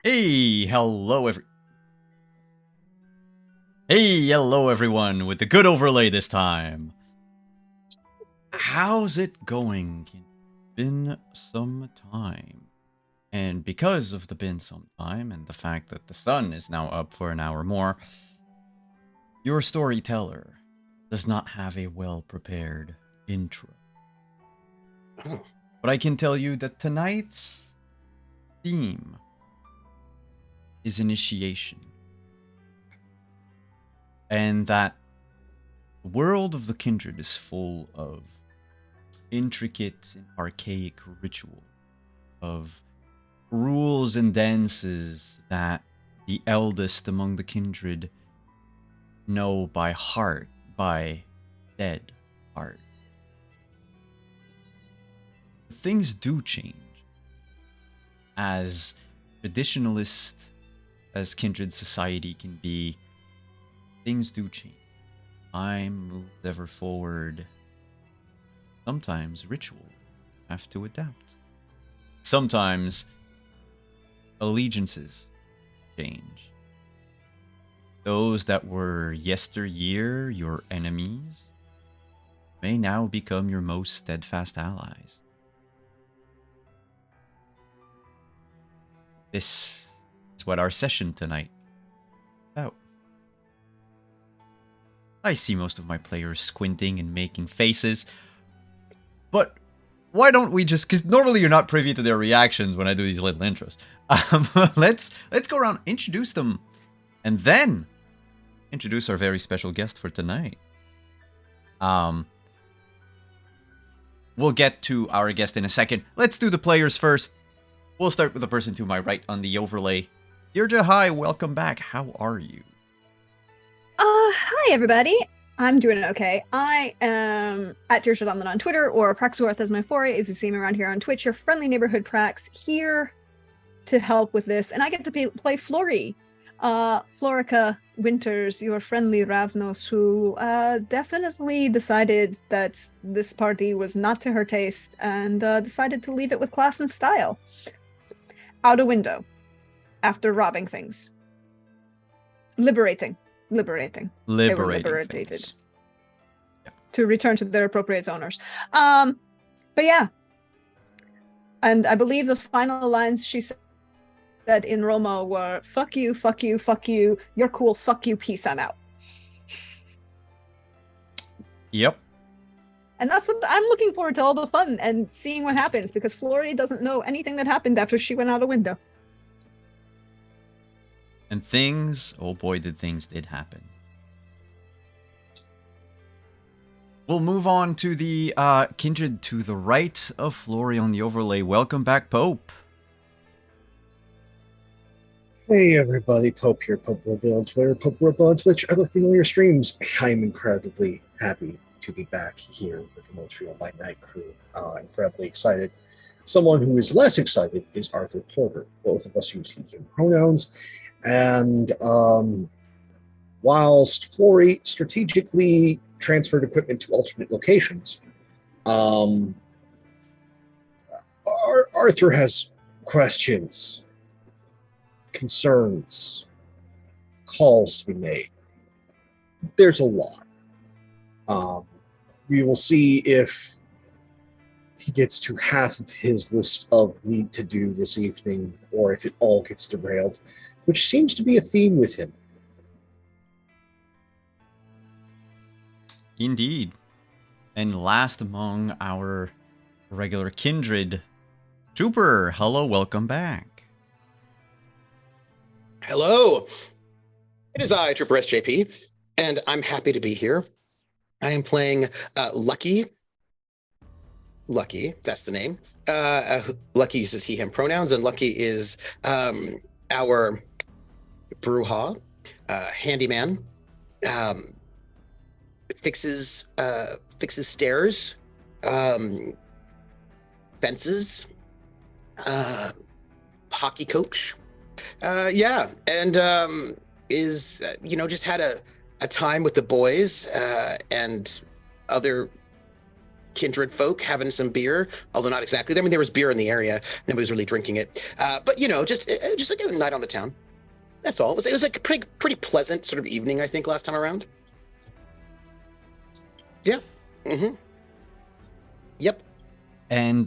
Hello everyone with the good overlay this time. How's it going? It's been some time. And because of the been some time and the fact that the sun is now up for an hour more, your storyteller does not have a well-prepared intro. Oh. But I can tell you that tonight's theme is initiation. And that the world of the kindred is full of intricate and archaic ritual, of rules and dances that the eldest among the kindred know by heart, by dead heart. Things do change. As traditionalist as kindred society can be, things do change. Time moves ever forward. Sometimes rituals have to adapt. Sometimes allegiances change. Those that were yesteryear your enemies may now become your most steadfast allies. This is what our session tonight is about. I see most of my players squinting and making faces, but why don't we just, because normally you're not privy to their reactions when I do these little intros. Let's go around, introduce them, and then introduce our very special guest for tonight. We'll get to our guest in a second. Let's do the players first. We'll start with the person to my right on the overlay. Deirdre, hi, welcome back. How are you? Hi everybody. I'm doing okay. I am at Deirdre Donlan on Twitter, or Praxworth as my foray is you see me around here on Twitch, your friendly neighborhood Prax, here to help with this. And I get to play Flori, Florica Winters, your friendly Ravnos, who definitely decided that this party was not to her taste and decided to leave it with class and style. Out a window after robbing things. Liberating. They were liberated things. Yeah. To return to their appropriate owners. But yeah. And I believe the final lines she said in Romo were, fuck you, fuck you, fuck you, you're cool, fuck you, peace, I'm out. Yep. And that's what I'm looking forward to, all the fun and seeing what happens, because Flory doesn't know anything that happened after she went out a window. And things, oh boy, things did happen. We'll move on to the kindred to the right of Flory on the overlay. Welcome back, Pope. Hey everybody, Pope here, Pope Rebel on Twitter, Pope Rebel on Twitch, other familiar streams. I'm incredibly happy to be back here with the Montreal by Night crew. Incredibly excited. Someone who is less excited is Arthur Porter. Both of us use he, him pronouns. And whilst Flory strategically transferred equipment to alternate locations, Arthur has questions, concerns, calls to be made. There's a lot. We will see if he gets to half of his list of need to do this evening, or if it all gets derailed, which seems to be a theme with him. Indeed. And last among our regular kindred, Trooper, hello, welcome back. Hello. It is I, Trooper SJP, and I'm happy to be here. I am playing Lucky. Lucky, that's the name. Lucky uses he, him pronouns, and Lucky is our Bruja, handyman, fixes stairs, fences, hockey coach. Yeah, and is just had a time with the boys and other kindred folk having some beer, although not exactly. I mean, there was beer in the area. Nobody was really drinking it. But just like a night on the town. That's all. It was like a pretty pleasant sort of evening, I think, last time around. Yeah. Mm-hmm. Yep. And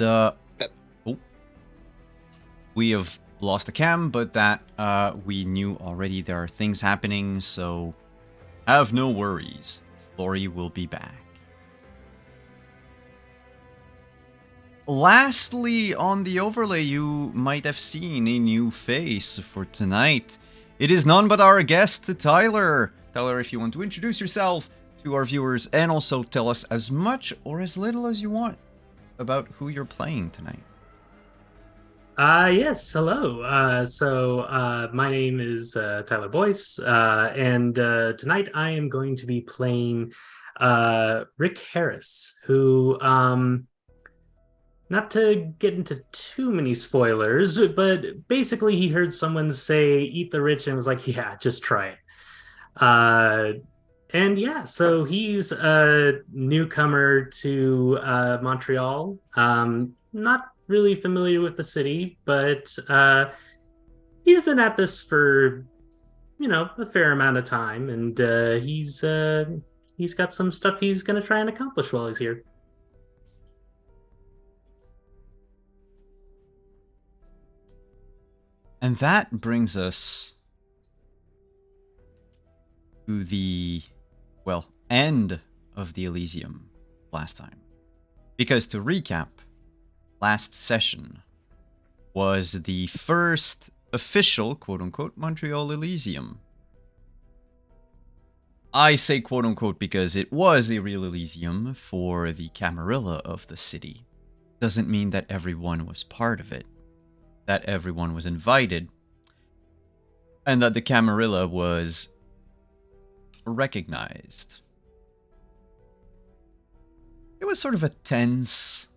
we have lost a cam, but that we knew already. There are things happening, so have no worries. Flory will be back. Lastly, on the overlay, you might have seen a new face for tonight. It is none but our guest, Tyler. Tyler, if you want to introduce yourself to our viewers and also tell us as much or as little as you want about who you're playing tonight. Yes, hello. My name is Tyler Boyce, and tonight I am going to be playing Rick Harris, who, not to get into too many spoilers, but basically he heard someone say, eat the rich, and was like, yeah, just try it. So he's a newcomer to Montreal. Not really familiar with the city, but he's been at this for, a fair amount of time, and he's got some stuff he's going to try and accomplish while he's here. And that brings us to the, end of the Elysium last time. Because to recap, last session was the first official, quote-unquote, Montreal Elysium. I say quote-unquote because it was a real Elysium for the Camarilla of the city. Doesn't mean that everyone was part of it, that everyone was invited, and that the Camarilla was recognized. It was sort of a tense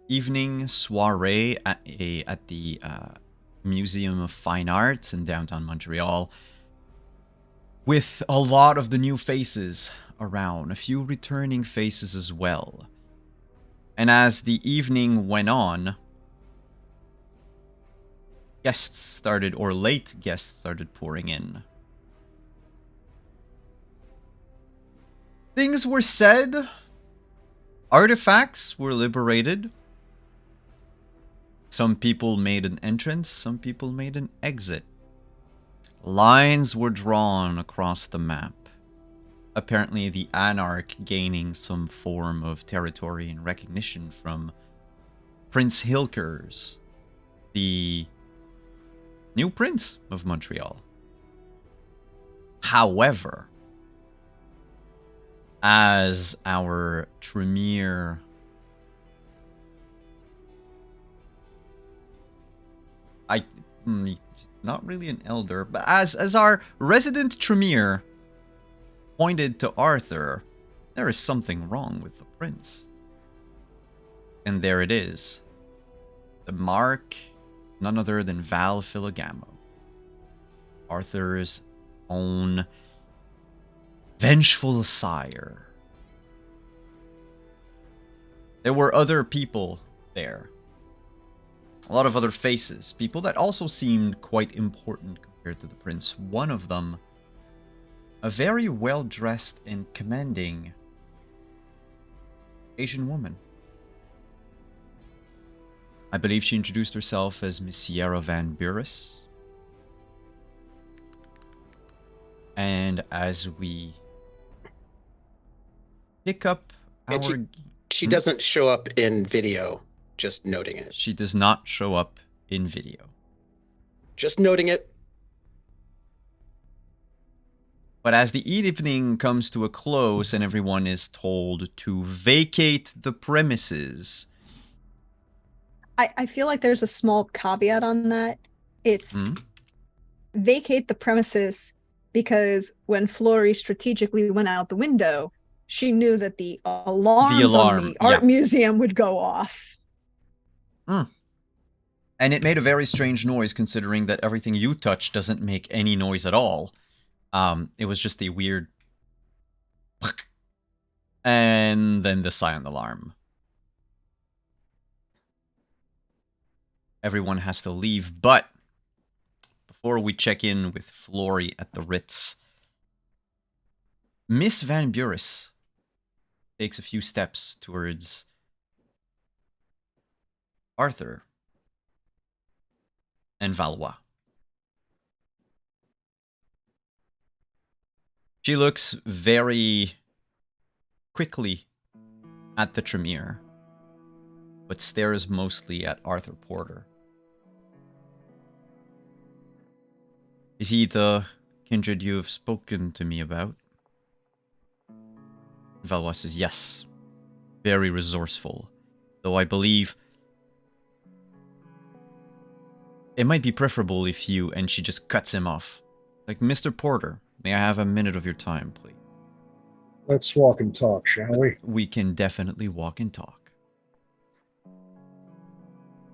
evening soiree at the Museum of Fine Arts in downtown Montreal, with a lot of the new faces around, a few returning faces as well. And as the evening went on, late guests started pouring in. Things were said, artifacts were liberated. Some people made an entrance, some people made an exit. Lines were drawn across the map. Apparently the Anarch gaining some form of territory and recognition from Prince Hilkers, the new Prince of Montreal. However, as our Tremere not really an elder, but as our resident Tremere pointed to Arthur, there is something wrong with the prince. And there it is. The mark, none other than Val Philogamo, Arthur's own vengeful sire. There were other people there. A lot of other faces. People that also seemed quite important compared to the prince. One of them, a very well-dressed and commanding Asian woman. I believe she introduced herself as Miss Sierra Van Buris. And as we pick up our... She doesn't show up in video, just noting it. She does not show up in video. Just noting it. But as the evening comes to a close and everyone is told to vacate the premises... I feel like there's a small caveat on that. It's vacate the premises because when Flory strategically went out the window, she knew that the alarms on the art museum would go off. And it made a very strange noise considering that everything you touch doesn't make any noise at all. It was just a weird... and then the silent alarm. everyone has to leave, but before we check in with Flory at the Ritz, Miss Van Buris takes a few steps towards Arthur and Valois. She looks very quickly at the Tremere, but stares mostly at Arthur Porter. Is he the kindred you have spoken to me about? Valois says yes. Very resourceful. Though I believe it might be preferable if you... And she just cuts him off. Like, Mr. Porter, may I have a minute of your time, please? Let's walk and talk, shall we? We can definitely walk and talk.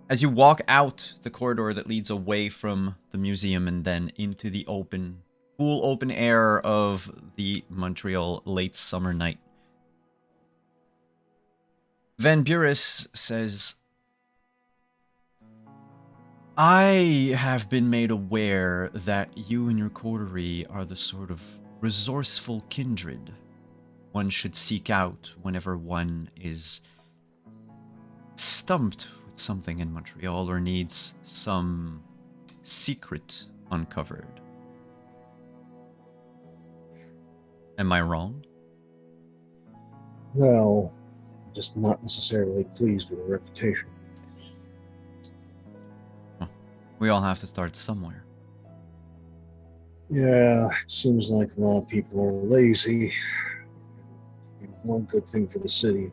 As you walk out the corridor that leads away from the museum and then into the cool open air of the Montreal late summer night, Van Buris says, I have been made aware that you and your coterie are the sort of resourceful kindred one should seek out whenever one is stumped with something in Montreal or needs some secret uncovered. Am I wrong? No, I'm just not necessarily pleased with the reputation. We all have to start somewhere. Yeah, it seems like a lot of people are lazy. One good thing for the city,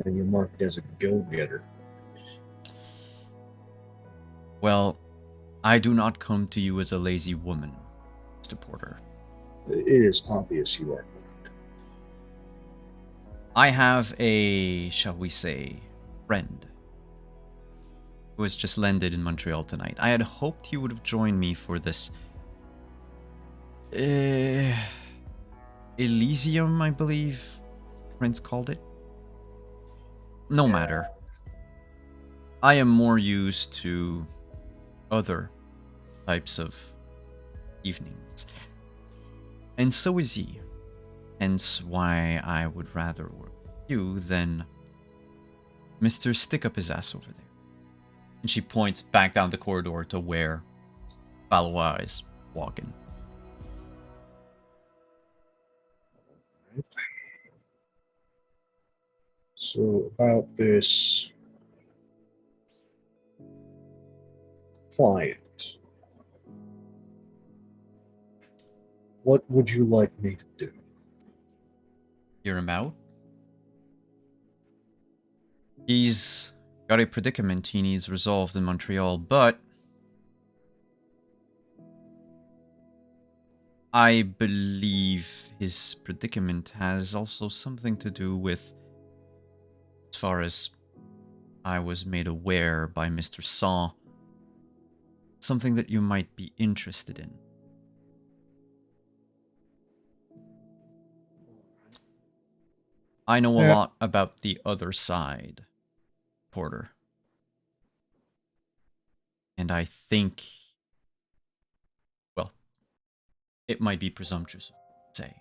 and you're marked as a go-getter. Well, I do not come to you as a lazy woman, Mr. Porter. It is obvious you are not. I have a, shall we say, friend who has just landed in Montreal tonight. I had hoped he would have joined me for this Elysium, I believe Prince called it. No matter. I am more used to other types of evenings. And so is he. Hence why I would rather work with you than Mr. Stick Up His Ass over there. And she points back down the corridor to where Valois is walking. So about this client, what would you like me to do? Hear him out? He's got a predicament he needs resolved in Montreal, but I believe his predicament has also something to do with, as far as I was made aware by Mr. Saw, something that you might be interested in. I know a lot about the other side, Porter. And I think, well, it might be presumptuous to say,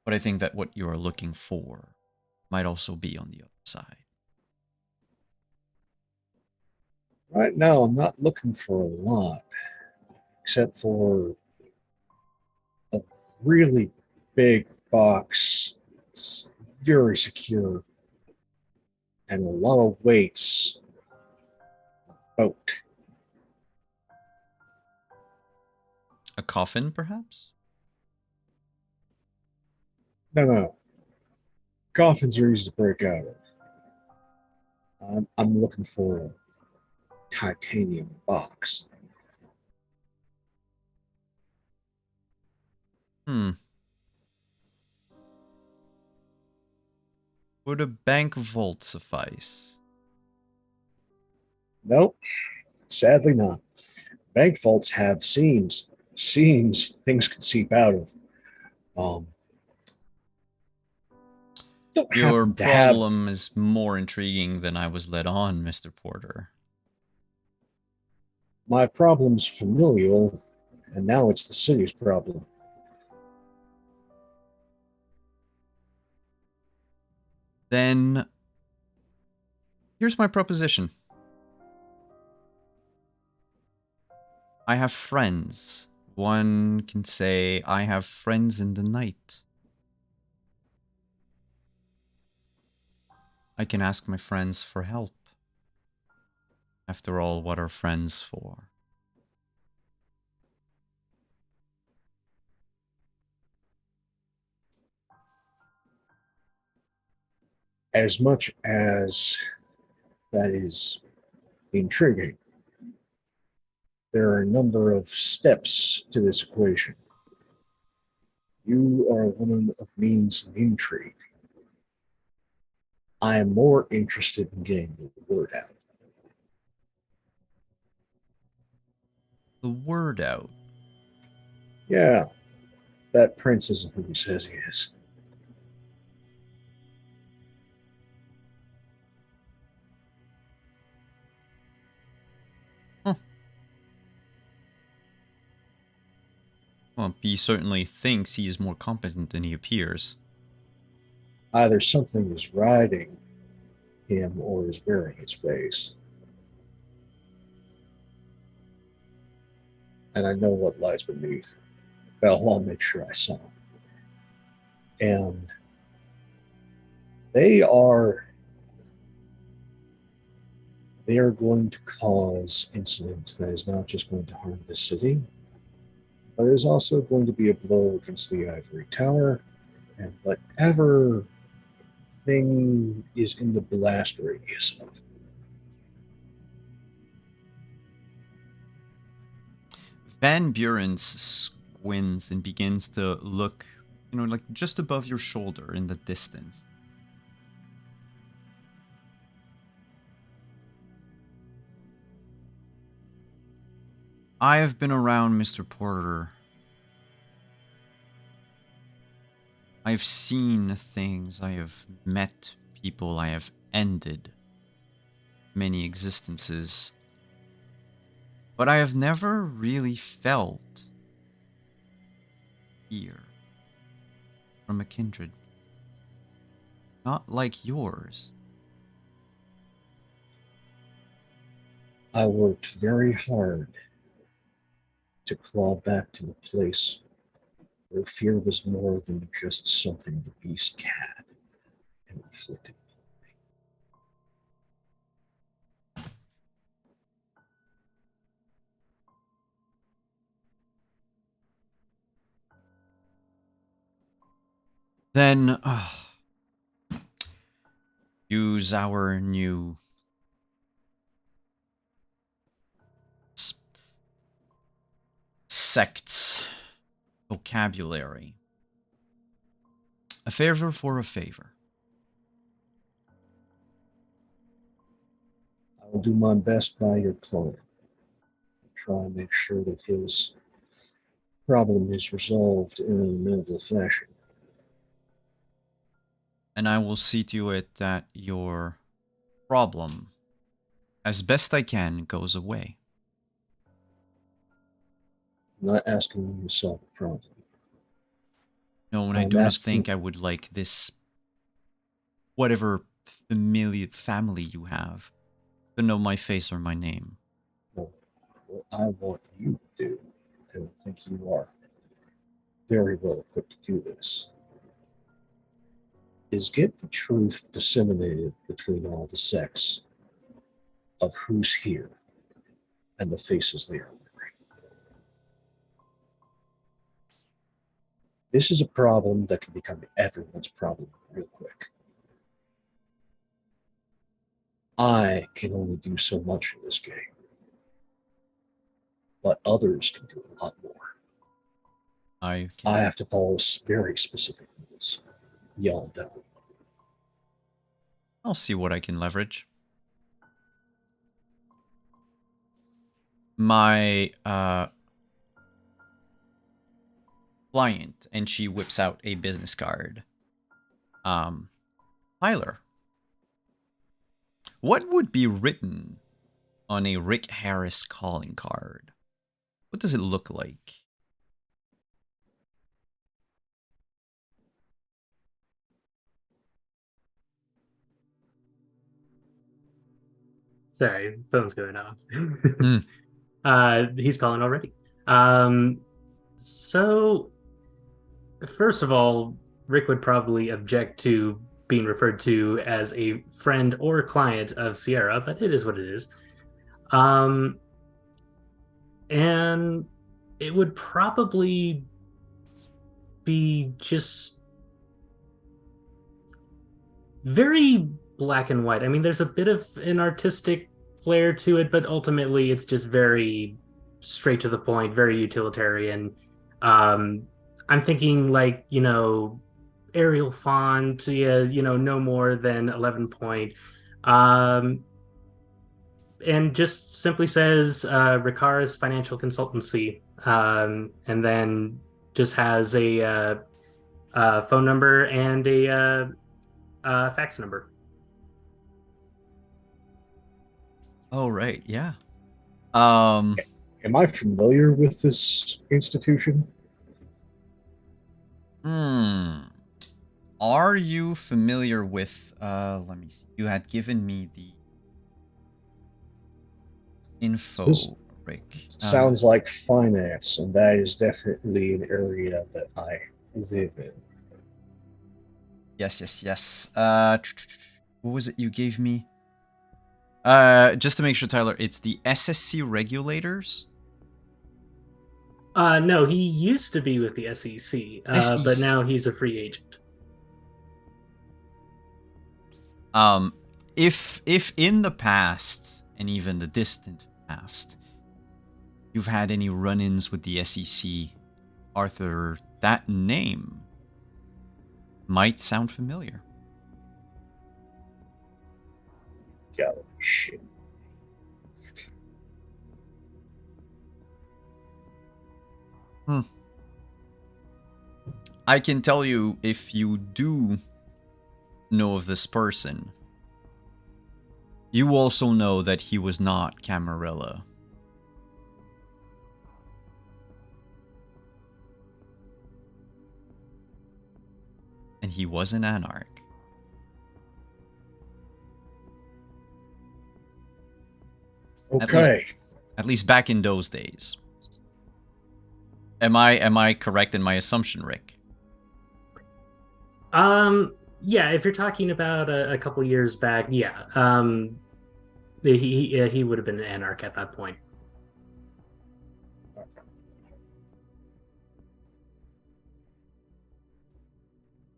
but I think that what you are looking for might also be on the other side. Right now, I'm not looking for a lot, except for a really big box. It's very secure, and a lot of weights. Boat. A coffin, perhaps? No. Coffins are easy to break out of. I'm looking for a titanium box. Would a bank vault suffice? Nope, sadly not. Bank vaults have seams. Seams things can seep out of. Don't Your happen to have. problem is more intriguing than I was led on, Mr. Porter. My problem's familial, and now it's the city's problem. Then here's my proposition. I have friends. One can say I have friends in the night. I can ask my friends for help. After all, what are friends for? As much as that is intriguing, there are a number of steps to this equation. You are a woman of means and intrigue. I am more interested in getting the word out. The word out. Yeah, that prince isn't who he says he is. Huh. Well, he certainly thinks he is more competent than he appears. Either something is riding him or is wearing his face. And I know what lies beneath. Well, I'll make sure I saw. And they are going to cause incident that is not just going to harm the city, but there's also going to be a blow against the ivory tower and whatever thing is in the blast radius of. Van Buren squints and begins to look, like just above your shoulder in the distance. I have been around Mr. Porter. I've seen things. I have met people. I have ended many existences. But I have never really felt fear from a kindred. Not like yours. I worked very hard to claw back to the place where fear was more than just something the beast had and inflicted. Then use our new sect's vocabulary. A favor for a favor. I will do my best by your client. Try and make sure that his problem is resolved in an amenable fashion. And I will see to it that your problem, as best I can, goes away. I'm not asking you to solve the problem. No, and I do not think I would like this, whatever family you have, to know my face or my name. Well, what I want you to do, and I think you are very well equipped to do this, is get the truth disseminated between all the sects of who's here and the faces they are wearing. This is a problem that can become everyone's problem real quick. I can only do so much in this game, but others can do a lot more. I have to follow very specific rules. Y'all don't. I'll see what I can leverage. My client, and she whips out a business card. Tyler, what would be written on a Rick Harris calling card. What does it look like? Sorry, phone's going off. Hmm. He's calling already. So first of all, Rick would probably object to being referred to as a friend or client of Sierra, but it is what it is. And it would probably be just very black and white. I mean, there's a bit of an artistic flair to it, but ultimately it's just very straight to the point, very utilitarian. I'm thinking like, Arial font, yeah, no more than 11 point. Um, and just simply says Ricara's Financial Consultancy, and then just has a phone number and a fax number. Oh, right. Yeah. Um, Am I familiar with this institution? Are you familiar with, let me see. You had given me the info, This Rick. sounds like finance, and that is definitely an area that I live in. Yes. What was it you gave me? Just to make sure, Tyler, it's the SSC regulators? No, he used to be with the SEC, but SEC. now he's a free agent. If in the past, and even the distant past, you've had any run-ins with the SEC, Arthur, that name might sound familiar. God, shit. I can tell you, if you do know of this person, you also know that he was not Camarilla. And he was an anarch. Okay. At least back in those days. Am I correct in my assumption, Rick? Yeah, if you're talking about a couple years back, yeah, he would have been an anarch at that point.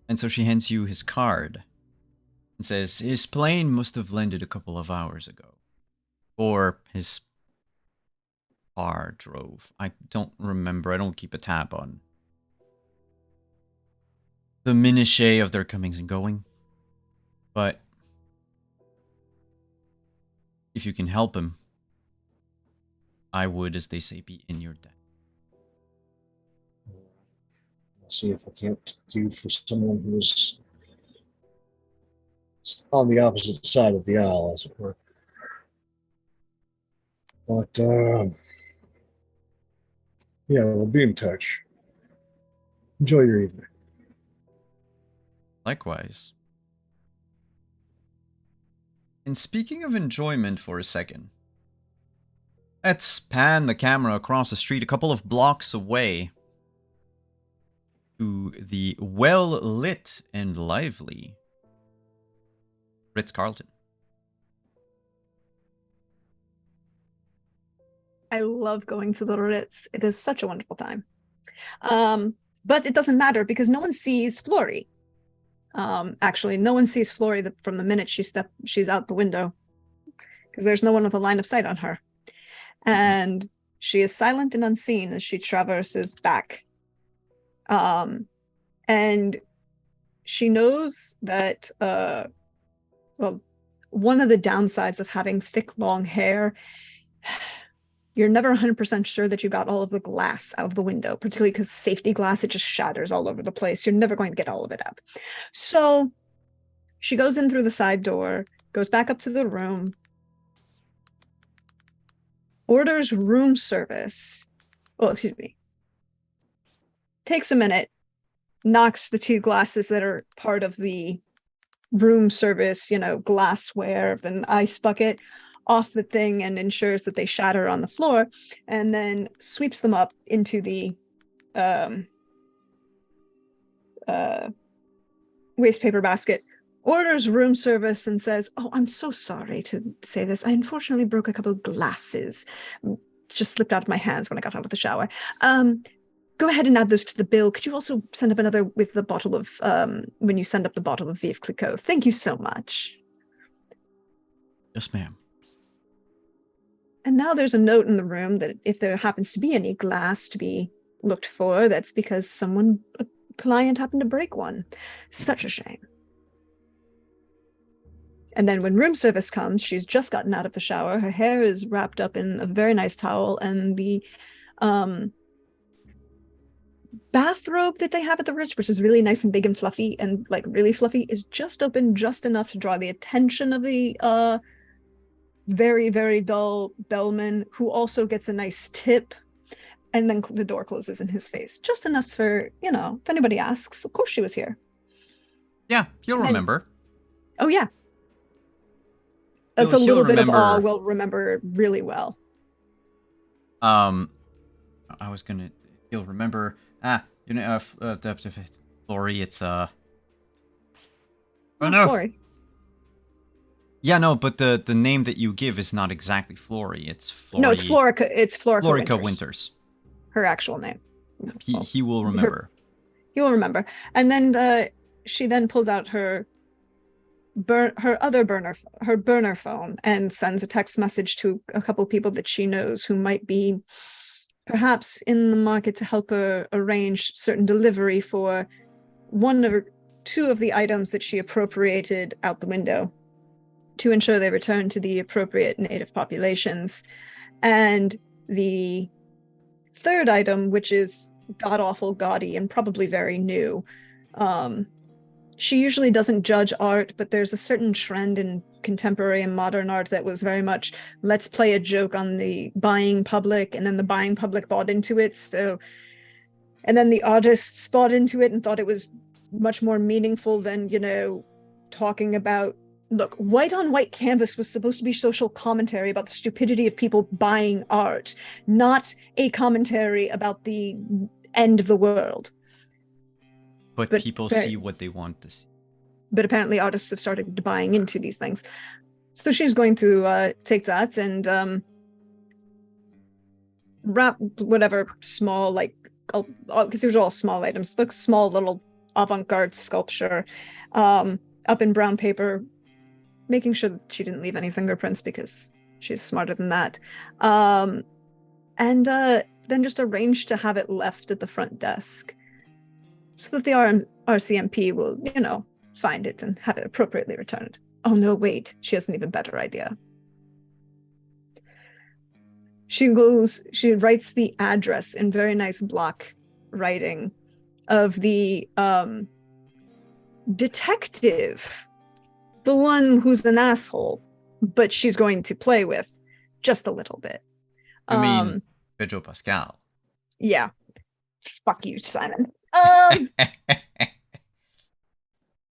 And so she hands you his card and says his plane must have landed a couple of hours ago. Or his car drove. I don't remember. I don't keep a tab on the minutiae of their comings and going. But if you can help him, I would, as they say, be in your debt. I'll see if I can't do for someone who's on the opposite side of the aisle, as it were. But yeah, we'll be in touch. Enjoy your evening. Likewise. And speaking of enjoyment for a second, let's pan the camera across the street a couple of blocks away to the well-lit and lively Ritz-Carlton. I love going to the Ritz. It is such a wonderful time. But it doesn't matter because no one sees Flory. Actually, no one sees Flory from the minute she's out the window, because there's no one with a line of sight on her. And she is silent and unseen as she traverses back. And she knows that, well, one of the downsides of having thick, long hair, you're never 100% sure that you got all of the glass out of the window, particularly because safety glass, it just shatters all over the place. You're never going to get all of it out. So she goes in through the side door, goes back up to the room, orders room service. Oh, excuse me. Takes a minute, knocks the 2 glasses that are part of the room service, glassware, the ice bucket off the thing and ensures that they shatter on the floor, and then sweeps them up into the waste paper basket, orders room service and says, "Oh, I'm so sorry to say this. I unfortunately broke a couple of glasses. Just slipped out of my hands when I got out of the shower. Go ahead and add those to the bill. Could you also send up another with the bottle of, when you send up the bottle of Veuve Clicquot? Thank you so much." Yes, ma'am. And now there's a note in the room that if there happens to be any glass to be looked for, that's because a client happened to break one. Such a shame. And then when room service comes, she's just gotten out of the shower. Her hair is wrapped up in a very nice towel, and the bathrobe that they have at the Ritz, which is really nice and big and fluffy and like really fluffy, is just open just enough to draw the attention of the very, very dull bellman, who also gets a nice tip. And then the door closes in his face. Just enough for, if anybody asks, of course she was here. Yeah, he'll remember. Oh, yeah. That's He'll a little bit remember, of awe we'll remember really well. He'll remember, Flory, it's, oh no. Flory. Yeah, no, but the name that you give is not exactly Flory. It's Flory. No, it's Florica. It's Florica Winters. Her actual name. He will remember. He will remember. And then she then pulls out her burner phone and sends a text message to a couple people that she knows who might be perhaps in the market to help her arrange certain delivery for 1 or 2 of the items that she appropriated out the window, to ensure they return to the appropriate native populations. And the 3rd item, which is god-awful gaudy and probably very new, she usually doesn't judge art, but there's a certain trend in contemporary and modern art that was very much, let's play a joke on the buying public, and then the buying public bought into it. And then the artists bought into it and thought it was much more meaningful than, talking about, look, white on white canvas was supposed to be social commentary about the stupidity of people buying art, not a commentary about the end of the world. But people see what they want to see. But apparently artists have started buying into these things. So she's going to take that and wrap whatever small, because these are all small items, like small little avant-garde sculpture up in brown paper, making sure that she didn't leave any fingerprints because she's smarter than that. And then just arrange to have it left at the front desk so that the RCMP will, find it and have it appropriately returned. Oh, no, wait. She has an even better idea. She writes the address in very nice block writing of the detective, the one who's an asshole, but she's going to play with just a little bit. I mean, Pedro Pascal. Yeah. Fuck you, Simon.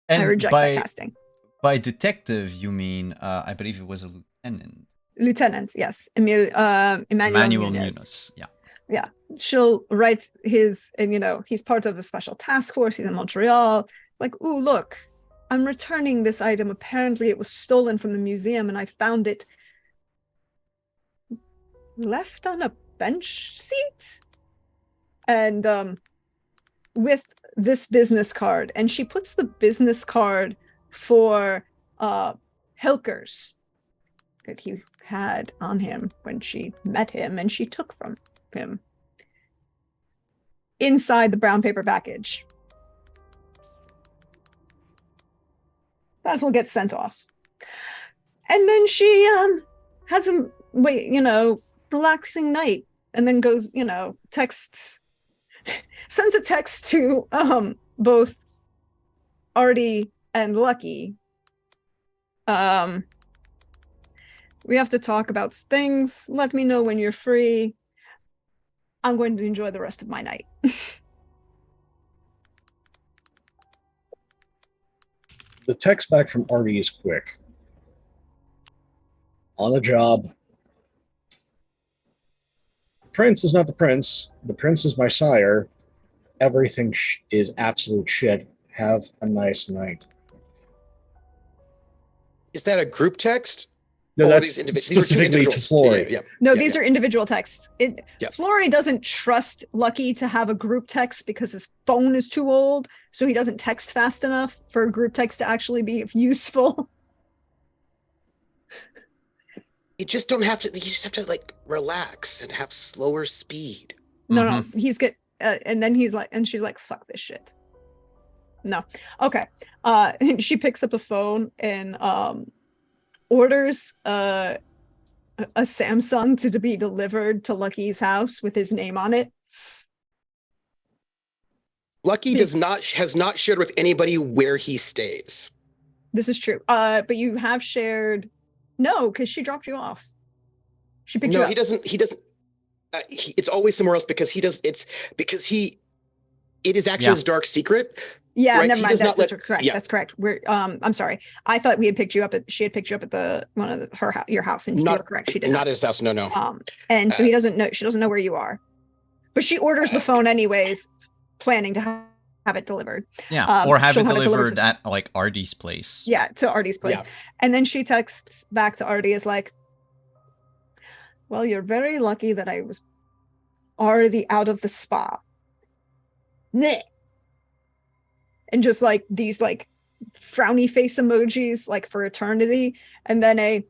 And I reject that casting. By detective, you mean, I believe it was a lieutenant. Lieutenant, yes. Emmanuel Munoz. Yeah. Yeah. She'll write his, and he's part of a special task force. He's in Montreal. It's like, ooh, look, I'm returning this item. Apparently it was stolen from the museum and I found it left on a bench seat. And with this business card, and she puts the business card for Helkers that he had on him when she met him and she took from him inside the brown paper package. That will get sent off. And then she has a relaxing night, and then goes, sends a text to both Artie and Lucky, We have to talk about things. Let me know when you're free. I'm going to enjoy the rest of my night. The text back from Artie is quick. On a job. Prince is not the prince. The prince is my sire. Everything is absolute shit. Have a nice night. Is that a group text? No, Or that's these are two specifically to individuals? Flory. Yeah. No, Yeah, these yeah. are individual texts. Yeah. Flory doesn't trust Lucky to have a group text because his phone is too old, so he doesn't text fast enough for a group text to actually be useful. You just don't have to. You just have to like relax and have slower speed. No, he's get, and then he's like, and she's like, "Fuck this shit." No, okay. And she picks up a phone and orders a Samsung to be delivered to Lucky's house with his name on it. Lucky has not shared with anybody where he stays. This is true. But you have shared. No, because she dropped you off. She picked you up. He doesn't. He doesn't. It's always somewhere else because he does. It's because it is actually his dark secret. Yeah, right? never mind. That's correct. Yeah. That's correct. I'm sorry. I thought we had picked you up at. She had picked you up at your house, and you're correct. She did not at his house. No. And so he doesn't know. She doesn't know where you are, but she orders the phone anyways, planning to have it delivered. Yeah, or have it delivered at like Artie's place. Yeah, to Artie's place, and then she texts back to Artie is like, "Well, you're very lucky that I was already out of the spa." Nah. And just like these like frowny face emojis like for eternity, and then I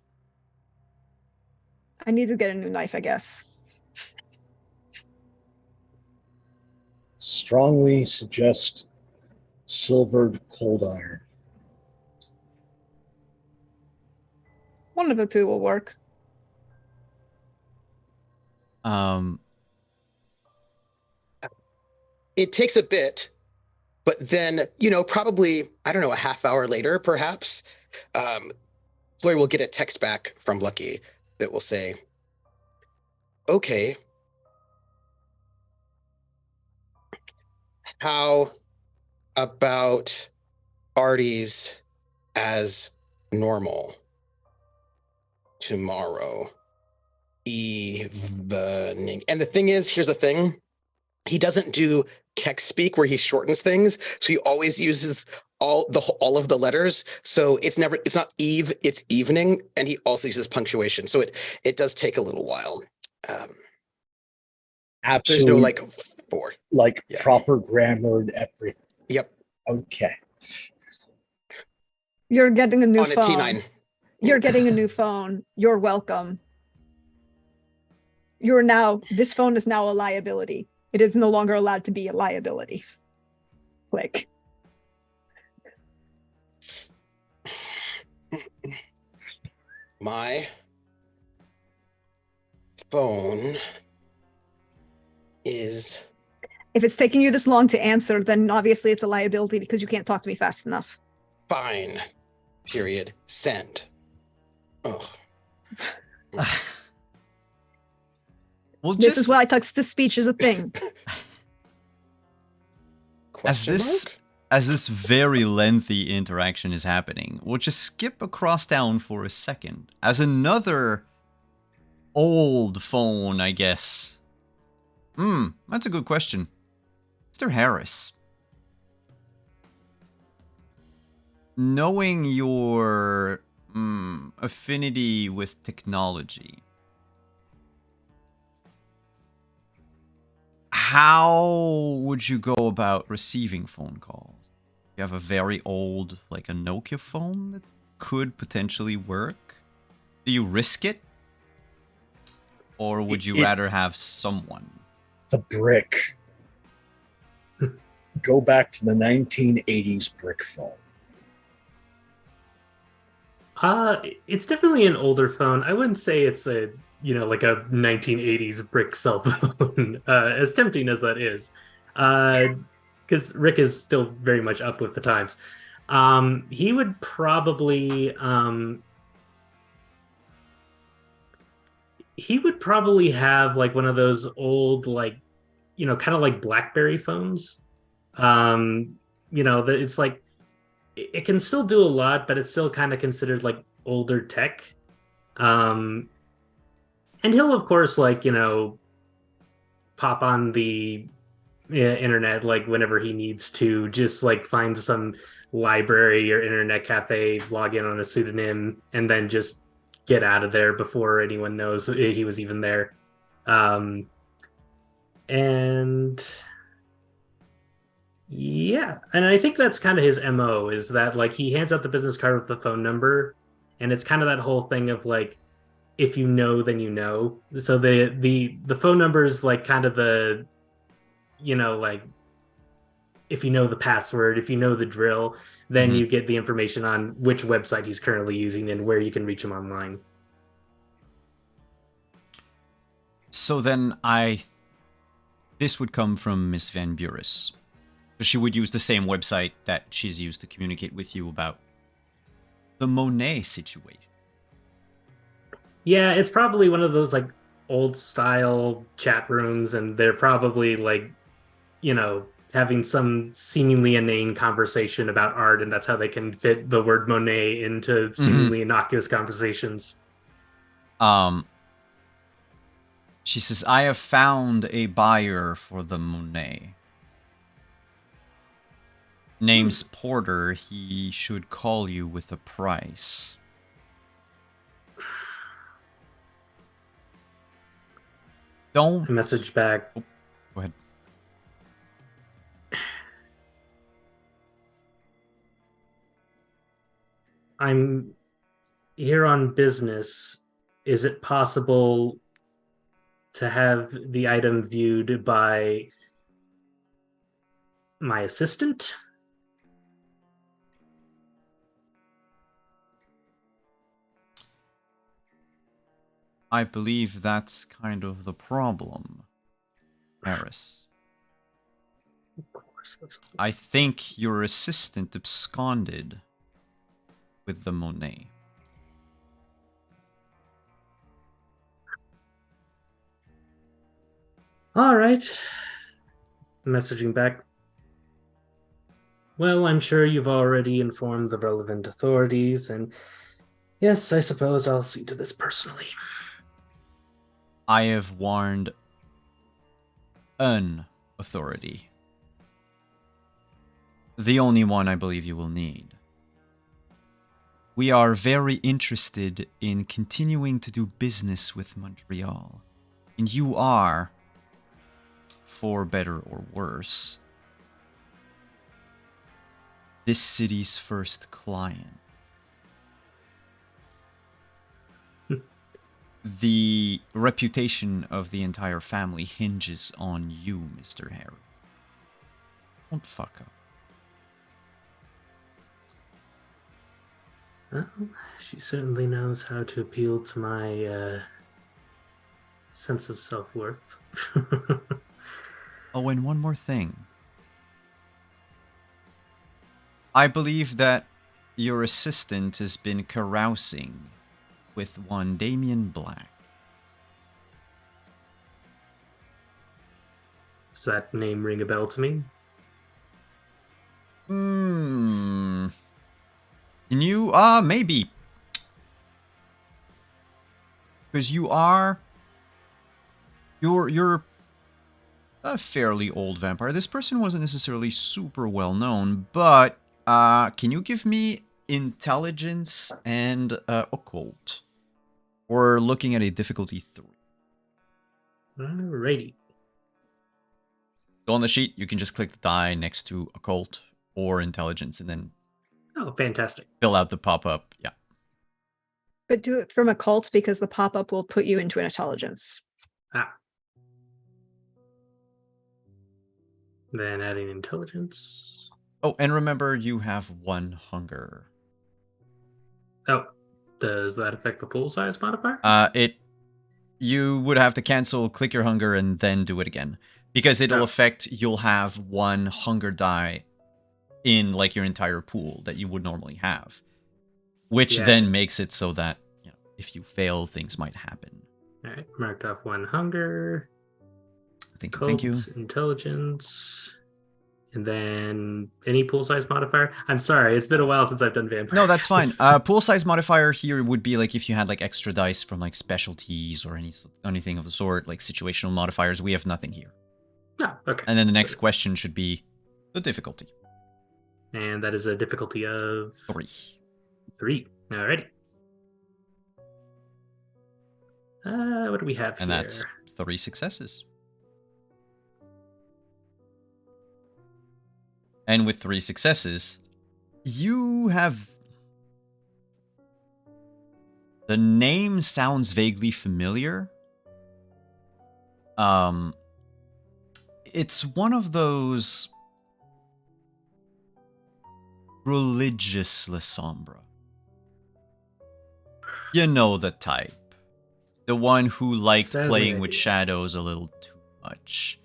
need to get a new knife, I guess. Strongly suggest silvered cold iron. One of the two will work. It takes a bit, but then, probably, I don't know, a half hour later, perhaps, Flory will get a text back from Lucky that will say, "Okay, how about Artie's as normal tomorrow evening?" And the thing is, here's the thing. He doesn't do text speak where he shortens things, so he always uses all of the letters. So it's not eve, it's evening, and he also uses punctuation. So it does take a little while. Absolutely. There's no like four. Proper grammar and everything. Yep. Okay. You're getting a new on phone. A T9. You're getting a new phone. You're welcome. This phone is now a liability. It is no longer allowed to be a liability. Click. My phone is... If it's taking you this long to answer, then obviously it's a liability because you can't talk to me fast enough. Fine. Period. Send. Oh. Well, this is why text-to-speech is a thing. As this very lengthy interaction is happening, we'll just skip across town for a second. As another old phone, I guess. That's a good question. Mr. Harris. Knowing your affinity with technology, how would you go about receiving phone calls? You have a very old, like a Nokia phone that could potentially work. Do you risk it? Or would you rather have someone? It's a brick. Go back to the 1980s brick phone. It's definitely an older phone. I wouldn't say it's a like a 1980s brick cell phone, as tempting as that is, because Rick is still very much up with the times. He would probably he would probably have like one of those old, like, kind of like BlackBerry phones. Um, it's like it can still do a lot, but it's still kind of considered like older tech. Um, and he'll of course like pop on the internet like whenever he needs to, just like find some library or internet cafe, log in on a pseudonym, and then just get out of there before anyone knows he was even there. Um, and yeah, and I think that's kind of his MO, is that like he hands out the business card with the phone number, and it's kind of that whole thing of like, if you know, then you know. So the phone number is like kind of the, like, if you know the password, if you know the drill, then Mhm. you get the information on which website he's currently using and where you can reach him online. So then this would come from Miss Van Buren. She would use the same website that she's used to communicate with you about the Monet situation. Yeah, it's probably one of those like old style chat rooms, and they're probably like, having some seemingly inane conversation about art, and that's how they can fit the word Monet into seemingly innocuous conversations. Um, she says, I have found a buyer for the Monet. Name's Porter. He should call you with a price. Don't... Message back. Oh, go ahead. I'm here on business. Is it possible to have the item viewed by my assistant? I believe that's kind of the problem, Harris. Of course. I think your assistant absconded with the Monet. All right. Messaging back. Well, I'm sure you've already informed the relevant authorities, and yes, I suppose I'll see to this personally. I have warned an authority. The only one I believe you will need. We are very interested in continuing to do business with Montreal. And you are, for better or worse, this city's first client. The reputation of the entire family hinges on you, Mr. Harry. Don't fuck up. Well, she certainly knows how to appeal to my sense of self-worth. Oh, and one more thing. I believe that your assistant has been carousing with one Damien Black. Does that name ring a bell to me? Can you, maybe. Because you're a fairly old vampire. This person wasn't necessarily super well known, but can you give me intelligence and occult? Or looking at a difficulty 3. Alrighty. So on the sheet, you can just click the die next to occult or intelligence and then Oh, fantastic. fill out the pop-up. Yeah. But do it from occult because the pop-up will put you into an intelligence. Then adding intelligence. Oh, and remember, you have 1 hunger. Oh, does that affect the pool size modifier? You would have to cancel, click your hunger, and then do it again. Because it'll affect, you'll have 1 hunger die in, like, your entire pool that you would normally have. Which then makes it so that, if you fail, things might happen. All right, marked off 1 hunger. Thank you. Cult, intelligence, and then any pool size modifier. I'm sorry, it's been a while since I've done vampire. No, that's fine. Pool size modifier here would be like if you had like extra dice from like specialties or anything of the sort, like situational modifiers. We have nothing here. No, okay. And then the next question should be the difficulty. And that is a difficulty of 3. 3. Alrighty. What do we have And here? that's 3 successes. And with 3 successes, you have... The name sounds vaguely familiar. It's one of those religious La Sombra. You know the type. The one who liked Sadly, playing I with do. shadows a little too much.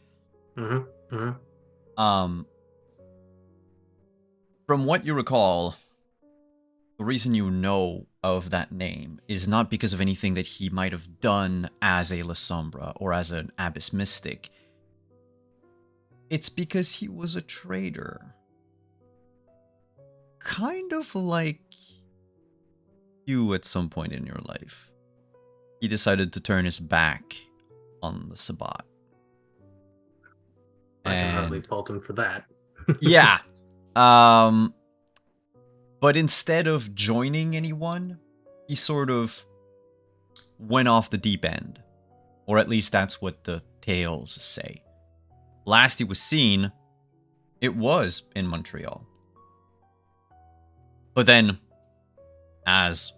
Mm-hmm. Mm-hmm. From what you recall, the reason you know of that name is not because of anything that he might have done as a La Sombra or as an Abyss Mystic. It's because he was a traitor. Kind of like you at some point in your life. He decided to turn his back on the Sabbat. I can hardly fault him for that. Yeah. But instead of joining anyone, he sort of went off the deep end. Or at least that's what the tales say. Last he was seen, it was in Montreal. But then, as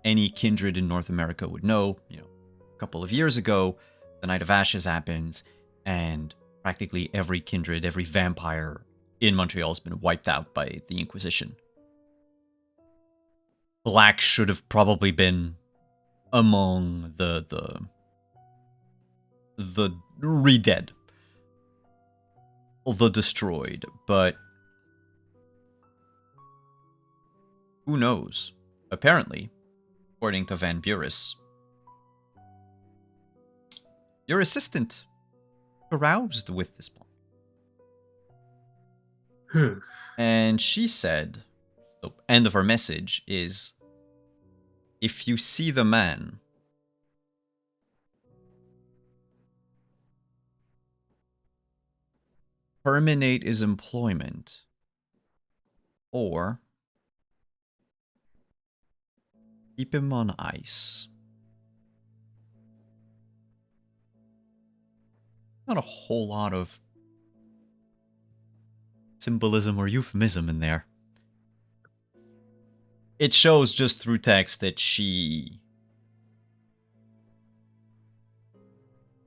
any kindred in North America would know, a couple of years ago, the Night of Ashes happens, and practically every kindred, every vampire in Montreal has been wiped out by the Inquisition. Black should have probably been among the re-dead, the destroyed, but who knows? Apparently, according to Van Buris, your assistant caroused with this plan. And she said, the end of her message is, if you see the man, terminate his employment, or keep him on ice. Not a whole lot of symbolism or euphemism in there. It shows just through text that she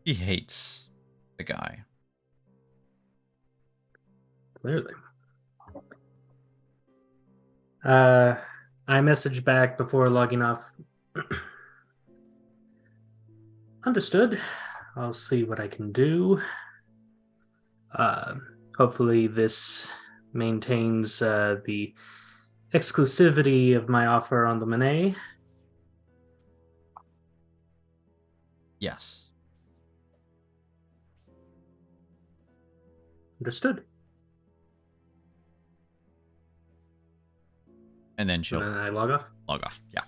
hates the guy. Clearly. I messaged back before logging off. Understood. I'll see what I can do. Hopefully this maintains the exclusivity of my offer on the Monet. Yes. Understood. And then she'll I log off? Log off, yeah.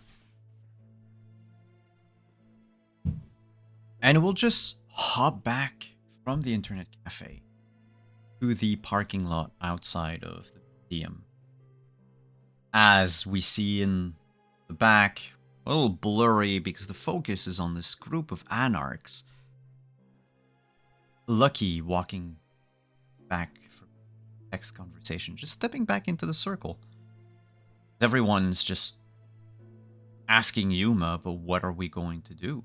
And we'll just hop back from the internet cafe to the parking lot outside of the museum. As we see in the back, a little blurry because the focus is on this group of anarchs. Lucky walking back for next conversation, just stepping back into the circle. Everyone's just asking Yuma, but what are we going to do?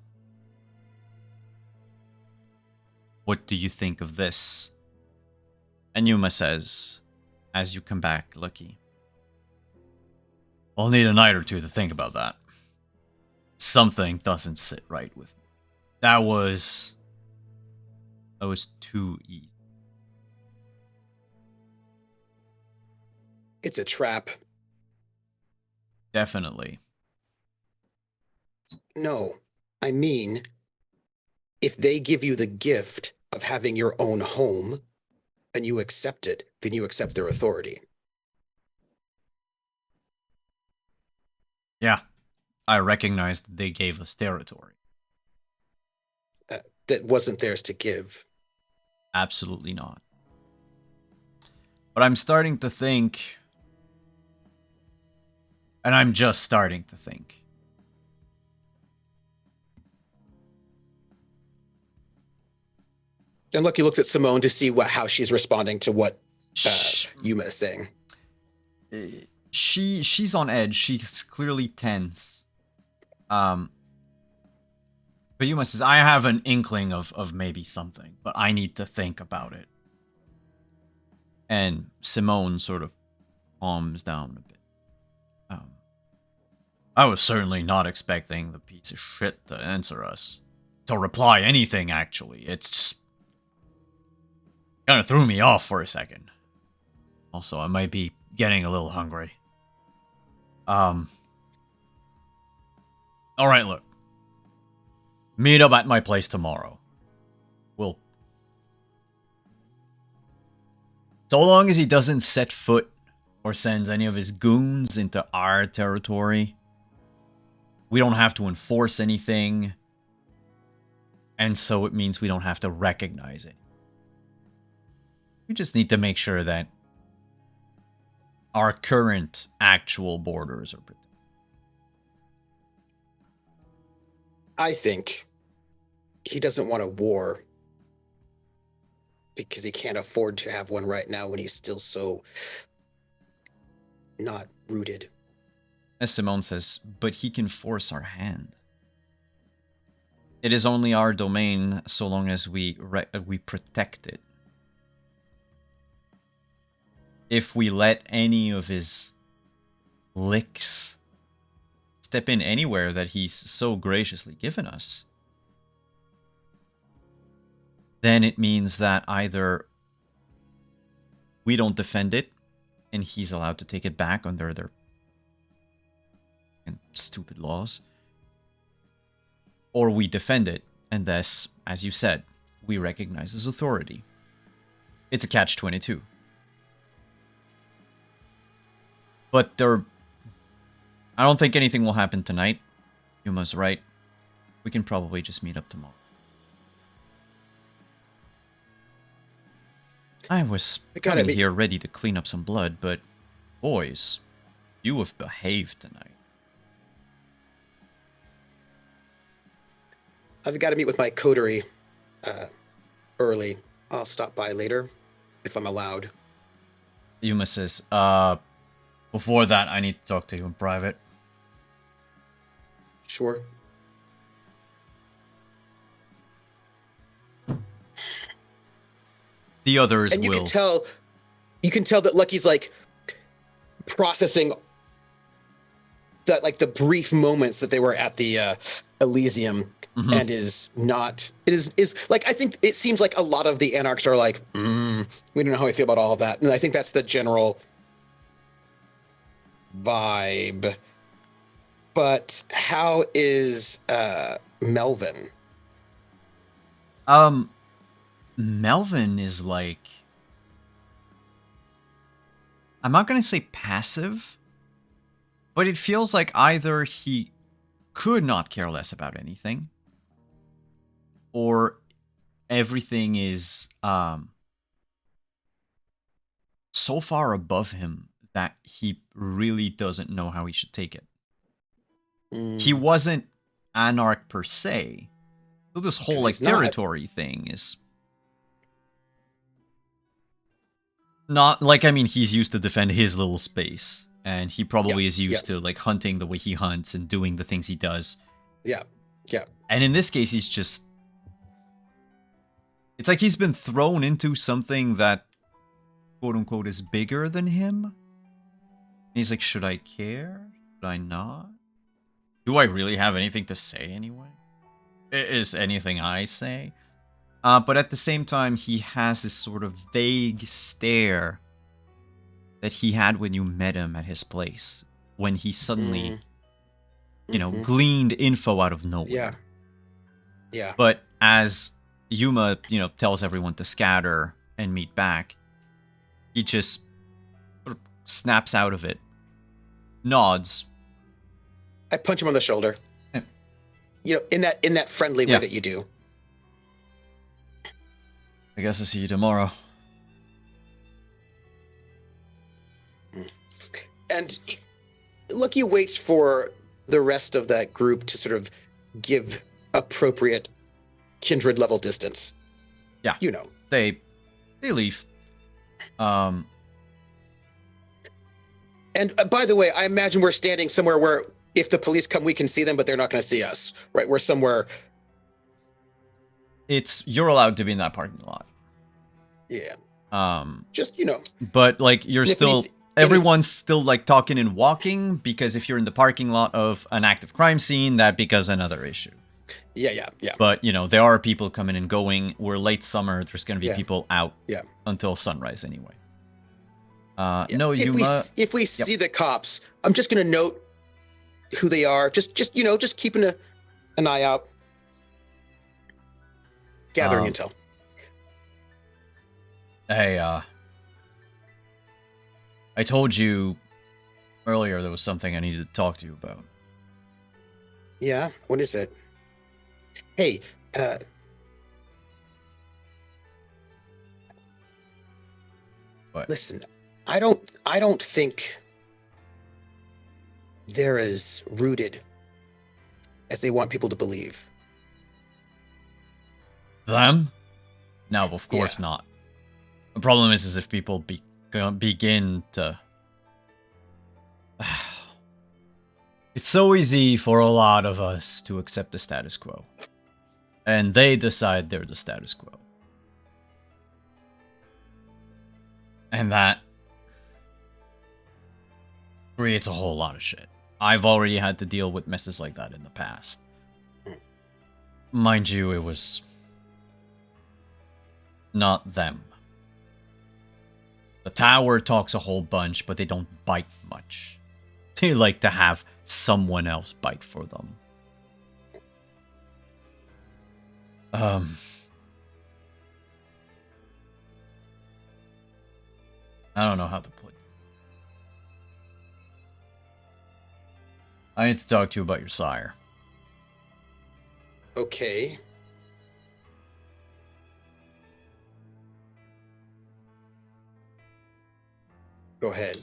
What do you think of this? And Yuma says, as you come back, Lucky, I'll need a night or two to think about that. Something doesn't sit right with me. That was too easy. It's a trap. Definitely. No, I mean, if they give you the gift of having your own home and you accept it, then you accept their authority. Yeah, I recognized they gave us territory. That wasn't theirs to give. Absolutely not. But I'm starting to think, and I'm just starting to think, And Lucky looks at Simone to see how she's responding to what Yuma is saying. She's on edge. She's clearly tense. But Yuma says, I have an inkling of maybe something, but I need to think about it. And Simone sort of calms down a bit. I was certainly not expecting the piece of shit to answer us. To reply anything, actually. It's just kind of threw me off for a second. Also, I might be getting a little hungry. Alright, look. Meet up at my place tomorrow. We'll... So long as he doesn't set foot or sends any of his goons into our territory, we don't have to enforce anything. And so it means we don't have to recognize it. We just need to make sure that our current actual borders are protected. I think he doesn't want a war because he can't afford to have one right now when he's still so not rooted. As Simone says, but he can force our hand. It is only our domain so long as we protect it. If we let any of his licks step in anywhere that he's so graciously given us, then it means that either we don't defend it and he's allowed to take it back under their stupid laws, or we defend it and thus, as you said, we recognize his authority. It's a catch-22. But I don't think anything will happen tonight. Yuma's right. We can probably just meet up tomorrow. I was coming here ready to clean up some blood, but boys, you have behaved tonight. I've got to meet with my coterie early. I'll stop by later if I'm allowed. Yuma says, before that, I need to talk to you in private. Sure. The others and you will. You can tell that Lucky's like processing that, like the brief moments that they were at the Elysium, and is not. It is like, I think it seems like a lot of the Anarchs are like, we don't know how we feel about all of that, and I think that's the general vibe. But how is Melvin? Melvin is like, I'm not gonna say passive, but it feels like either he could not care less about anything, or everything is so far above him that he really doesn't know how he should take it. He wasn't Anarch per se, so this whole like territory thing is not like, I mean, he's used to defend his little space, and he probably is used to like hunting the way he hunts and doing the things he does. Yeah. And in this case, he's just, it's like he's been thrown into something that, quote unquote, is bigger than him. And he's like, should I care? Should I not? Do I really have anything to say anyway? Is anything I say? But at the same time, he has this sort of vague stare that he had when you met him at his place, when he suddenly, gleaned info out of nowhere. Yeah. But as Yuma, tells everyone to scatter and meet back, he just sort of snaps out of it, nods. I punch him on the shoulder. Yeah. In that friendly way that you do. I guess I'll see you tomorrow. And Lucky waits for the rest of that group to sort of give appropriate kindred level distance. Yeah. They leave. And by the way, I imagine we're standing somewhere where if the police come, we can see them, but they're not going to see us, right? We're somewhere. You're allowed to be in that parking lot. Yeah. Just, But, like, you're still... Everyone's still, like, talking and walking, because if you're in the parking lot of an active crime scene, that becomes another issue. Yeah. But, there are people coming and going. We're late summer. There's going to be people out until sunrise anyway. No, Yuma... If we see the cops, I'm just going to note who they are. Just keeping an eye out. Gathering intel. Hey, I told you earlier there was something I needed to talk to you about. Yeah? What is it? Hey, what? Listen, I don't think they're as rooted as they want people to believe. Them? No, of course not. The problem is if people begin to... It's so easy for a lot of us to accept the status quo. And they decide they're the status quo. And that creates a whole lot of shit. I've already had to deal with messes like that in the past. Mind you, it was not them. The tower talks a whole bunch, but they don't bite much. They like to have someone else bite for them. I don't know how to put it. I need to talk to you about your sire. Okay. Go ahead.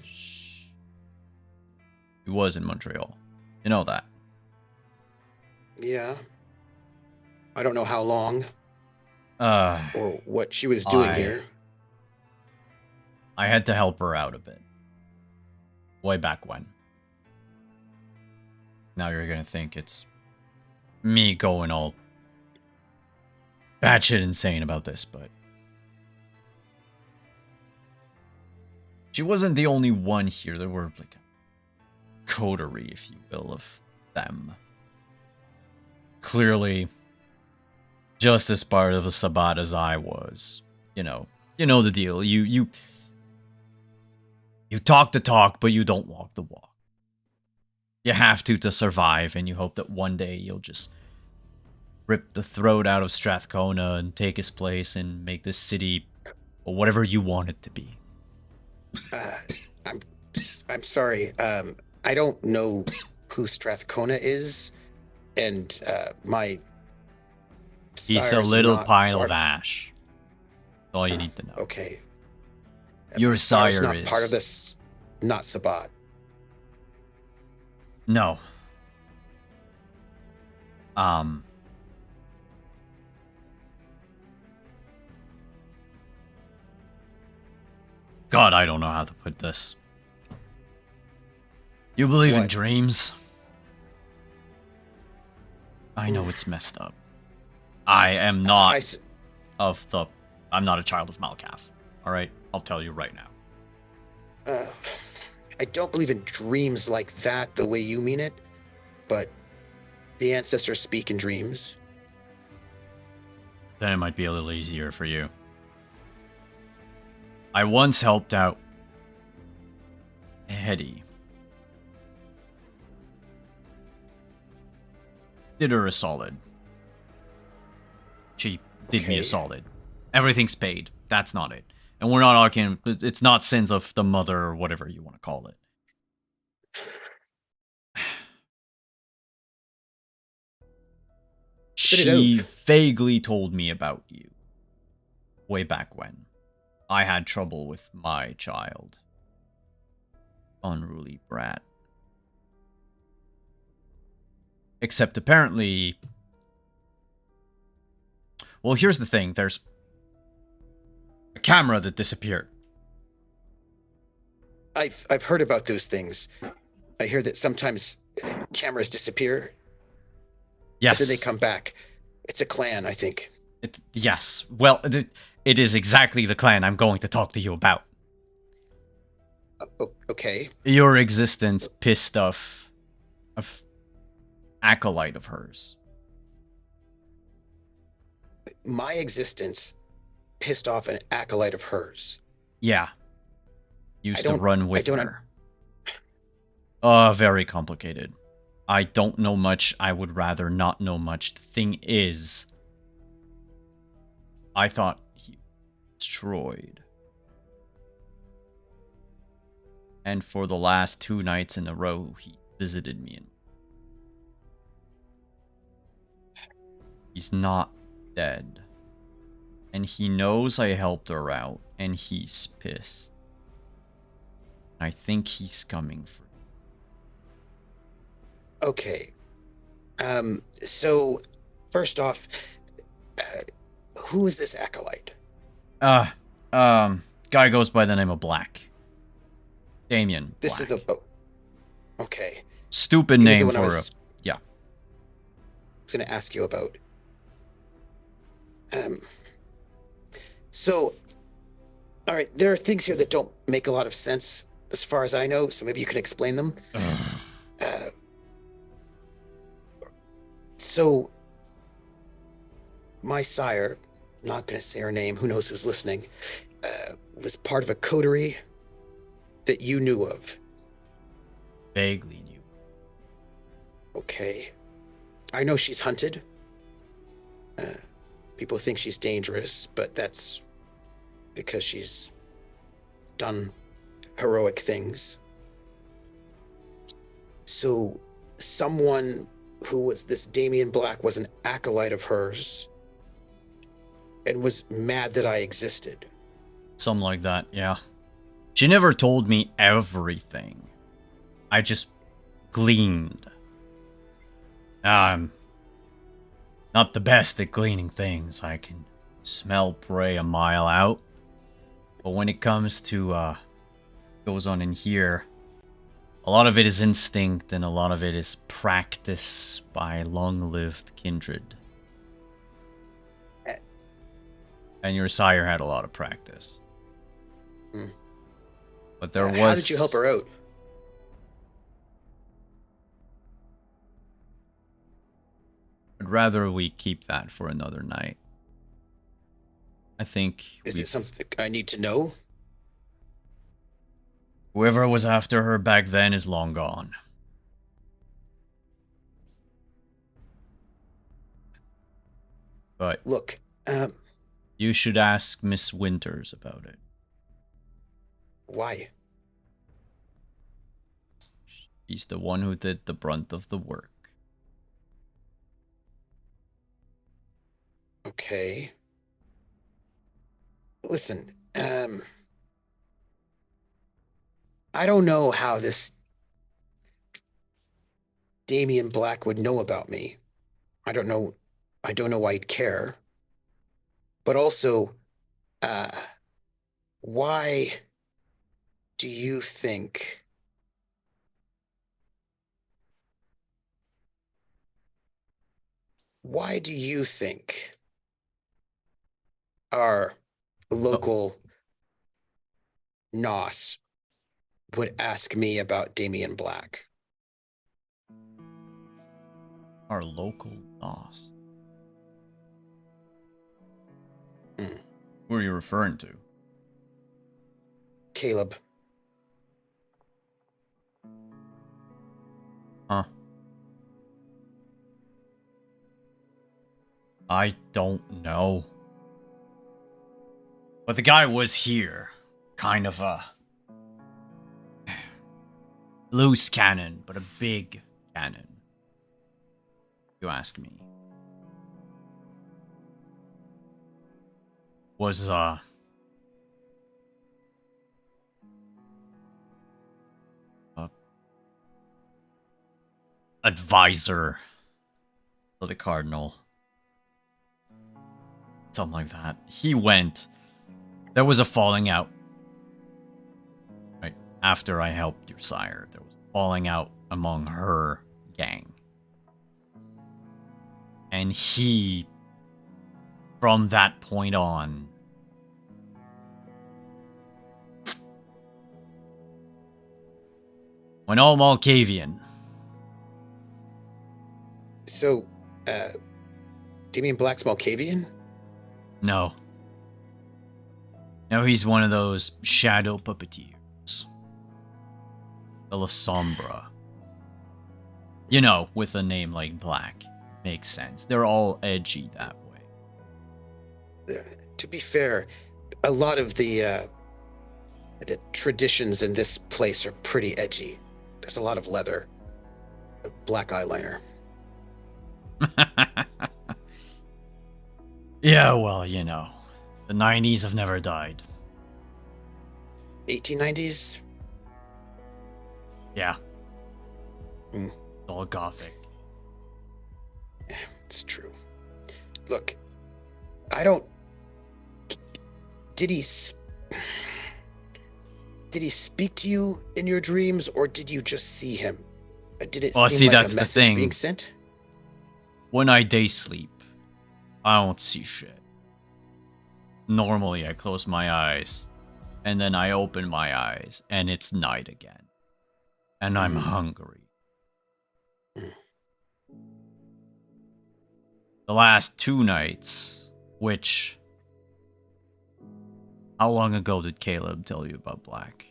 He was in Montreal. You know that. Yeah. I don't know how long. Or what she was doing here. I had to help her out a bit. Way back when. Now you're gonna think it's me going all batshit insane about this, but she wasn't the only one here. There were like a coterie, if you will, of them. Clearly, just as part of a Sabbat as I was. You know the deal. You talk the talk, but you don't walk the walk. You have to survive, and you hope that one day you'll just rip the throat out of Strathcona and take his place and make this city whatever you want it to be. I'm sorry. I don't know who Strathcona is, and my He's a little pile of ash. That's all you need to know. Okay. Your sire not is part of this, not Sabbat. No. God, I don't know how to put this. You believe in dreams? I know it's messed up. I am not I'm not a child of Malkath. Alright? I'll tell you right now. I don't believe in dreams like that the way you mean it, but the ancestors speak in dreams. Then it might be a little easier for you. I once helped out Hetty. Did her a solid. She did me a Okay. solid. Everything's paid. That's not it. And we're not arguing. It's not sins of the mother or whatever you want to call it. Spit it She out. vaguely told me about you. Way back when. I had trouble with my child. Unruly brat. Except apparently... Well, here's the thing. There's a camera that disappeared. I've heard about those things. I hear that sometimes cameras disappear, but then they Yes. come back. It's a clan, I think. Yes. Well, it is exactly the clan I'm going to talk to you about. Okay. Your existence pissed off a acolyte of hers. My existence pissed off an acolyte of hers. Yeah. Used to don't- run I with don't her. Very complicated. I don't know much. I would rather not know much. The thing is, I thought he was destroyed. And for the last 2 nights in a row, he visited me. And he's not dead. And he knows I helped her out, and he's pissed. I think he's coming for me. Okay. So, first off, who is this acolyte? Guy goes by the name of Black. Damien Black. This is the... Oh, okay. Stupid He was the name one I for was- a... Yeah. was going to ask you about. So, all right, there are things here that don't make a lot of sense as far as I know, so maybe you can explain them. So, my sire, not going to say her name, who knows who's listening, was part of a coterie that you knew of. Vaguely knew. Okay. I know she's hunted. People think she's dangerous, but that's because she's done heroic things. So, someone who was this Damien Black was an acolyte of hers and was mad that I existed. Something like that, yeah. She never told me everything. I just gleaned. I'm not the best at gleaning things. I can smell prey a mile out. But when it comes to goes on in here, a lot of it is instinct and a lot of it is practice by long-lived kindred. And your sire had a lot of practice. But there was... How did you help her out? I'd rather we keep that for another night. I think... Is it something I need to know? Whoever was after her back then is long gone. But Look, you should ask Miss Winters about it. why? She's the one who did the brunt of the work. Okay. Listen, I don't know how this Damien Black would know about me. I don't know why he'd care. But also, why do you think our local NOS would ask me about Damien Black? Our local boss. Who are you referring to? Caleb. Huh. I don't know. But the guy was here. Kind of a loose cannon, but a big cannon. If you ask me. Was, advisor of the Cardinal. Something like that. He went. There was a falling out. Right after I helped your sire, there was a falling out among her gang. And he, from that point on, went all Malkavian. So, do you mean Black's Malkavian? No. No, he's one of those shadow puppeteers. The La Sombra. You know, with a name like Black. Makes sense. They're all edgy that way. To be fair, a lot of the traditions in this place are pretty edgy. There's a lot of leather, black eyeliner. Yeah, well, you know. The 90s have never died. 1890s? Yeah. Mm. It's all gothic. Yeah, it's true. Look, I don't... Did he speak to you in your dreams, or did you just see him? Did it Well, seem see, like that's a the message thing. being sent? When I day sleep, I don't see shit. Normally, I close my eyes, and then I open my eyes, and it's night again. And I'm hungry. The last 2 nights, which... How long ago did Caleb tell you about Black?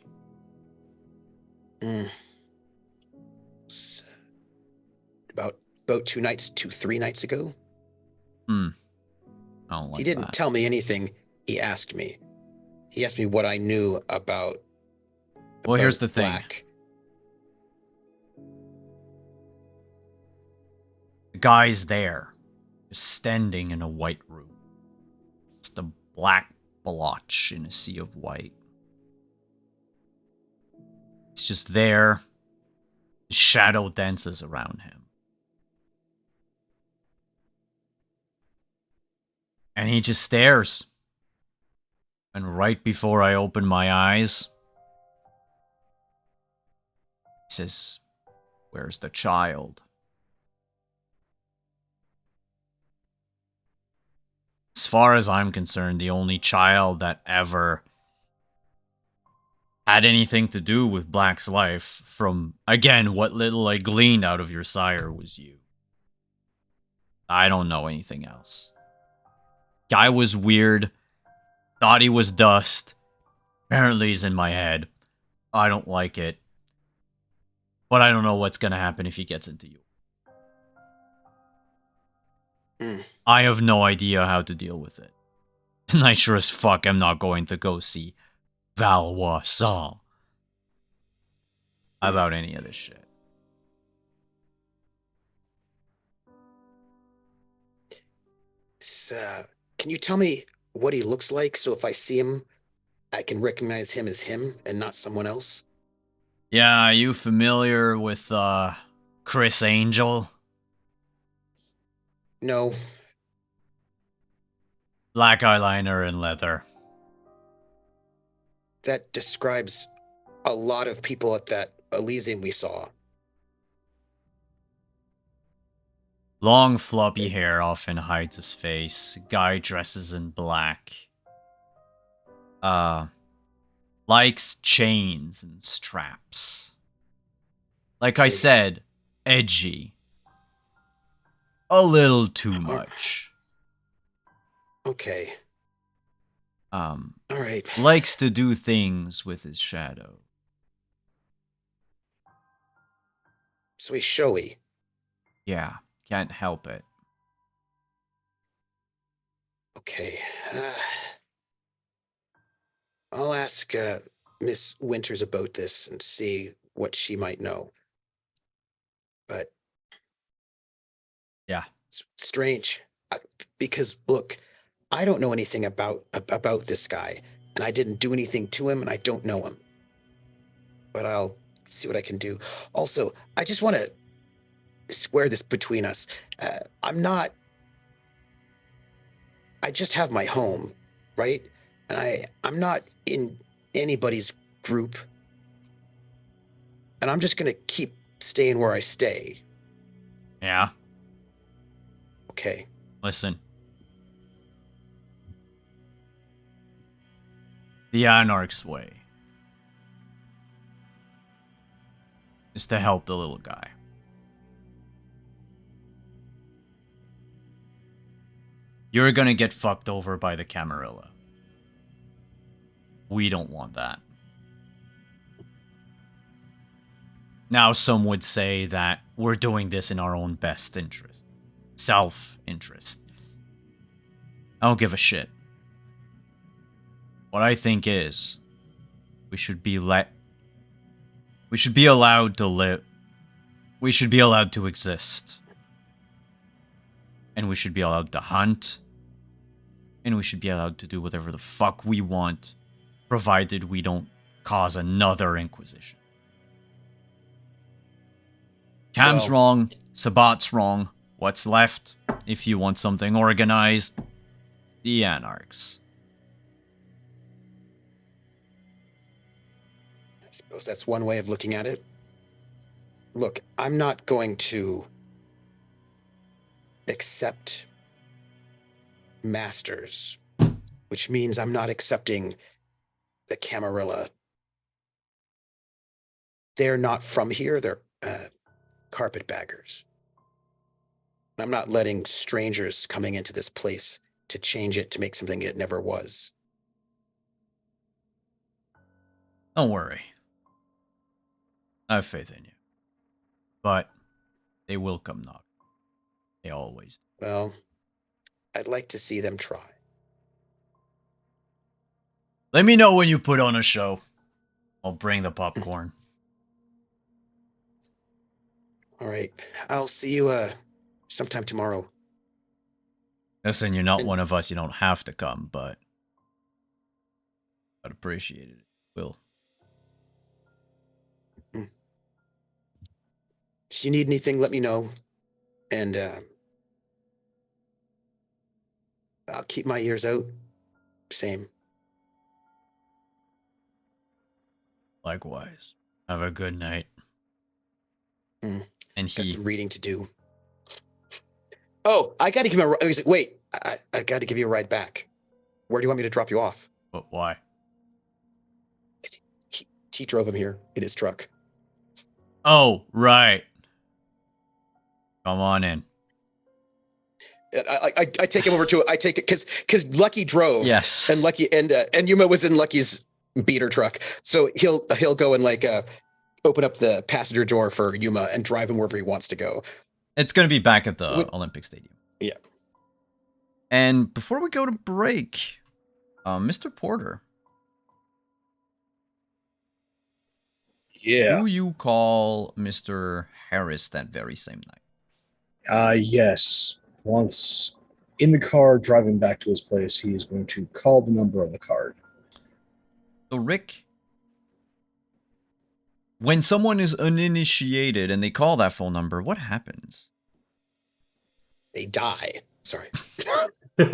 About 3 nights ago. I don't like He didn't that. tell me anything. He asked me. He asked me what I knew about. Well, here's the thing. Black. The guy's there, just standing in a white room. It's the black blotch in a sea of white. It's just there. The shadow dances around him. And he just stares. And right before I open my eyes, he says, "Where's the child?" As far as I'm concerned, the only child that ever had anything to do with Black's life, from, again, what little I gleaned out of your sire, was you. I don't know anything else. Guy was weird. Thought he was dust. Apparently he's in my head. I don't like it. But I don't know what's gonna happen if he gets into you. I have no idea how to deal with it. And I sure as fuck am not going to go see Valois Sang about any of this shit. Can you tell me what he looks like, so if I see him, I can recognize him as him and not someone else? Yeah, are you familiar with Chris Angel? No. Black eyeliner and leather. That describes a lot of people at that Elysium we saw. Long floppy hair often hides his face. Guy dresses in black. Likes chains and straps. Like I said, edgy. A little too much. Okay. All right. Likes to do things with his shadow. So he's showy. Yeah, can't help it. Okay. I'll ask Miss Winters about this and see what she might know. But Yeah. it's strange because look, I don't know anything about this guy, and I didn't do anything to him, and I don't know him. But I'll see what I can do. Also, I just want to square this between us. I'm not. I just have my home, right? And I'm not in anybody's group, and I'm just gonna keep staying where I stay. Yeah. Okay. Listen. The Anarch's way is to help the little guy. You're gonna get fucked over by the Camarilla. We don't want that. Now, some would say that we're doing this in our own best interest. Self-interest. I don't give a shit. What I think is, we should be allowed to live. We should be allowed to exist. And we should be allowed to hunt. And we should be allowed to do whatever the fuck we want, provided we don't cause another Inquisition. Cam's wrong, Sabat's wrong. What's left? If you want something organized, the Anarchs. I suppose that's one way of looking at it. Look, I'm not going to accept masters, which means I'm not accepting the Camarilla. They're not from here. They're carpetbaggers. I'm not letting strangers coming into this place to change it to make something it never was. Don't worry. I have faith in you. But they will come knock. They always do. Well, I'd like to see them try. Let me know when you put on a show. I'll bring the popcorn. All right. I'll see you sometime tomorrow. Listen, you're not one of us. You don't have to come, but I'd appreciate it. Will. If you need anything, let me know. And I'll keep my ears out. Same. Likewise. Have a good night. Mm. And Got he... some reading to do. Oh, I got to give him a... Wait, I got to give you a ride back. Where do you want me to drop you off? But why? Because he drove him here in his truck. Oh, right. Come on in. I take him over to it. I take it because Lucky drove. Yes. And Lucky and Yuma was in Lucky's beater truck. So he'll go and open up the passenger door for Yuma and drive him wherever he wants to go. It's going to be back at the Olympic Stadium. Yeah. And before we go to break, Mr. Porter. Yeah. Do you call Mr. Harris that very same night? Yes. Once in the car driving back to his place, he is going to call the number on the card. So, Rick, when someone is uninitiated and they call that phone number, what happens? They die. Sorry. No, brain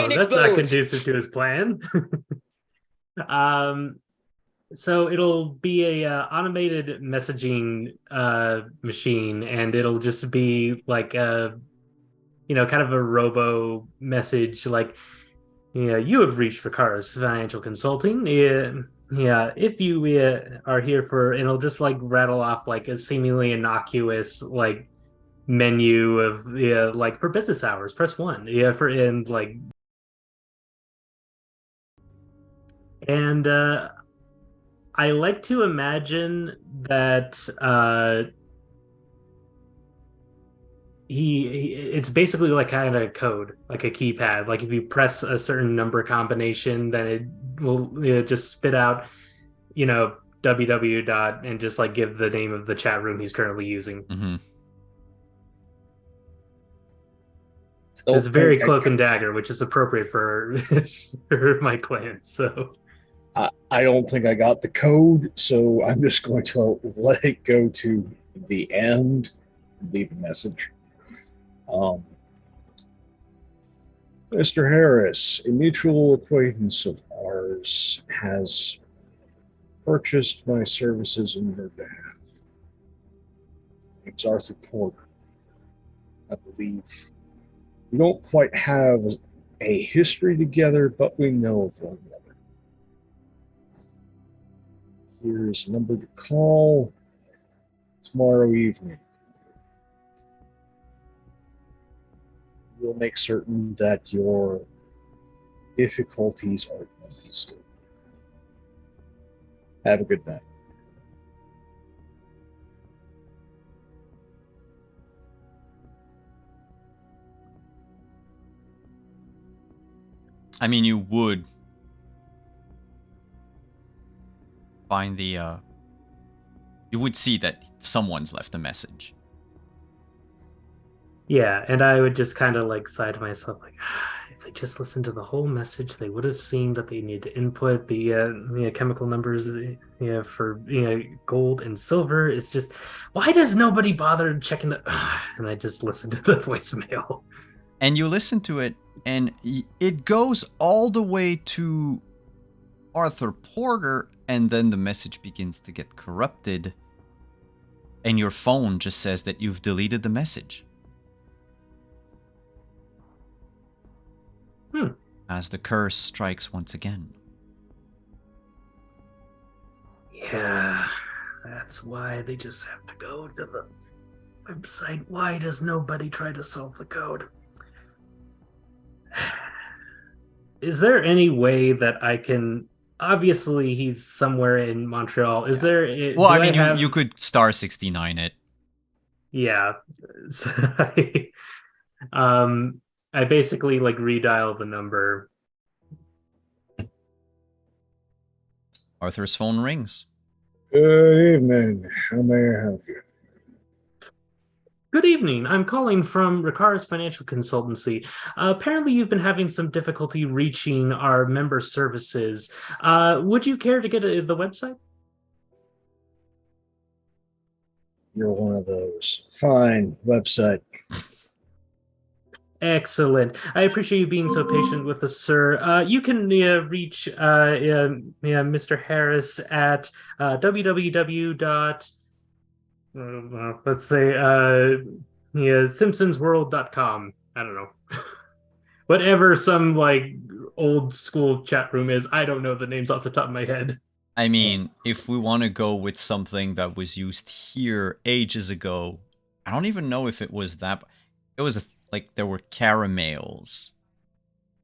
that's not explodes. conducive to his plan. So it'll be a automated messaging machine, and it'll just be like a, kind of a robo message, like, you have reached for Cars Financial Consulting. Yeah, if you are here for, and it'll just like rattle off like a seemingly innocuous like menu of like for business hours, press 1. Yeah, for and like, and I like to imagine that it's basically like kind of a code, like a keypad. Like if you press a certain number combination, then it will just spit out, www dot and just like give the name of the chat room he's currently using. Mm-hmm. I It's don't very think cloak and dagger, which is appropriate for, for my clan. So I don't think I got the code, so I'm just going to let it go to the end and leave a message. Mr. Harris, a mutual acquaintance of ours, has purchased my services on your behalf. It's Arthur Porter. I believe we don't quite have a history together, but we know of one another. Here's a number to call tomorrow evening. We'll make certain that your difficulties are eased. Have a good night. I mean, you would find you would see that someone's left a message. yeah, and I would just kind of like sigh to myself, like, if they just listened to the whole message, they would have seen that they need to input the chemical numbers for gold and silver. It's just, why does nobody bother checking the? And I just listened to the voicemail. And you listen to it, and it goes all the way to Arthur Porter, and then the message begins to get corrupted, and your phone just says that you've deleted the message. As the curse strikes once again. Yeah, that's why they just have to go to the website. Why does nobody try to solve the code? Is there any way that I can? Obviously, he's somewhere in Montreal. Is there? Well, Do I mean, have? you could star 69 it. Yeah. um, I basically like redial the number. Arthur's phone rings. Good evening. How may I help you? Good evening. I'm calling from Ricard's Financial Consultancy. Apparently, you've been having some difficulty reaching our member services. Would you care to get the website? You're one of those. Fine. Website. Excellent. I appreciate you being so patient with us, sir. You can reach Mr. Harris at www. Let's say simpsonsworld.com. I don't know. Whatever some like old school chat room is. I don't know the names off the top of my head. I mean, if we want to go with something that was used here ages ago, I don't even know if it was that. It was like there were caramels,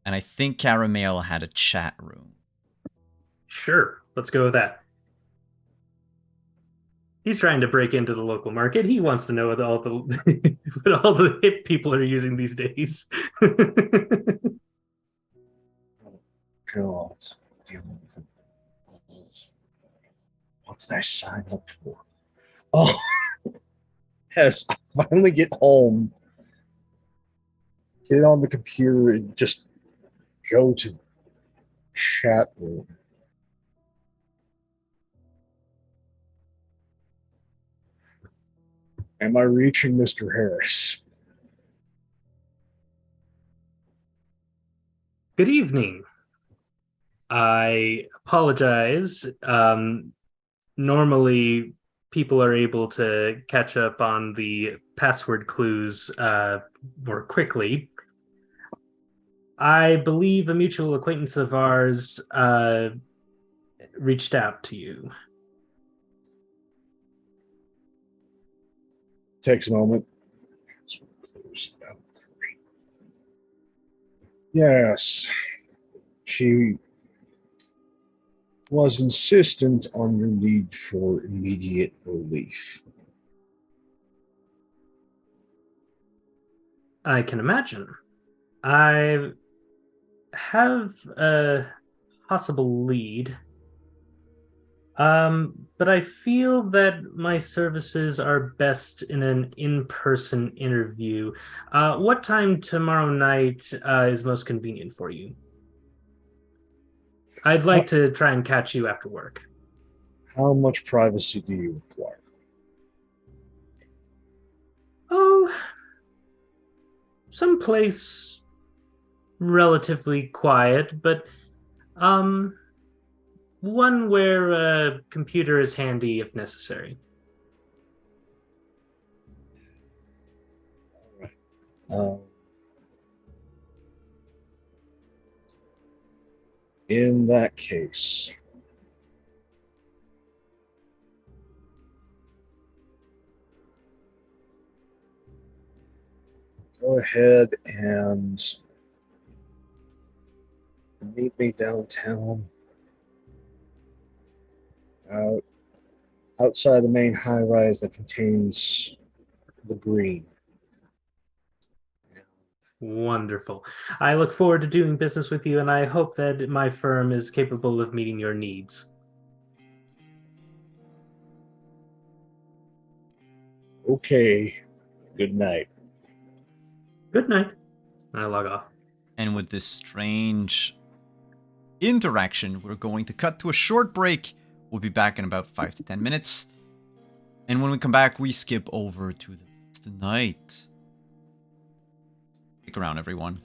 and I think Caramel had a chat room. Sure, let's go with that. He's trying to break into the local market. He wants to know what all the what all the hip people are using these days. God, dealing with it. What did I sign up for? Oh, yes. I finally get home, get on the computer, and just go to the chat room. Am I reaching Mr. Harris? Good evening. I apologize. Normally, people are able to catch up on the password clues more quickly. I believe a mutual acquaintance of ours reached out to you. Takes a moment. Yes, she was insistent on your need for immediate relief. I can imagine. I have a possible lead. But I feel that my services are best in an in-person interview. What time tomorrow night is most convenient for you? I'd like to try and catch you after work. How much privacy do you require? Oh, someplace relatively quiet, but um, one where a computer is handy if necessary. Um, in that case, go ahead and meet me downtown, out outside the main high rise that contains the green. Wonderful. I look forward to doing business with you, and I hope that my firm is capable of meeting your needs. Okay. Good night. Good night. I log off. And with this strange interaction, we're going to cut to a short break. We'll be back in about 5 to 10 minutes. And when we come back, we skip over to the night. Stick around, everyone.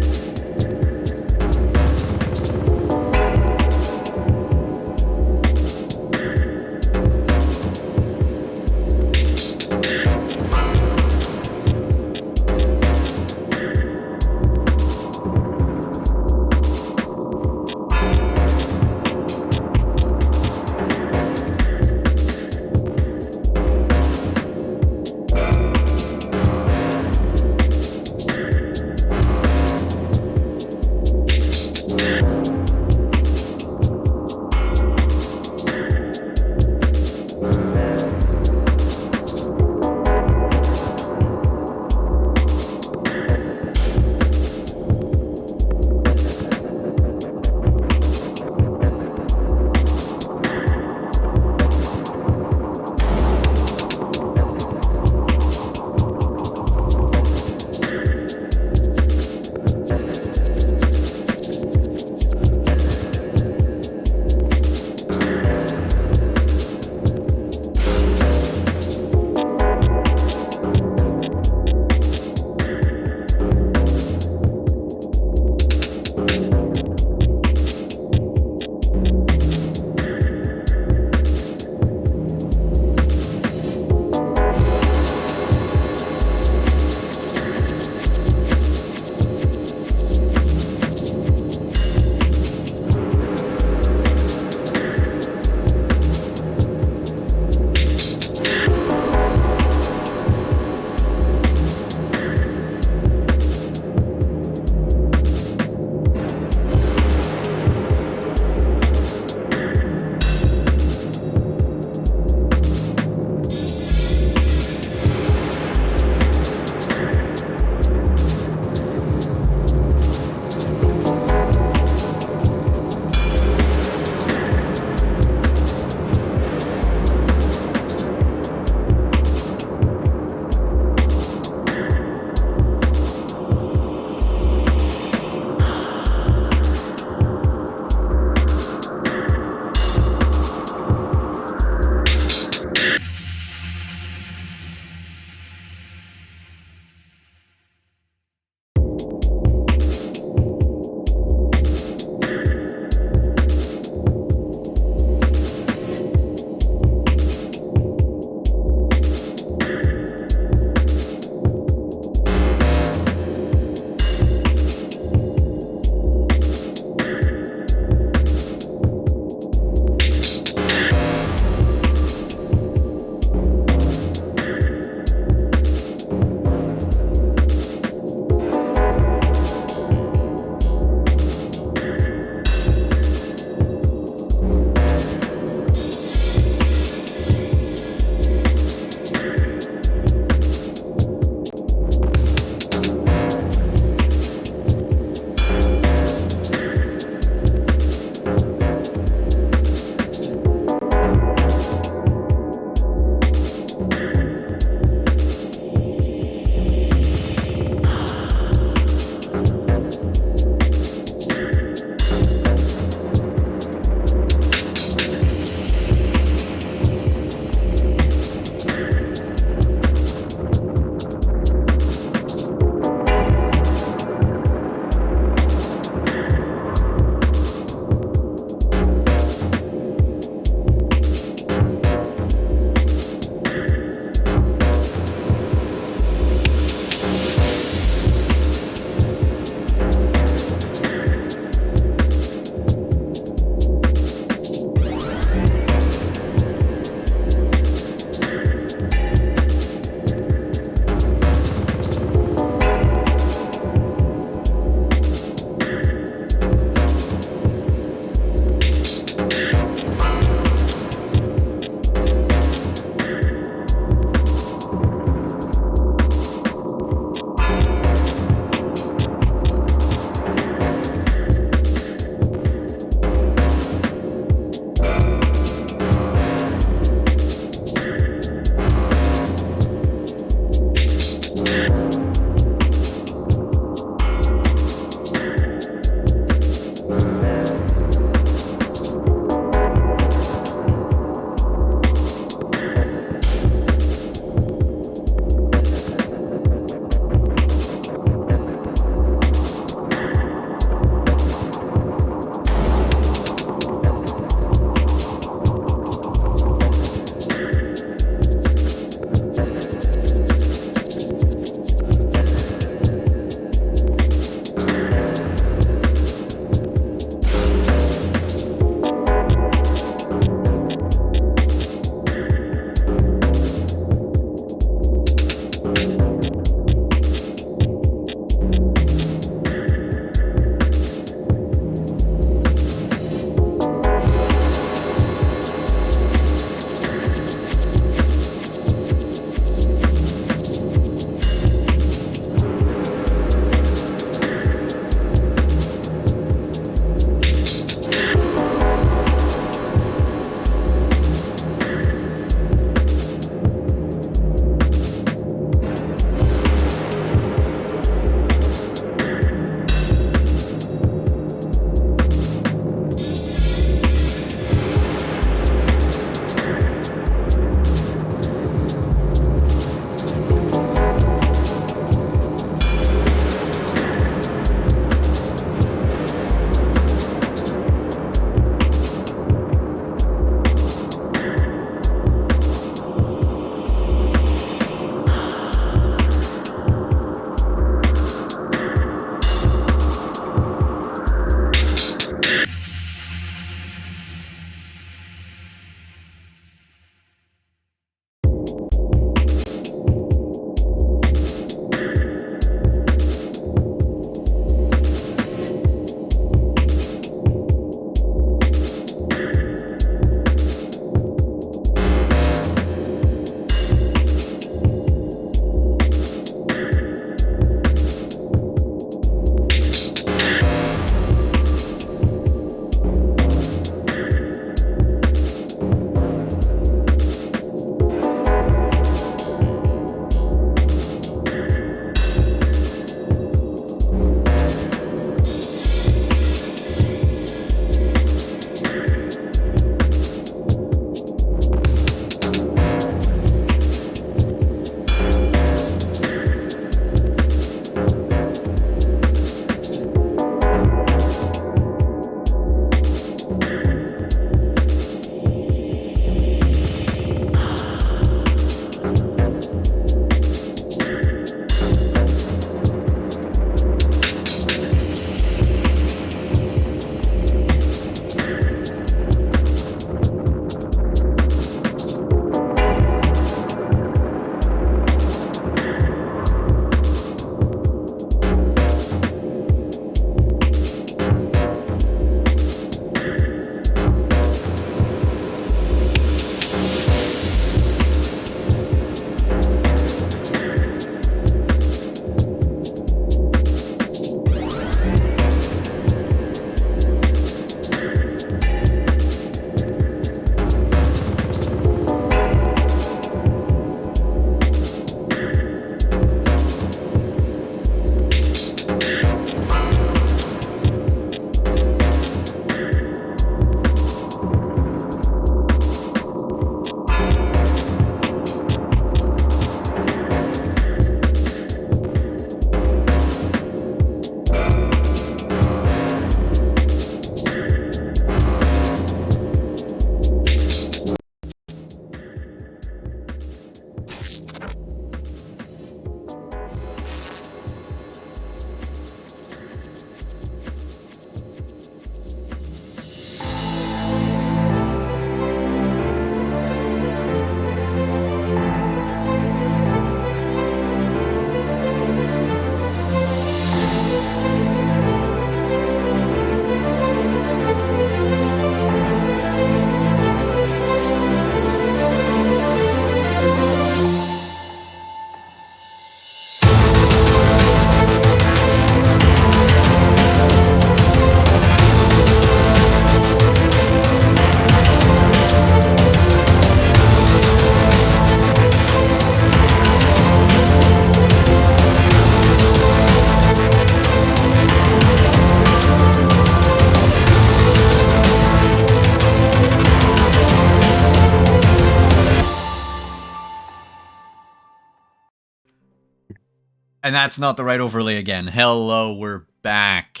And that's not the right overlay again. Hello, we're back.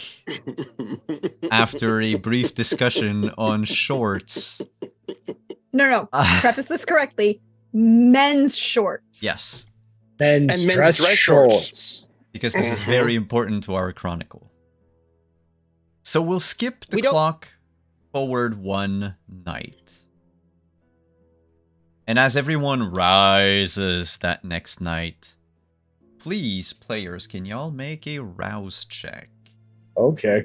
After a brief discussion on shorts. No. Preface this correctly. Men's shorts. Yes. Men's dress shorts. Because this is very important to our chronicle. So we'll skip the clock forward one night. And as everyone rises that next night, please, players, can y'all make a rouse check? Okay.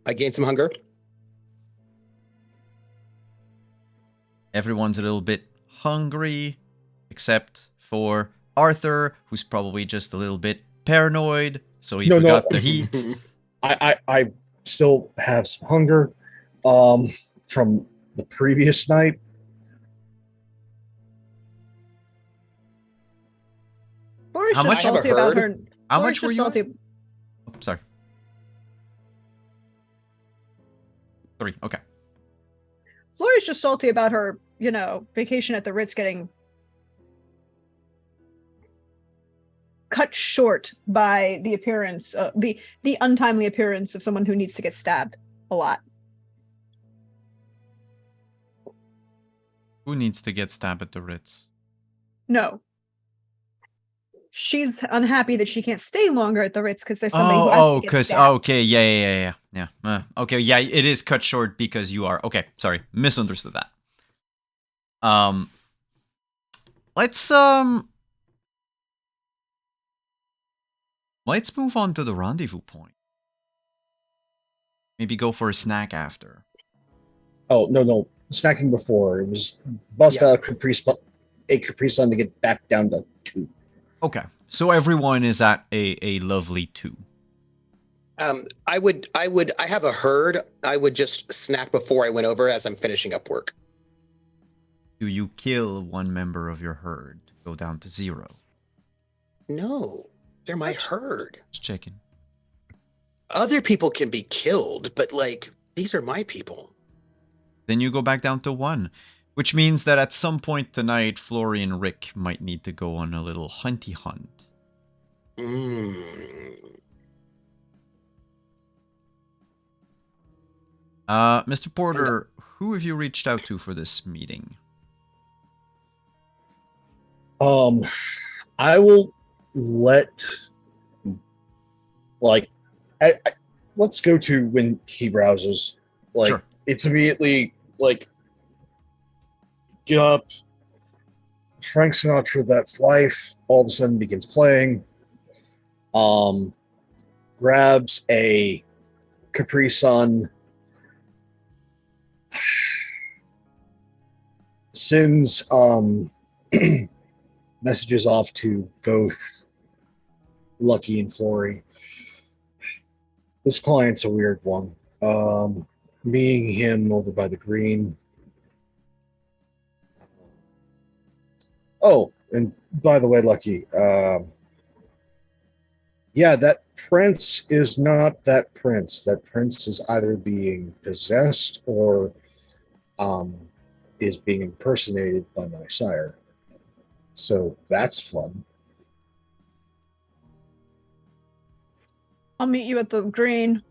I gained some hunger. Everyone's a little bit hungry, except for Arthur, who's probably just a little bit paranoid, so he forgot the heat. I still have some hunger from the previous night. How much? Salty about her. How much were you? Salty. Oh, sorry. 3. Okay. Flori's just salty about her, vacation at the Ritz getting cut short by the appearance, the untimely appearance of someone who needs to get stabbed a lot. Who needs to get stabbed at the Ritz? No. She's unhappy that she can't stay longer at the Ritz because there's somebody who has to get stabbed. Okay, yeah. Okay, yeah, it is cut short because you are. Okay, sorry, misunderstood that. Let's move on to the rendezvous point. Maybe go for a snack after. Oh no, snacking before it was bust out a Capri Sun to get back down to 2. Okay, so everyone is at a lovely 2. I have a herd. I would just snack before I went over as I'm finishing up work. Do you kill one member of your herd to go down to 0? No, they're my herd. Just checking. Other people can be killed, but these are my people. Then you go back down to 1. Which means that at some point tonight, Flory and Rick might need to go on a little hunty hunt. Mr. Porter, who have you reached out to for this meeting? I will let let's go to when he browses. Sure. It's immediately get up. Frank Sinatra, That's Life, all of a sudden begins playing. Grabs a Capri Sun, sends messages off to both Lucky and Flory. This client's a weird one. Meeting him over by the green. Oh, and by the way, Lucky, that prince is not that prince. That prince is either being possessed or is being impersonated by my sire. So that's fun. I'll meet you at the green.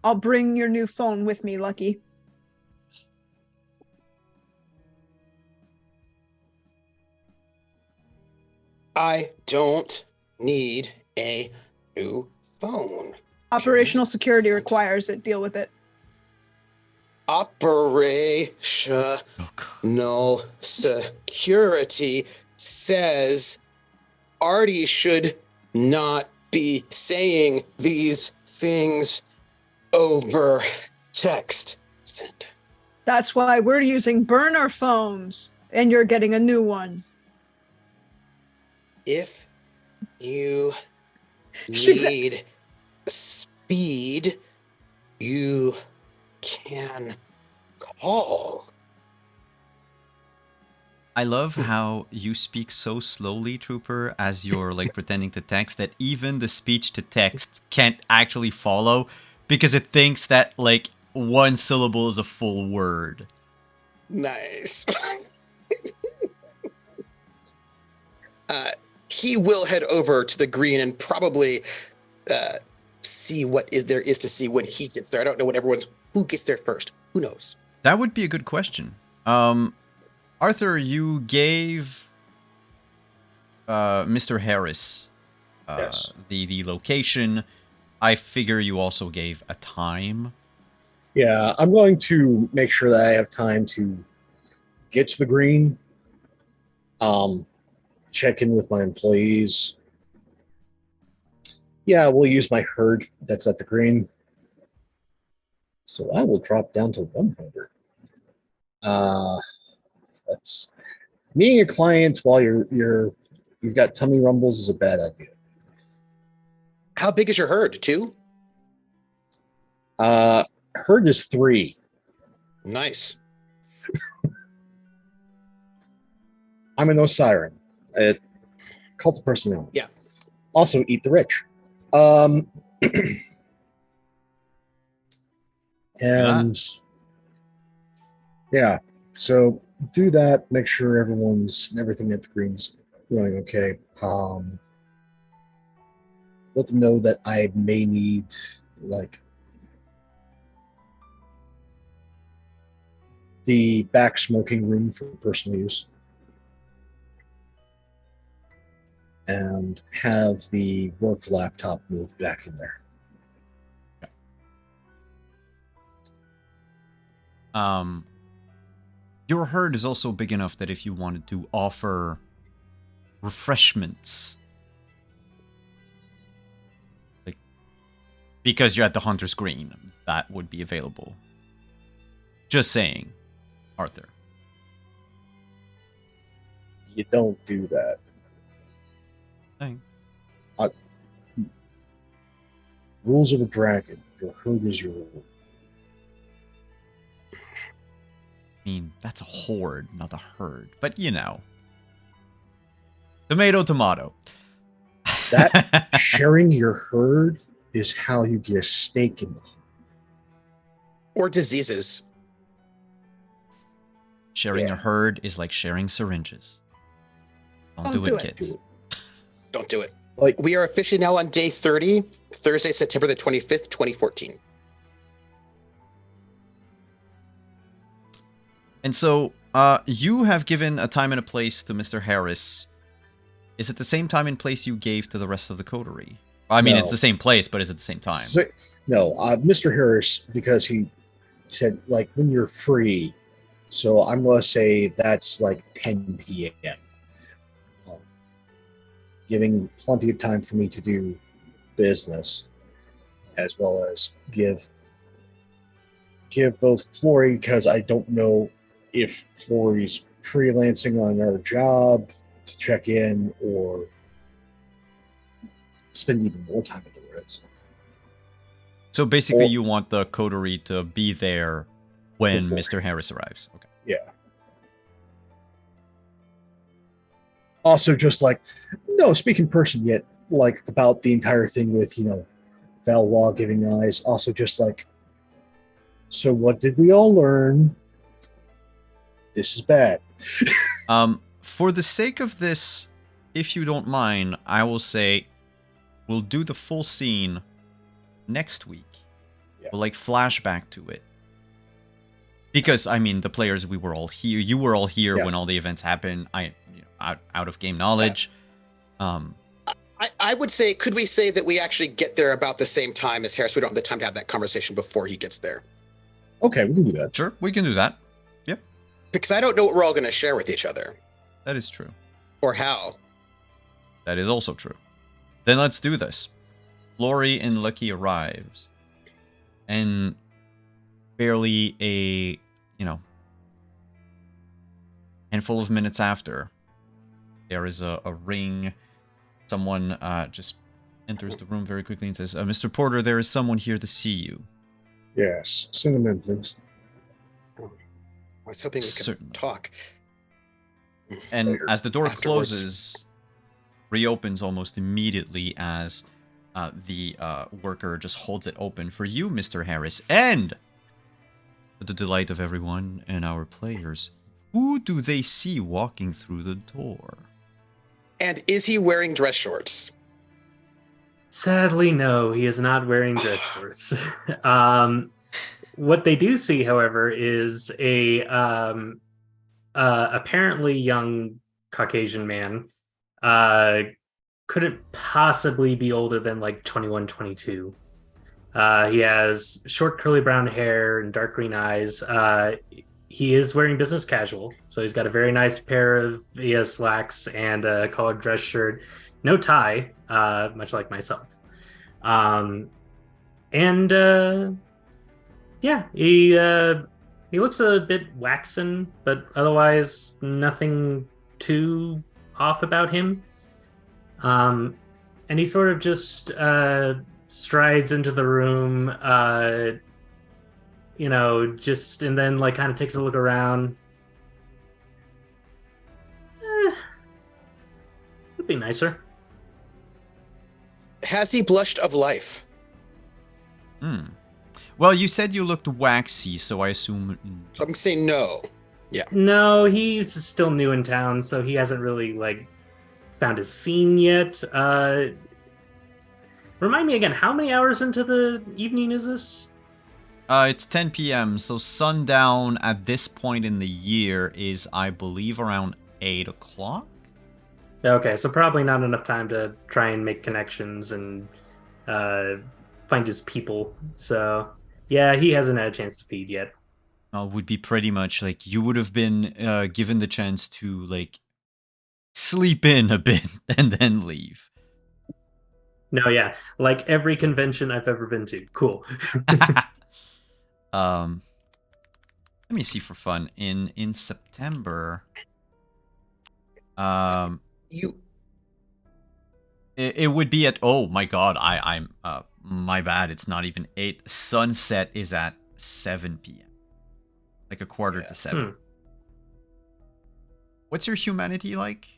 I'll bring your new phone with me, Lucky. I don't need a new phone. Operational security requires it. Deal with it. Operational security says Artie should not be saying these things over text. Send. That's why we're using burner phones, and you're getting a new one. If you need speed, you can call. I love how you speak so slowly, Trooper, as you're pretending to text, that even the speech to text can't actually follow because it thinks that one syllable is a full word. Nice. he will head over to the green and probably see what there is to see when he gets there. I don't know who gets there first. Who knows? That would be a good question. Arthur, you gave Mr. Harris Yes. the location. I figure you also gave a time. Yeah, I'm going to make sure that I have time to get to the green, check in with my employees. Yeah, we'll use my herd that's at the green. So I will drop down to 100. That's meeting a client while you've got tummy rumbles is a bad idea. How big is your herd? 2? Herd is 3. Nice. I'm an Osiren. Cult of personality. Yeah. Also eat the rich. And yeah, so do that. Make sure everything at the green's going okay. Let them know that I may need the back smoking room for personal use, and have the work laptop moved back in there. Your herd is also big enough that if you wanted to offer refreshments, like because you're at the Hunter's Green, that would be available. Just saying, Arthur. You don't do that. Saying. Rules of a dragon. Your herd is your rule. I mean, that's a horde, not a herd. But, you know. Tomato, tomato. That sharing your herd is how you get a stake in the herd. Or diseases. Sharing a herd is like sharing syringes. Don't do it, kids. Don't do it. Like, we are officially now on day 30, Thursday, September the 25th, 2014. And so, you have given a time and a place to Mr. Harris. Is it the same time and place you gave to the rest of the coterie? I mean, No. it's the same place, but is it the same time? No, Mr. Harris, because he said, when you're free. So I'm going to say that's 10 p.m. Giving plenty of time for me to do business, as well as give both Flory, because I don't know if Flory's freelancing on another job, to check in or spend even more time at the Ritz. So basically, you want the coterie to be there when Before. Mr. Harris arrives. Okay. Yeah. Also, just no speak in person yet, about the entire thing with, Valois giving eyes. Also, just so what did we all learn? This is bad. For the sake of this, if you don't mind, I will say we'll do the full scene next week. Yeah. We'll flashback to it. Because, I mean, the players, we were all here. You were all here when all the events happened. Out of game knowledge. I would say, could we say that we actually get there about the same time as Harris? We don't have the time to have that conversation before he gets there. Okay, we can do that. Sure, we can do that. Yep. Because I don't know what we're all going to share with each other. That is true. Or how. That is also true. Then let's do this. Flory and Lucky arrives. And barely a, handful of minutes after, there is a ring. Someone just enters the room very quickly and says, Mr. Porter, there is someone here to see you. Yes. Send him in, please. I was hoping we could Certainly. talk. And Later. as the door Afterwards. closes, reopens almost immediately as the worker just holds it open for you, Mr. Harris. And, to the delight of everyone and our players, who do they see walking through the door? And is he wearing dress shorts? Sadly, no, he is not wearing dress shorts. What they do see, however, is a apparently young Caucasian man. Couldn't possibly be older than like 21, 22. He has short curly brown hair and dark green eyes. He is wearing business casual, so he's got a very nice pair of slacks and a collared dress shirt, no tie, much like myself. And yeah, he looks a bit waxen, but otherwise nothing too off about him. And he sort of just strides into the room, just and then like kind of takes a look around. Would be nicer. Has he blushed of life? Well, you said you looked waxy, so I assume. So I'm saying no. Yeah. No, he's still new in town, so he hasn't really like found his scene yet. Remind me again, how many hours into the evening is this? It's 10 p.m., so sundown at this point in the year is, I believe, around 8 o'clock? Okay, so probably not enough time to try and make connections and find his people. So, yeah, he hasn't had a chance to feed yet. Would be pretty much like you would have been given the chance to, like, sleep in a bit and then leave. No, yeah, like every convention I've ever been to. Cool. Let me see for fun. In September, it would be at, oh my god, I'm my bad, it's not even 8. Sunset is at 7 p.m. Like a quarter to 7. What's your humanity like?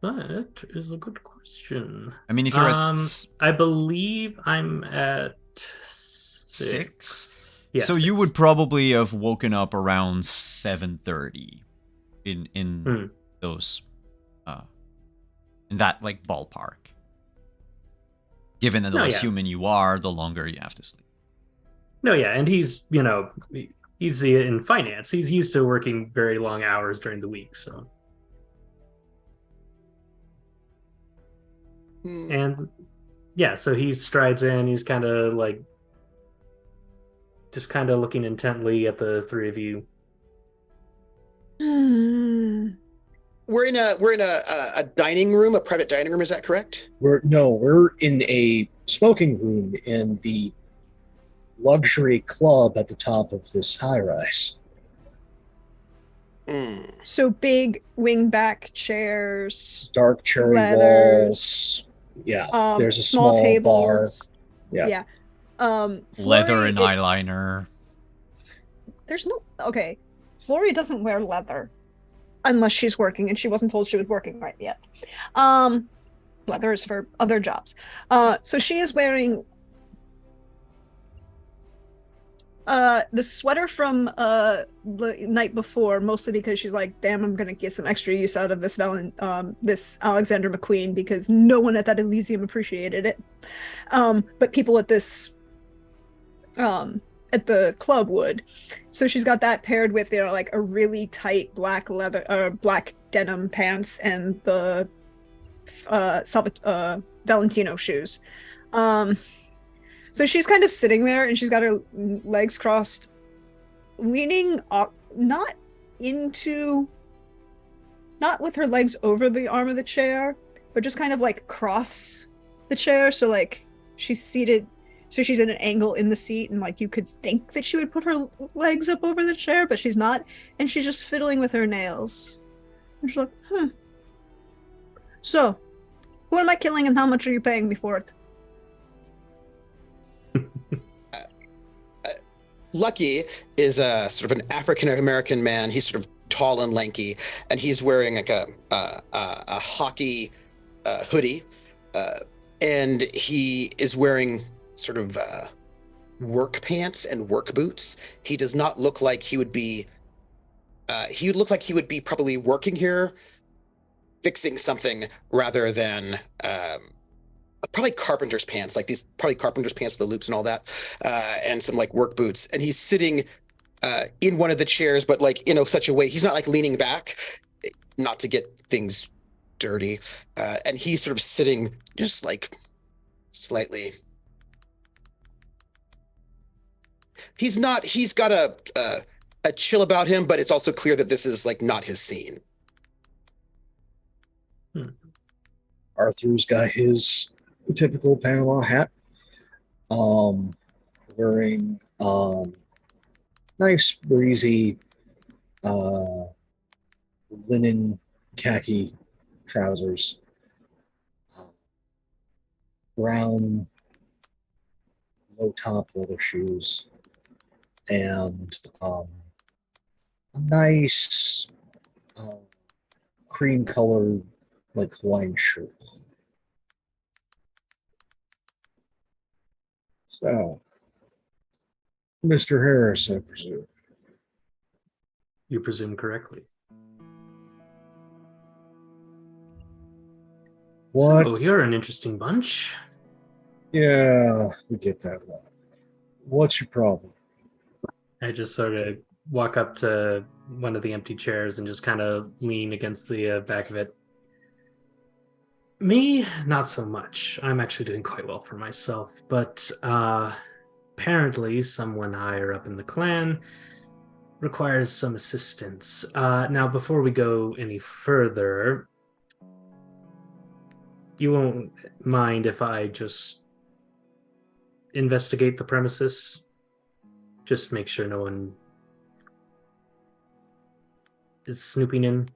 That is a good question. I mean, if you're at... I believe I'm at 6? Yeah, so 6. you would probably have woken up around 7:30 in those... in that, like, ballpark. Given that the less human you are, the longer you have to sleep. No, yeah, and he's, he's in finance. He's used to working very long hours during the week, so... And yeah, so he strides in. He's kind of like, just kind of looking intently at the three of you. We're in a dining room, a private dining room. Is that correct? We're in a smoking room in the luxury club at the top of this high rise. So big wingback chairs, dark cherry leathers, walls. Yeah, there's a small small tables. bar. Yeah. Leather and eyeliner. There's no... Okay. Flory doesn't wear leather unless she's working, and she wasn't told she was working right yet. Leather is for other jobs. So she is wearing the sweater from the night before, mostly because she's like, damn, I'm gonna get some extra use out of this this Alexander McQueen, because no one at that Elysium appreciated it. But people at this at the club would. So she's got that paired with, like a really tight black leather or black denim pants and the Valentino shoes. So she's kind of sitting there, and she's got her legs crossed, leaning up, not with her legs over the arm of the chair, but just kind of like across the chair. So like she's seated, so she's at an angle in the seat, and like you could think that she would put her legs up over the chair, but she's not. And she's just fiddling with her nails. And she's like, so, who am I killing, and how much are you paying me for it? Lucky is a sort of an African-American man. He's sort of tall and lanky, and he's wearing like a hockey hoodie, and he is wearing sort of work pants and work boots. He does not look like he would be he looked like he would be probably working here, fixing something rather than probably carpenter's pants, like these probably carpenter's pants with the loops and all that, and some like work boots. And he's sitting in one of the chairs, but like in such a way he's not like leaning back, not to get things dirty. And he's sort of sitting just like slightly. He's not. He's got a chill about him, but it's also clear that this is like not his scene. Arthur's got his typical Panama hat, wearing nice breezy linen khaki trousers, brown low top leather shoes, and a nice cream colored like Hawaiian shirt. So, Mr. Harris, I presume. You presume correctly. What? So you're an interesting bunch. Yeah, we get that a lot. What's your problem? I just sort of walk up to one of the empty chairs and just kind of lean against the back of it. Me, not so much. I'm actually doing quite well for myself, but apparently someone higher up in the clan requires some assistance. Now, before we go any further, you won't mind if I just investigate the premises? Just make sure no one is snooping in.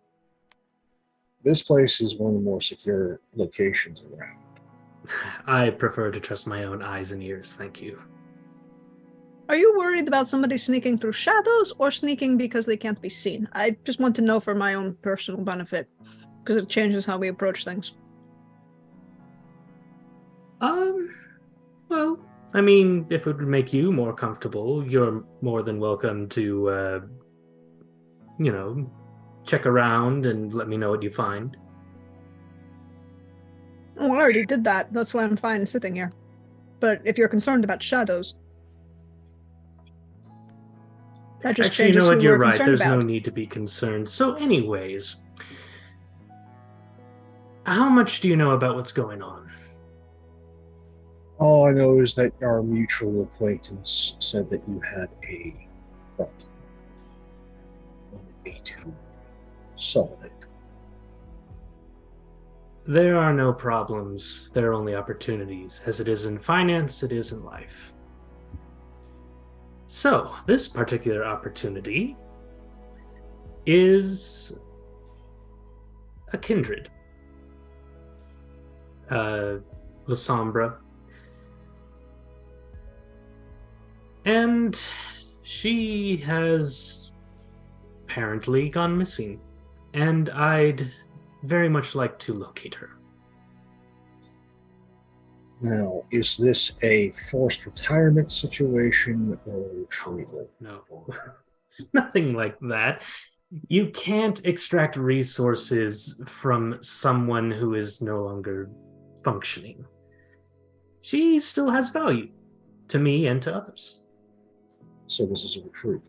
This place is one of the more secure locations around. I prefer to trust my own eyes and ears, thank you. Are you worried about somebody sneaking through shadows or sneaking because they can't be seen? I just want to know for my own personal benefit, because it changes how we approach things. Well, I mean, if it would make you more comfortable, you're more than welcome to, check around and let me know what you find. Oh, I already did that. That's why I'm fine sitting here. But if you're concerned about shadows, that just Actually, you changes know what? who You're we're right. concerned There's about. no need to be concerned. So, anyways, how much do you know about what's going on? All I know is that our mutual acquaintance said that you had a problem. Wanted me to solve it. There are no problems. There are only opportunities. As it is in finance, it is in life. So, this particular opportunity is a kindred. La Sombra. And she has apparently gone missing. And I'd very much like to locate her. Now, is this a forced retirement situation or retrieval? No, nothing like that. You can't extract resources from someone who is no longer functioning. She still has value to me and to others. So this is a retrieval.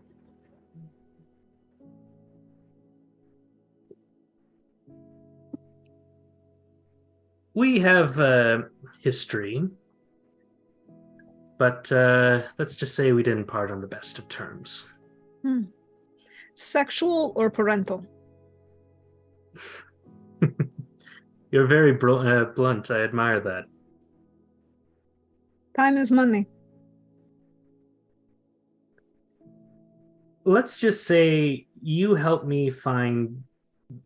We have history, but let's just say we didn't part on the best of terms. Sexual or parental? You're very blunt. I admire that. Time is money. Let's just say you help me find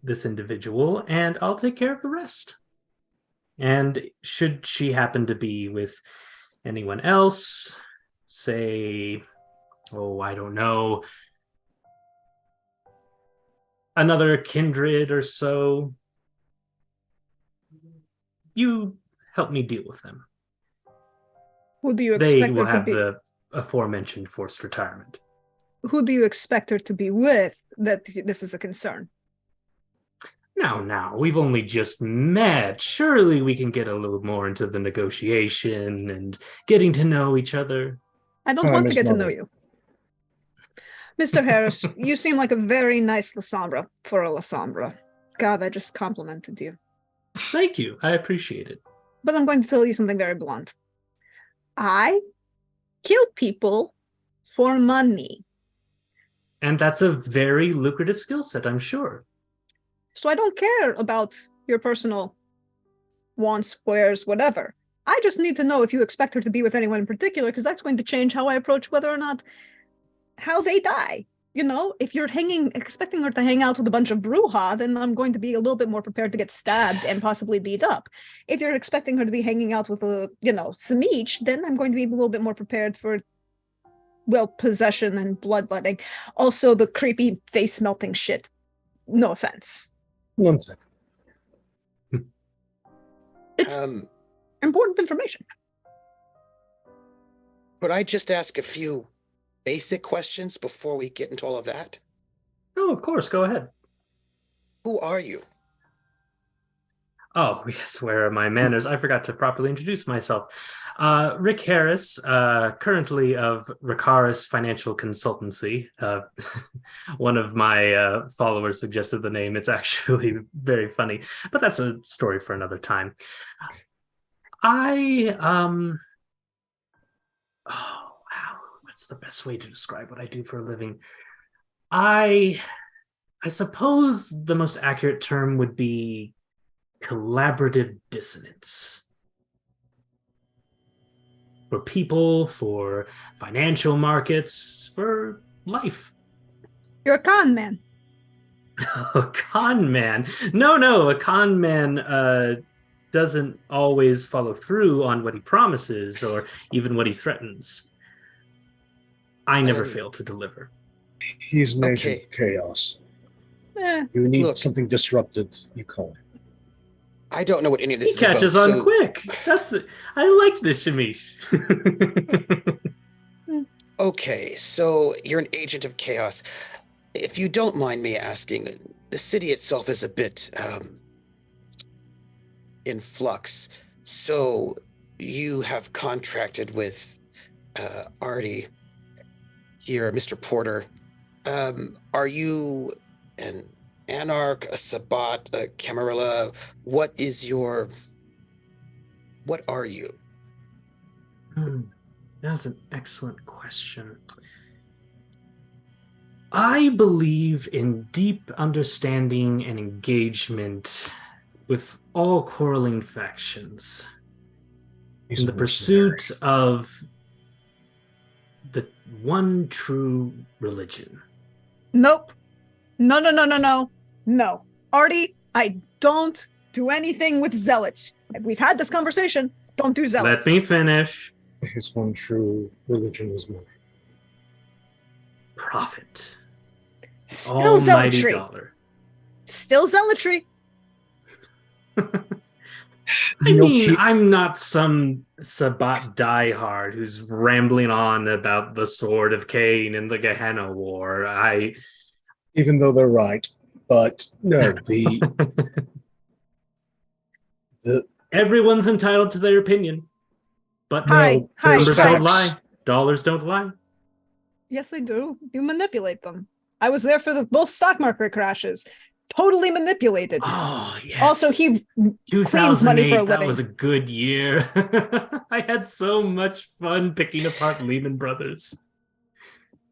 this individual, and I'll take care of the rest. And should she happen to be with anyone else, say, I don't know, another kindred or so, you help me deal with them. Who do you They expect will it to have be? the aforementioned forced retirement. who do you expect her to be with that this is a concern? Now, we've only just met. Surely we can get a little more into the negotiation and getting to know each other. I don't Time want to is get to money. know you. Mr. Harris, you seem like a very nice Lasombra for a Lasombra. God, I just complimented you. Thank you. I appreciate it. But I'm going to tell you something very blunt. I kill people for money. And that's a very lucrative skill set, I'm sure. So I don't care about your personal wants, wares, whatever. I just need to know if you expect her to be with anyone in particular, because that's going to change how I approach whether or not how they die. You know, if you're expecting her to hang out with a bunch of Bruja, then I'm going to be a little bit more prepared to get stabbed and possibly beat up. If you're expecting her to be hanging out with Samich, then I'm going to be a little bit more prepared for, well, possession and bloodletting. Also, the creepy face melting shit. No offense. 1 second. It's important information. Could I just ask a few basic questions before we get into all of that? Oh, of course. Go ahead. Who are you? Oh, yes, where are my manners? I forgot to properly introduce myself. Rick Harris, currently of Ricaris Financial Consultancy. One of my followers suggested the name. It's actually very funny, but that's a story for another time. Oh, wow. What's the best way to describe what I do for a living? I suppose the most accurate term would be collaborative dissonance. For people, for financial markets, for life. You're a con man. A con man? No, a con man doesn't always follow through on what he promises or even what he threatens. I never fail to deliver. He's an agent of chaos. You need something disrupted, you call it. I don't know what any of this he is catches about. on quick. I like this, Shamish. Okay, so you're an agent of chaos. If you don't mind me asking, the city itself is a bit in flux. So you have contracted with Artie here, Mr. Porter. Are you an Anarch, a Sabbat, a Camarilla? What are you? That's an excellent question. I believe in deep understanding and engagement with all quarreling factions in the pursuit of the one true religion. Nope. No. Artie, I don't do anything with zealots. We've had this conversation. Don't do zealots. Let me finish. His one true religion is money. Profit. Still Almighty zealotry. dollar. Still zealotry. I'm not some Sabbat diehard who's rambling on about the Sword of Cain and the Gehenna War. Even though they're right, but no, the everyone's entitled to their opinion, but numbers don't lie. Dollars don't lie. Yes, they do. You manipulate them. I was there for both stock market crashes. Totally manipulated. Oh, yes. Also, he cleans money for a living. That was a good year. I had so much fun picking apart Lehman Brothers.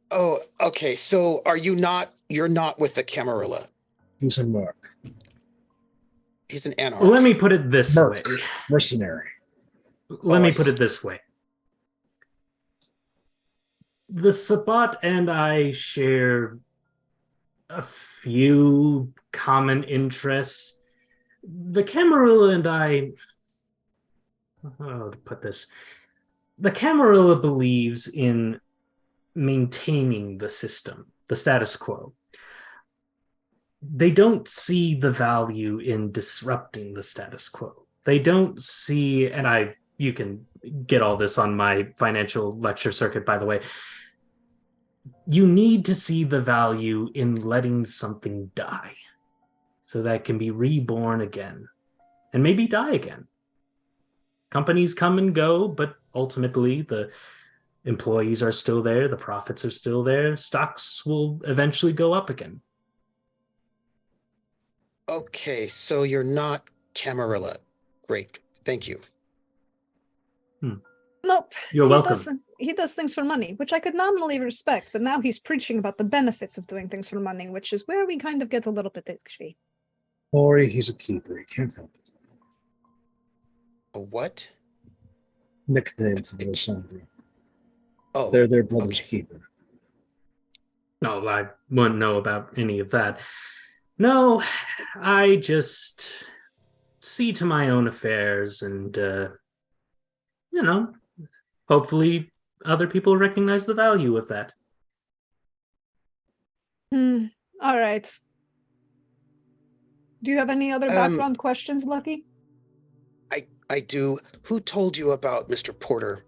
Oh, okay. So you're not with the Camarilla? He's a merc. He's an Anarch. Let me put it this way. Mercenary. Let me put it this way. The Sabbat and I share a few common interests. The Camarilla and I, how to put this? The Camarilla believes in maintaining the system, the status quo. They don't see the value in disrupting the status quo. They don't see, and you can get all this on my financial lecture circuit, by the way. you need to see the value in letting something die so that it can be reborn again and maybe die again. Companies come and go, but ultimately the employees are still there, the profits are still there, stocks will eventually go up again. Okay, so you're not Camarilla. Great. Thank you. Nope. You're welcome. He does things for money, which I could nominally respect, but now he's preaching about the benefits of doing things for money, which is where we kind of get a little bit itchy. Ori, he's a keeper. He can't help it. A what? Nickname for the Assemblly. Oh, They're their brother's okay. keeper. No, I wouldn't know about any of that. No, I just see to my own affairs and, you know, hopefully other people recognize the value of that. All right. Do you have any other background questions, Lucky? I do. Who told you about Mr. Porter?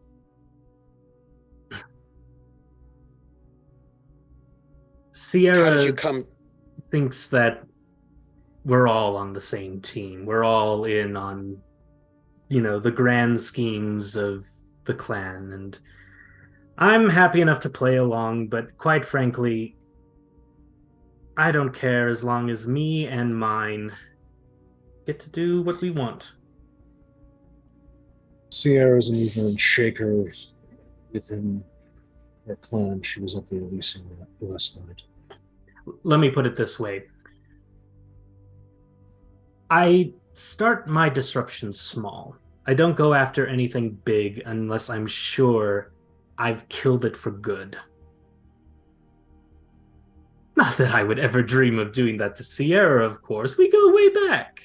How did Sierra you come? thinks that we're all on the same team. We're all in on, the grand schemes of the clan. And I'm happy enough to play along, but quite frankly, I don't care as long as me and mine get to do what we want. Sierra's an even shaker within her clan. She was at the Elysium last night. Let me put it this way. I start my disruptions small. I don't go after anything big unless I'm sure I've killed it for good. Not that I would ever dream of doing that to Sierra, of course. We go way back.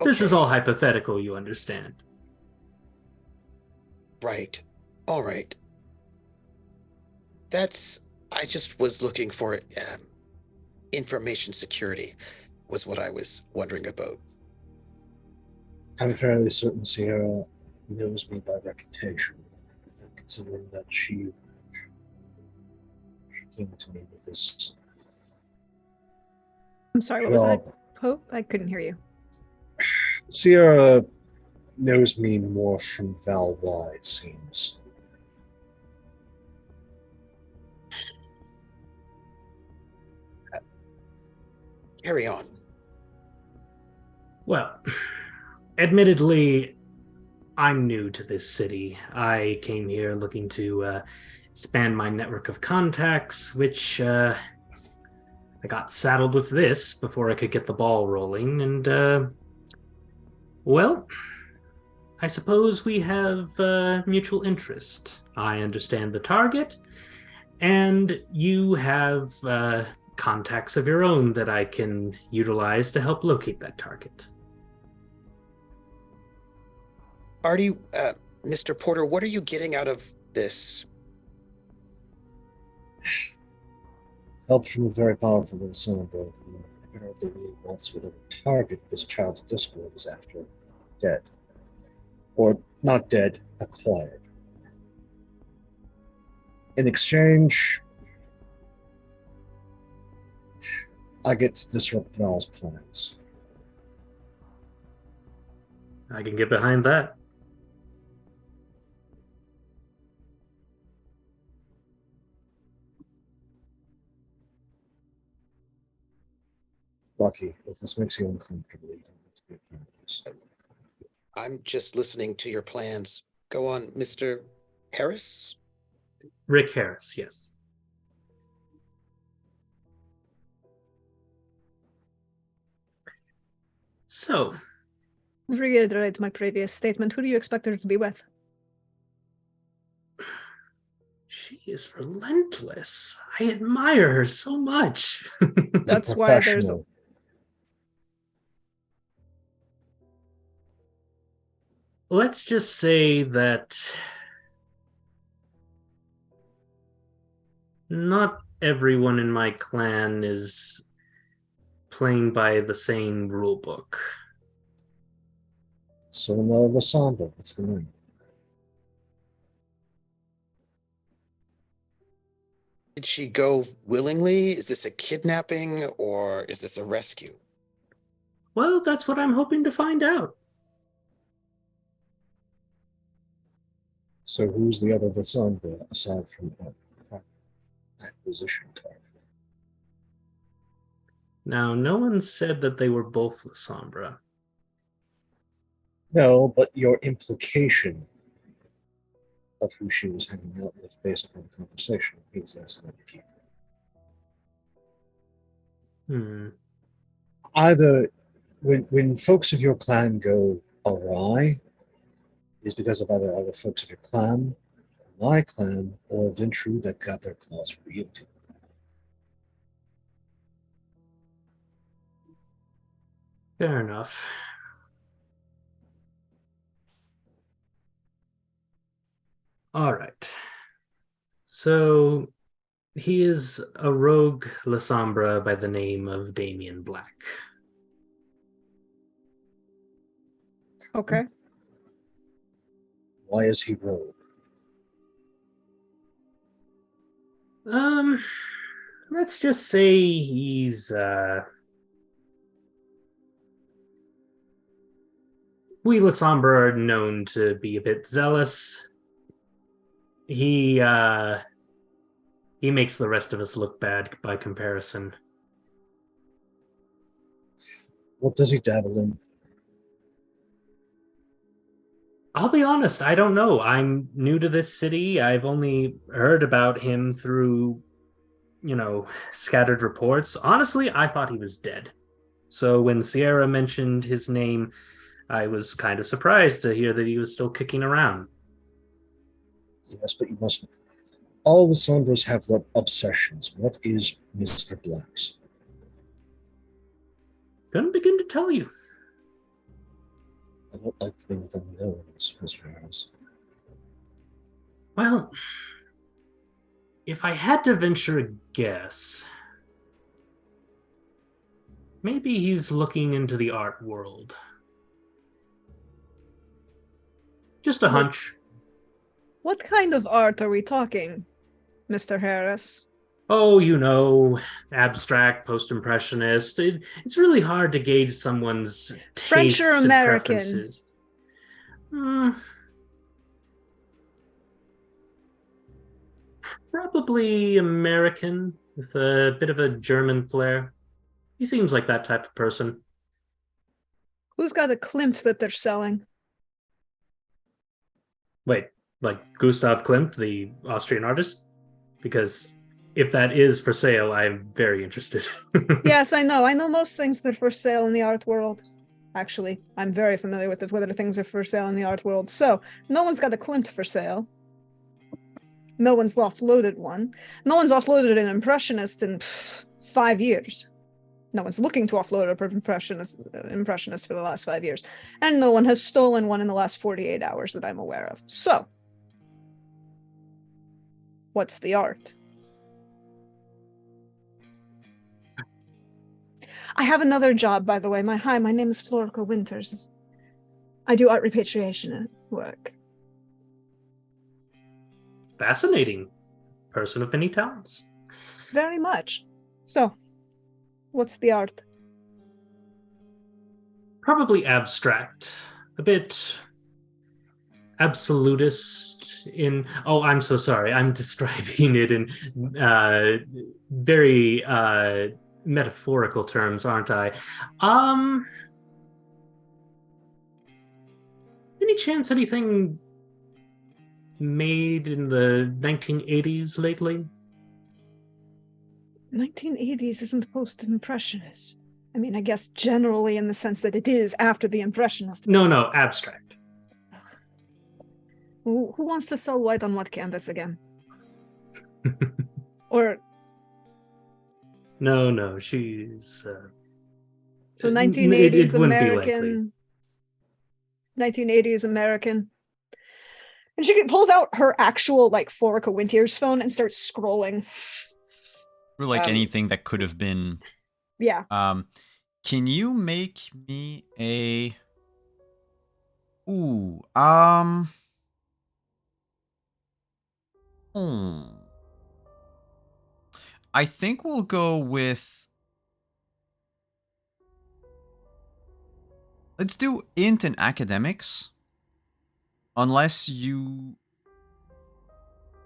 This is Okay, all hypothetical, you understand. right. All right. I just was looking for information security, was what I was wondering about. I'm fairly certain Sierra knows me by reputation, considering that she came to me with this I'm sorry, what was that, job. Pope? I couldn't hear you. Sierra knows me more from Valois, it seems. Carry on. Well, admittedly, I'm new to this city. I came here looking to expand my network of contacts, which I got saddled with this before I could get the ball rolling. And, well, I suppose we have mutual interest. I understand the target, and you have contacts of your own that I can utilize to help locate that target. Artie, Mr. Porter, what are you getting out of this? Help from a very powerful ensemble who apparently really wants whatever target this child of discord is after dead. Or not dead, acquired. In exchange, I get to disrupt Val's plans. I can get behind that. Lucky, if this makes you uncomfortable, you don't have to be a part of this. I'm just listening to your plans. Go on, Mr. Harris? Rick Harris, yes. So, To reiterate my previous statement, who do you expect her to be with? she is relentless. I admire her so much. That's why there's a... Let's just say that not everyone in my clan is playing by the same rule book. Sona Vasamba, what's the name? Did she go willingly? Is this a kidnapping or is this a rescue? Well, that's what I'm hoping to find out. So who's the other Vassandra aside from acquisition target? Now, no one said that they were both Lysandra. No, but your implication of who she was hanging out with based upon the conversation means that's going to keep her. Either when folks of your clan go awry, is because of either other folks of your clan, my clan, or Ventru that got their claws reeled to. Fair enough. All right. So he is a rogue Lasombra by the name of Damien Black. Okay. Why is he rogue? Let's just say he's we Lasombra are known to be a bit zealous. He makes the rest of us look bad by comparison. What does he dabble in? I'll be honest, I don't know. I'm new to this city. I've only heard about him through, scattered reports. Honestly, I thought he was dead. So when Sierra mentioned his name, I was kind of surprised to hear that he was still kicking around. Yes, but you must. All the Sandras have obsessions. What is Mr. Black's? Couldn't begin to tell you. I don't like to think of unknown, Mr. Harris. Well, if I had to venture a guess, maybe he's looking into the art world. Just a hunch. What kind of art are we talking, Mr. Harris? Oh, abstract, post-impressionist. It's really hard to gauge someone's French or tastes and American? preferences. Probably American with a bit of a German flair. He seems like that type of person. Who's got a Klimt that they're selling? Wait, like Gustav Klimt, the Austrian artist? Because if that is for sale, I'm very interested. Yes, I know. I know most things that are for sale in the art world. Actually, I'm very familiar with whether things are for sale in the art world. So, no one's got a Klimt for sale. No one's offloaded one. No one's offloaded an impressionist in 5 years. No one's looking to offload an impressionist for the last 5 years. And no one has stolen one in the last 48 hours that I'm aware of. So, what's the art? I have another job, by the way. My name is Florica Winters. I do art repatriation work. Fascinating. Person of many talents. Very much. So, what's the art? Probably abstract. A bit absolutist in... Oh, I'm so sorry. I'm describing it in very metaphorical terms, aren't I? Any chance anything made in the 1980s lately? 1980s isn't post-impressionist. I mean, I guess generally in the sense that it is after the impressionist. No, abstract. Who wants to sell white on what canvas again? Or... No, she's... So 1980s it wouldn't be likely. American... 1980s American... And she pulls out her actual, Florica Winters phone and starts scrolling. Or anything that could have been. Yeah. Can you make me a... Ooh, I think we'll go with... Let's do int and academics. Unless you...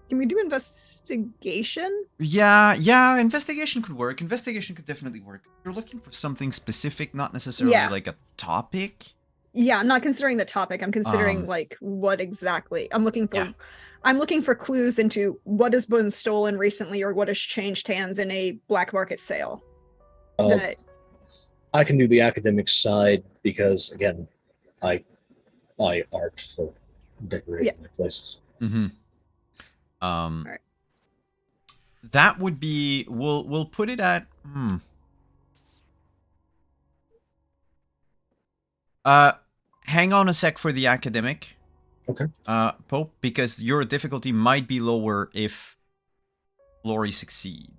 Can we do investigation? Yeah, investigation could work. Investigation could definitely work. You're looking for something specific, not necessarily Yeah. like a topic. Yeah, I'm not considering the topic. I'm considering Um, like what exactly. I'm looking for Yeah. I'm looking for clues into what has been stolen recently or what has changed hands in a black market sale. Uh, That I can do the academic side because, again, I art for decorating my places. Mm-hmm. Alright. That would be... We'll put it at... Hang on a sec for the academic. Okay. Pope, because your difficulty might be lower if Flory succeeds.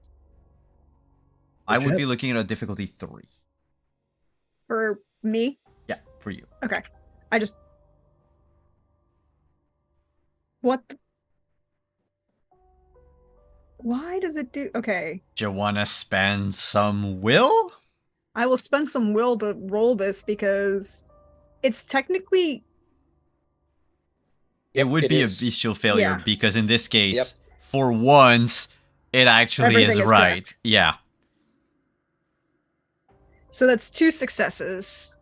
I would be looking at a difficulty 3. for me. Yeah, for you. Okay. I just what the... Why does it do okay. Do you want to spend some will? I will spend some will to roll this because it's technically It would it be is. a bestial failure Yeah. because in this case, Yep. for once, it actually Everything is is right. correct. Yeah. so that's 2 successes.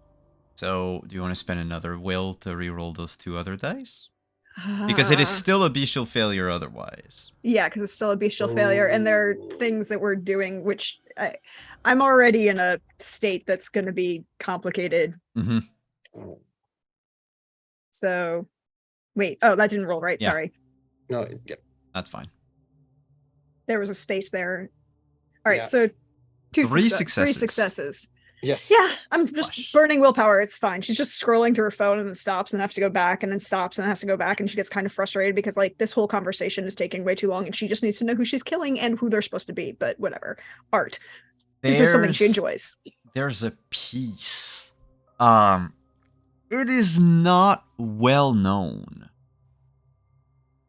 So, do you want to spend another will to reroll those 2 other dice? Because it is still a bestial failure otherwise. Yeah, because it's still a bestial failure, and there are things that we're doing which I'm already in a state that's going to be complicated. Mm-hmm. So, wait. Oh, that didn't roll right. Yeah. Sorry, No, yep. That's fine. there was a space there. All right, Yeah. so 3 Three successes. Yes. Yeah, I'm just Flush. burning willpower. It's fine. She's just scrolling through her phone and then stops and has to go back and then stops and has to go back, and she gets kind of frustrated because like this whole conversation is taking way too long and she just needs to know who she's killing and who they're supposed to be. But whatever. Art. This is something she enjoys. There's a piece. It is not well known,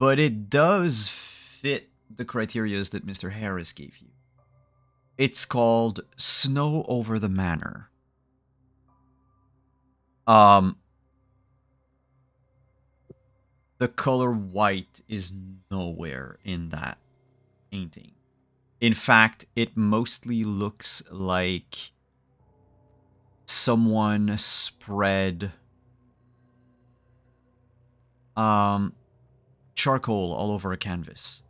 but it does fit the criterias that Mr. Harris gave you. It's called Snow Over the Manor. The color white is nowhere in that painting. In fact, it mostly looks like someone spread charcoal all over a canvas.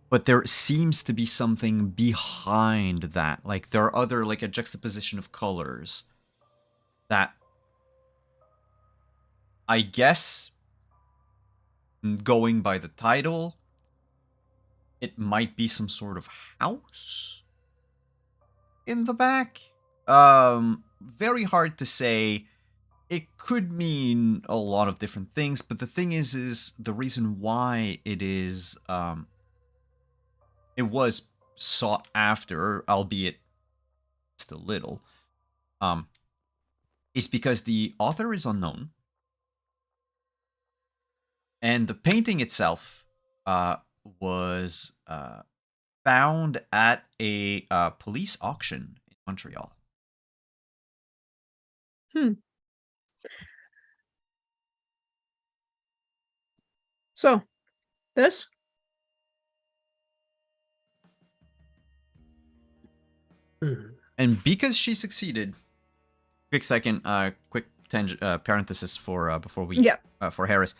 But there seems to be something behind that. Like, there are other, like, a juxtaposition of colors that, I guess, going by the title, it might be some sort of house in the back. Very hard to say. It could mean a lot of different things, but the thing is the reason why it is, it was sought after, albeit still little, is because the author is unknown, and the painting itself was found at a police auction in Montreal. So, this? And because she succeeded, quick parenthesis for before we for Harris,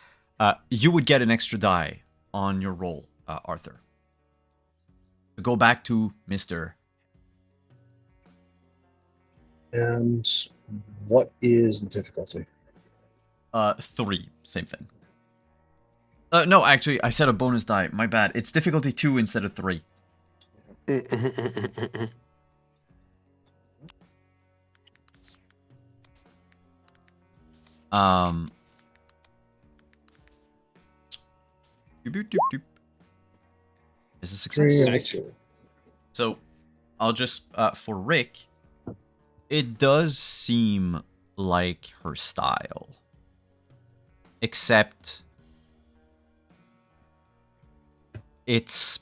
you would get an extra die on your roll, Arthur. Go back to Mr. And what is the difficulty? 3, same thing. No, actually, I said a bonus die. My bad. It's difficulty 2 instead of 3. Is a success. Nice. So, I'll just for Rick, it does seem like her style, except it's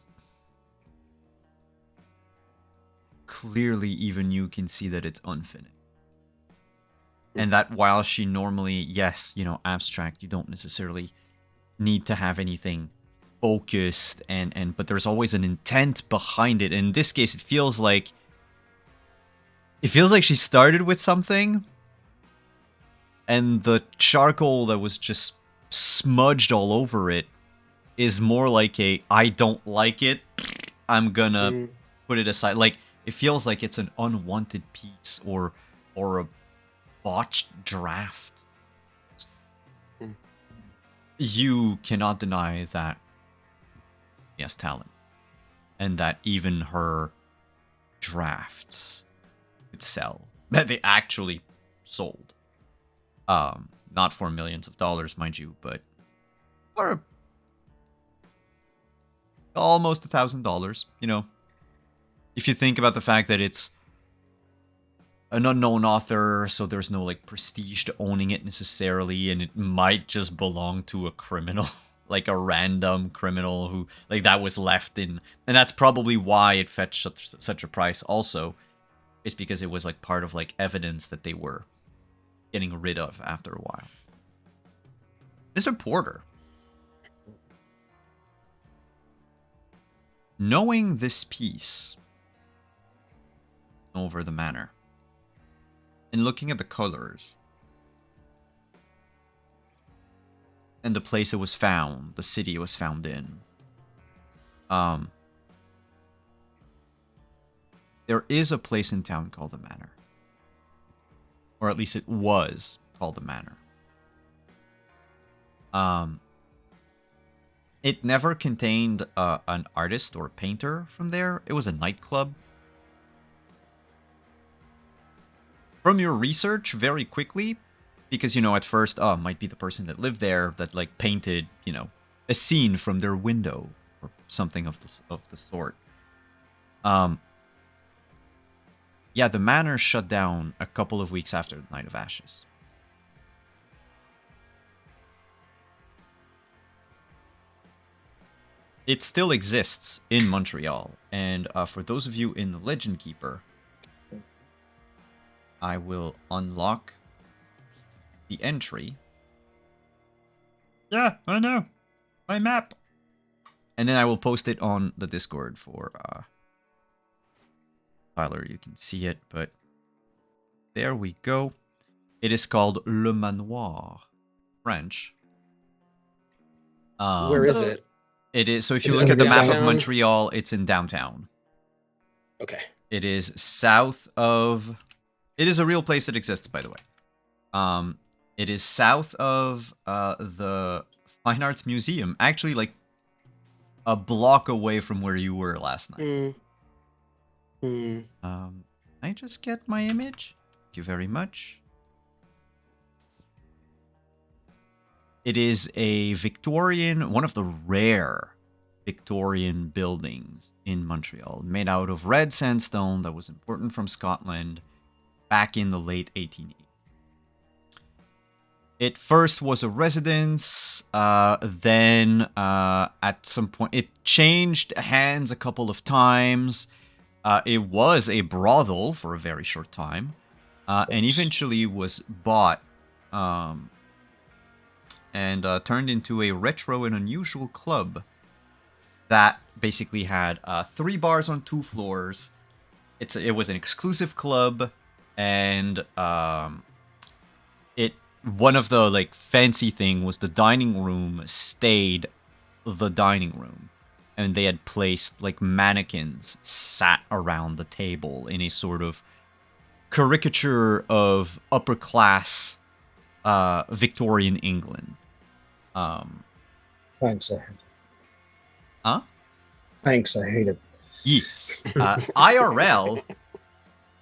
clearly even you can see that it's unfinished. And that while she normally, yes, abstract, you don't necessarily need to have anything focused but there's always an intent behind it. In this case, it feels like she started with something, and the charcoal that was just smudged all over it is more like I don't like it, I'm gonna put it aside. Like, it feels like it's an unwanted piece or a botched draft. You cannot deny that he has talent, and that even her drafts could sell. That they actually sold. Not for millions of dollars, mind you, but for almost $1,000. If you think about the fact that it's an unknown author, so there's no like prestige to owning it necessarily, and it might just belong to a criminal, like a random criminal who like that was left in, and that's probably why it fetched such a price. Also, it's because it was like part of like evidence that they were getting rid of after a while. Mr. Porter, knowing this piece over the manor, and looking at the colors, and the place it was found, the city it was found in, there is a place in town called the Manor. Or at least it was called the Manor. It never contained an artist or a painter from there. It was a nightclub. From your research, very quickly, because, at first, might be the person that lived there that, like, painted, a scene from their window or something of the sort. Yeah, the manor shut down a couple of weeks after the Night of Ashes. It still exists in Montreal, and for those of you in the Legend Keeper, I will unlock the entry. Yeah, I know. My map. And then I will post it on the Discord for Tyler. You can see it, but there we go. It is called Le Manoir, French. Where is it? It is, so if Is you it look at the map of downtown? Montreal, it's in downtown. Okay. It is south of... It is a real place that exists, by the way. It is south of the Fine Arts Museum. Actually, like, a block away from where you were last night. I just get my image. Thank you very much. It is a Victorian, one of the rare Victorian buildings in Montreal, made out of red sandstone that was imported from Scotland back in the late 1880s. It first was a residence, then at some point it changed hands a couple of times. It was a brothel for a very short time, and eventually was bought and turned into a retro and unusual club that basically had 3 bars on 2 floors. It was an exclusive club, and one of the like fancy thing was the dining room stayed the dining room, and they had placed like mannequins sat around the table in a sort of caricature of upper class Victorian England. Thanks, I hate it. Huh? Thanks, I hate it. Yeah. IRL,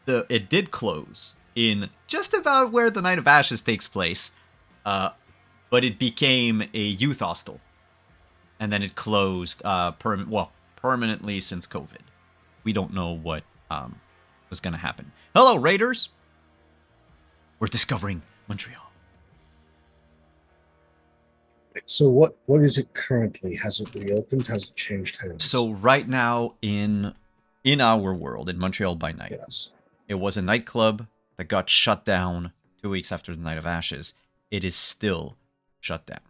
it did close in just about where the Night of Ashes takes place, but it became a youth hostel, and then it closed permanently since COVID. We don't know what was going to happen. Hello, Raiders! We're discovering Montreal. So what is it currently? Has it reopened? Has it changed hands? So right now in our world, in Montreal by Night. Yes. It was a nightclub that got shut down 2 weeks after the Night of Ashes. It is still shut down.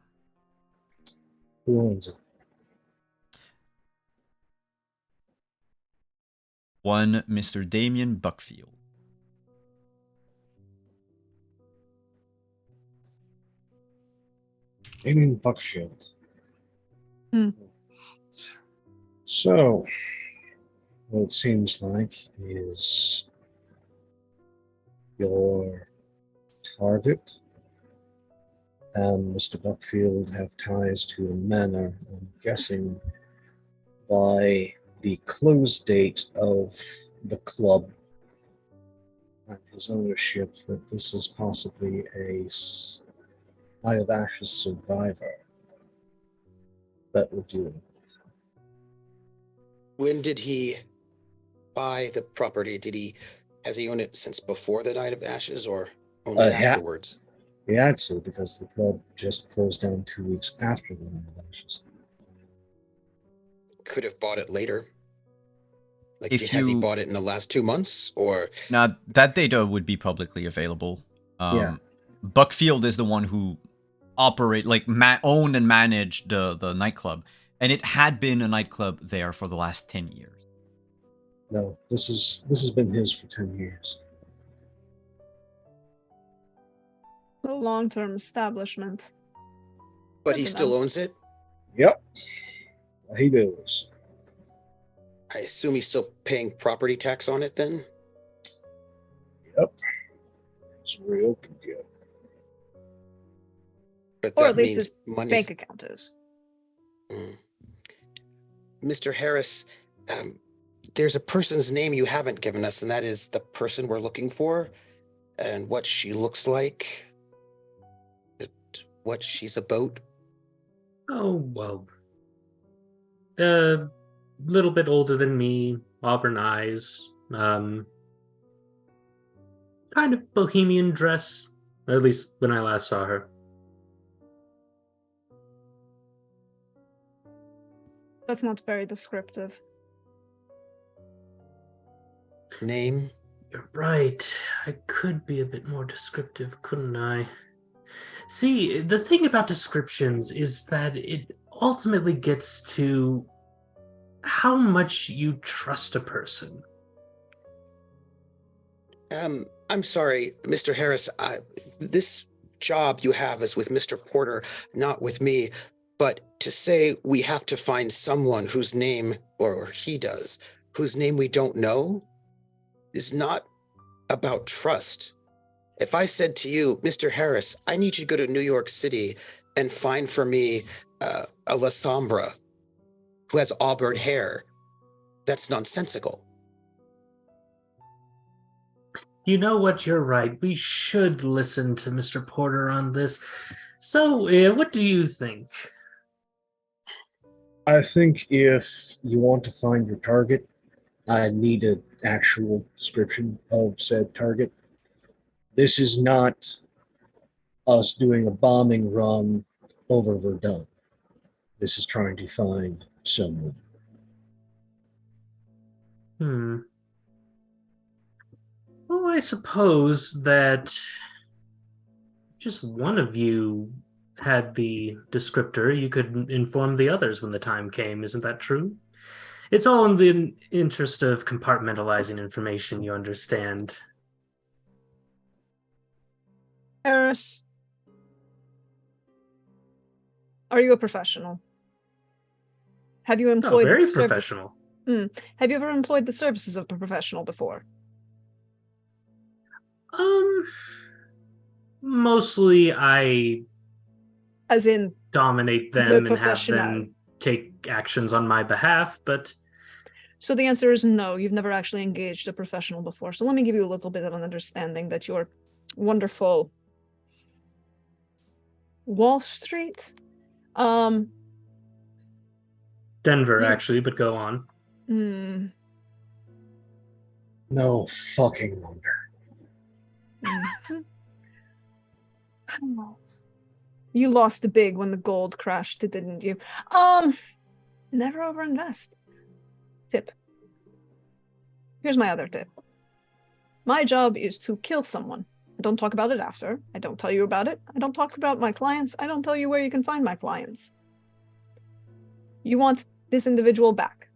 Who owns it? One Mr. Damien Buckfield. Damien Buckfield. Hmm. So, what it seems like is your target and Mr. Buckfield have ties to the manor, I'm guessing, by the close date of the club and his ownership, that this is possibly a Eye of Ashes survivor that we're dealing with. When did he buy the property? Has he owned it since before the Night of Ashes or only afterwards? He had to, because the club just closed down 2 weeks after the Night of Ashes. Could have bought it later. Like, If has he you- bought it in the last 2 months, or Now, that data would be publicly available. Yeah. Buckfield is the one who owned and managed the nightclub, and it had been a nightclub there for the last 10 years. No, this has been his for 10 years. So long-term establishment. but Good he to still know. owns it? Yep, he does. I assume he's still paying property tax on it then? Yep, it's reopened yet. But Or that at least means his money's... bank account is. Mr. Harris, there's a person's name you haven't given us, and that is the person we're looking for, and what she looks like, what she's about. Oh, well. A little bit older than me, auburn eyes, kind of bohemian dress, at least when I last saw her. That's not very descriptive. Name? You're right. I could be a bit more descriptive, couldn't I? See, the thing about descriptions is that it ultimately gets to how much you trust a person. I'm sorry, Mr. Harris. This job you have is with Mr. Porter, not with me. But to say we have to find someone whose name, or he does, whose name we don't know, is not about trust. If I said to you, Mr. Harris, I need you to go to New York City and find for me a La Sombra who has auburn hair, that's nonsensical. You know what? You're right. We should listen to Mr. Porter on this. So, what do you think? I think if you want to find your target, I need an actual description of said target. This is not us doing a bombing run over Verdun. This is trying to find someone. Well, I suppose that just one of you had the descriptor. You could inform the others when the time came. Isn't that true? It's all in the interest of compartmentalizing information, you understand. Harris, are you a professional? Have you employed very the service- professional. Have you ever employed the services of a professional before? Mostly I As in, dominate the them and have professional. them take actions on my behalf, but so the answer is no, you've never actually engaged a professional before. So let me give you a little bit of an understanding that your wonderful Wall Street, Denver, Yeah. actually, but go on. No fucking wonder. You lost the big when the gold crashed, didn't you? Never overinvest. Tip. Here's my other tip. My job is to kill someone. I don't talk about it after. I don't tell you about it. I don't talk about my clients. I don't tell you where you can find my clients. You want this individual back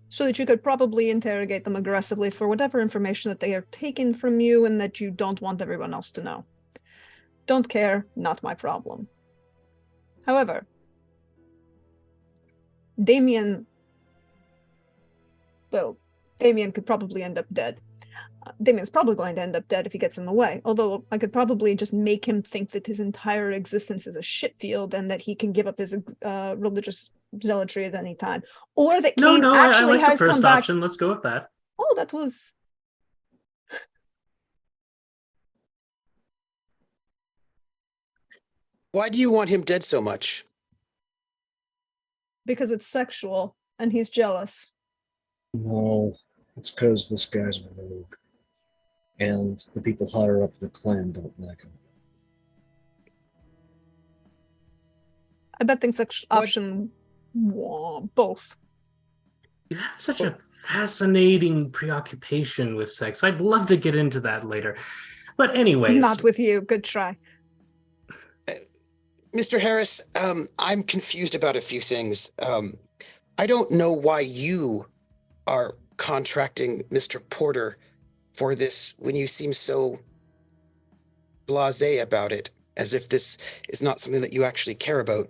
so that you could probably interrogate them aggressively for whatever information that they are taking from you and that you don't want everyone else to know. Don't care, not my problem. However, Damien could probably end up dead. Damien's probably going to end up dead if he gets in the way, although I could probably just make him think that his entire existence is a shit field and that he can give up his religious zealotry at any time. Or that Kane I actually like the has come first back. option. Let's go with that. Oh, that was... Why do you want him dead so much? Because it's sexual and he's jealous. No, it's because this guy's a rogue. And the people higher up in the clan don't like him. I bet things option both. You have such a fascinating preoccupation with sex. I'd love to get into that later. But anyways. Not with you. Good try. Mr. Harris, I'm confused about a few things. I don't know why you are contracting Mr. Porter for this when you seem so blasé about it, as if this is not something that you actually care about.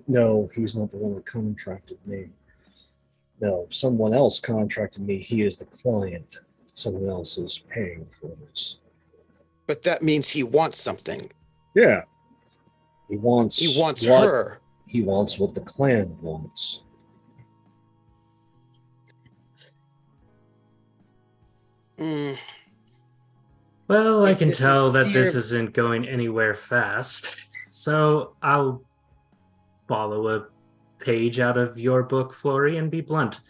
No, he's not the one that contracted me. No, someone else contracted me. He is the client. Someone else is paying for this. But that means he wants something. Yeah. He wants her. He wants what the clan wants. Well, I can tell that this isn't going anywhere fast, so I'll follow a page out of your book, Flory, and be blunt.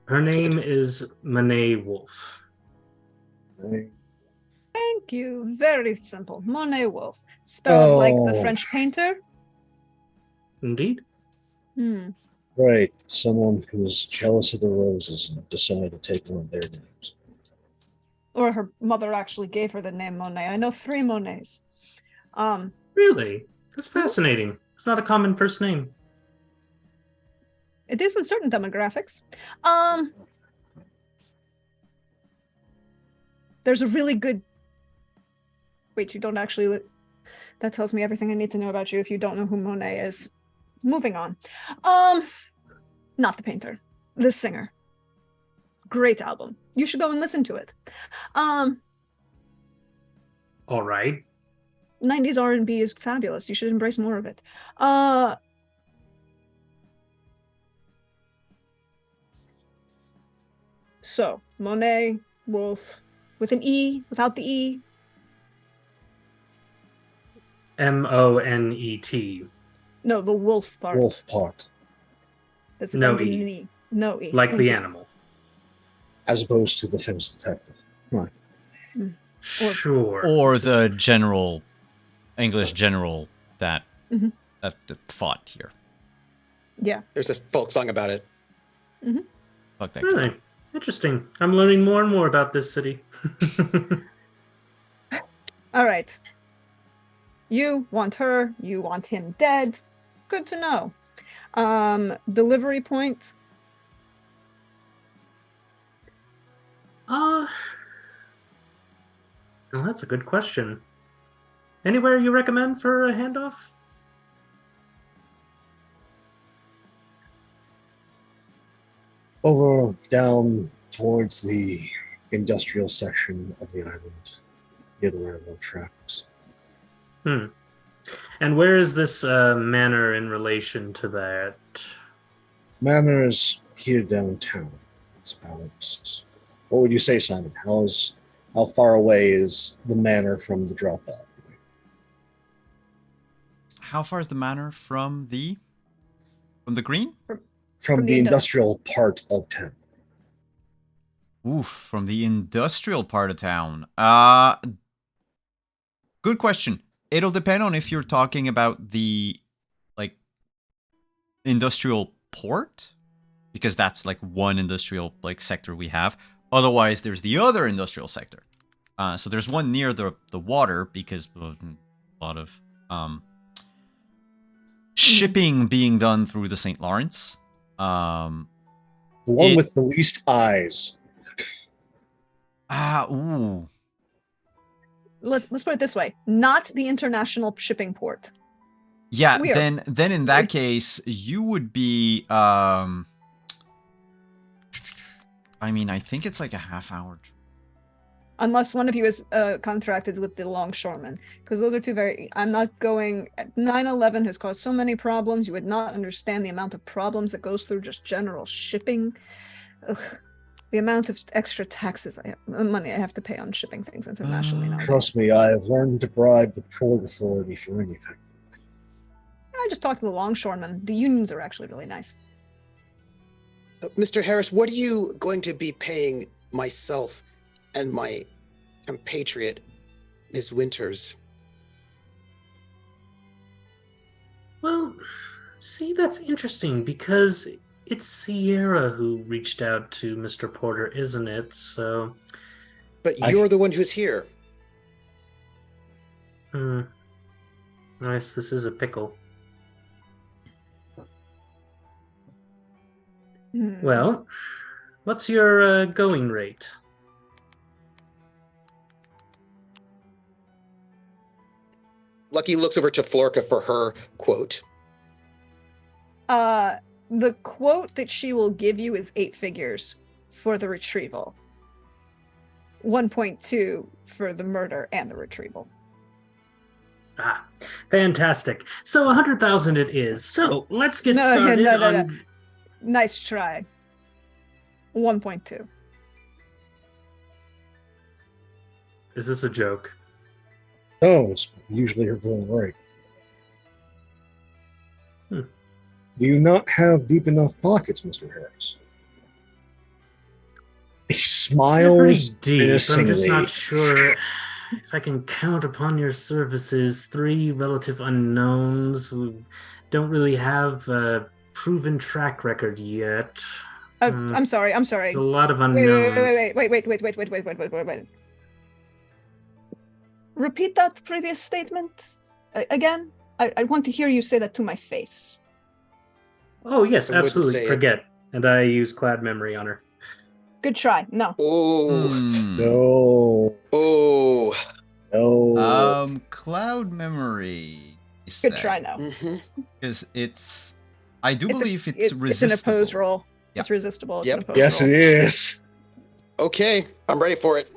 Her name is Monet Wolf. Thank you. Very simple. Monet Wolf. Spelled like the French painter? Indeed. Right. Someone who's jealous of the roses and decided to take one of their names. Or her mother actually gave her the name Monet. I know 3 Monets. Really? That's fascinating. It's not a common first name. It is in certain demographics. There's a really good... Wait, you don't actually... That tells me everything I need to know about you if you don't know who Monet is. Moving on. Not the painter. The singer. Great album. You should go and listen to it. All right. 90s R&B is fabulous. You should embrace more of it. So, Monet, Wolf, with an E, without the E. Monet. No, the wolf part. Wolf part. That's No an E. E. No E. Like the animal. As opposed to the famous detective. Right. Sure. Or the general, English general that that fought here. Yeah. There's a folk song about it. Fuck that. Really? Guy. Interesting. I'm learning more and more about this city. All right. You want her. You want him dead. Good to know. Delivery point. Well, that's a good question. Anywhere you recommend for a handoff? Over down towards the industrial section of the island, near the railroad tracks. And where is this manor in relation to that? Manor is here downtown. It's about... What would you say, Simon? How far away is the manor from the drop-off? How far is the manor from the green? From the industrial part of town. Oof, from the industrial part of town. Good question. It'll depend on if you're talking about the industrial port, because that's one industrial sector we have, Otherwise, there's the other industrial sector. So there's one near the water because a lot of shipping being done through the St. Lawrence. The one with the least eyes. Ooh. Let's put it this way: not the international shipping port. Yeah, then in that case, you would be. I mean, I think it's like a half-hour. Unless one of you is contracted with the longshoremen, because those are two very. I'm not going. 9/11 has caused so many problems. You would not understand the amount of problems that goes through just general shipping. Ugh. The amount of extra taxes money I have to pay on shipping things internationally now. Trust me, I have learned to bribe the port authority for anything. I just talked to the longshoremen. The unions are actually really nice. Mr. Harris, what are you going to be paying myself and my compatriot, Ms. Winters? Well, see, that's interesting because it's Sierra who reached out to Mr. Porter, isn't it? So. But you're the one who's here. Nice, this is a pickle. Well, what's your going rate? Lucky looks over to Florka for her quote. The quote that she will give you is 8 figures for the retrieval. 1.2 for the murder and the retrieval. Ah, fantastic. So 100,000 it is. So let's get started No. Nice try. 1.2. Is this a joke? No, it's usually her going right. Do you not have deep enough pockets, Mr. Harris? He smiles deep. I'm just menacingly. not sure if I can count upon your services. 3 relative unknowns who don't really have a proven track record yet. I'm sorry. A lot of unknowns. Wait. Repeat that previous statement again. I want to hear you say that to my face. Oh, yes, I wouldn't absolutely. say it. Forget. And I use cloud memory on her. Good try. No. Oh. No. Oh. No. Cloud memory. Good try. No. Mm-hmm. Because I do believe it's resistible. It's an opposed roll. Yep. It's resistible. It's Yep. an opposed Yes, roll. it is. Okay, I'm ready for it.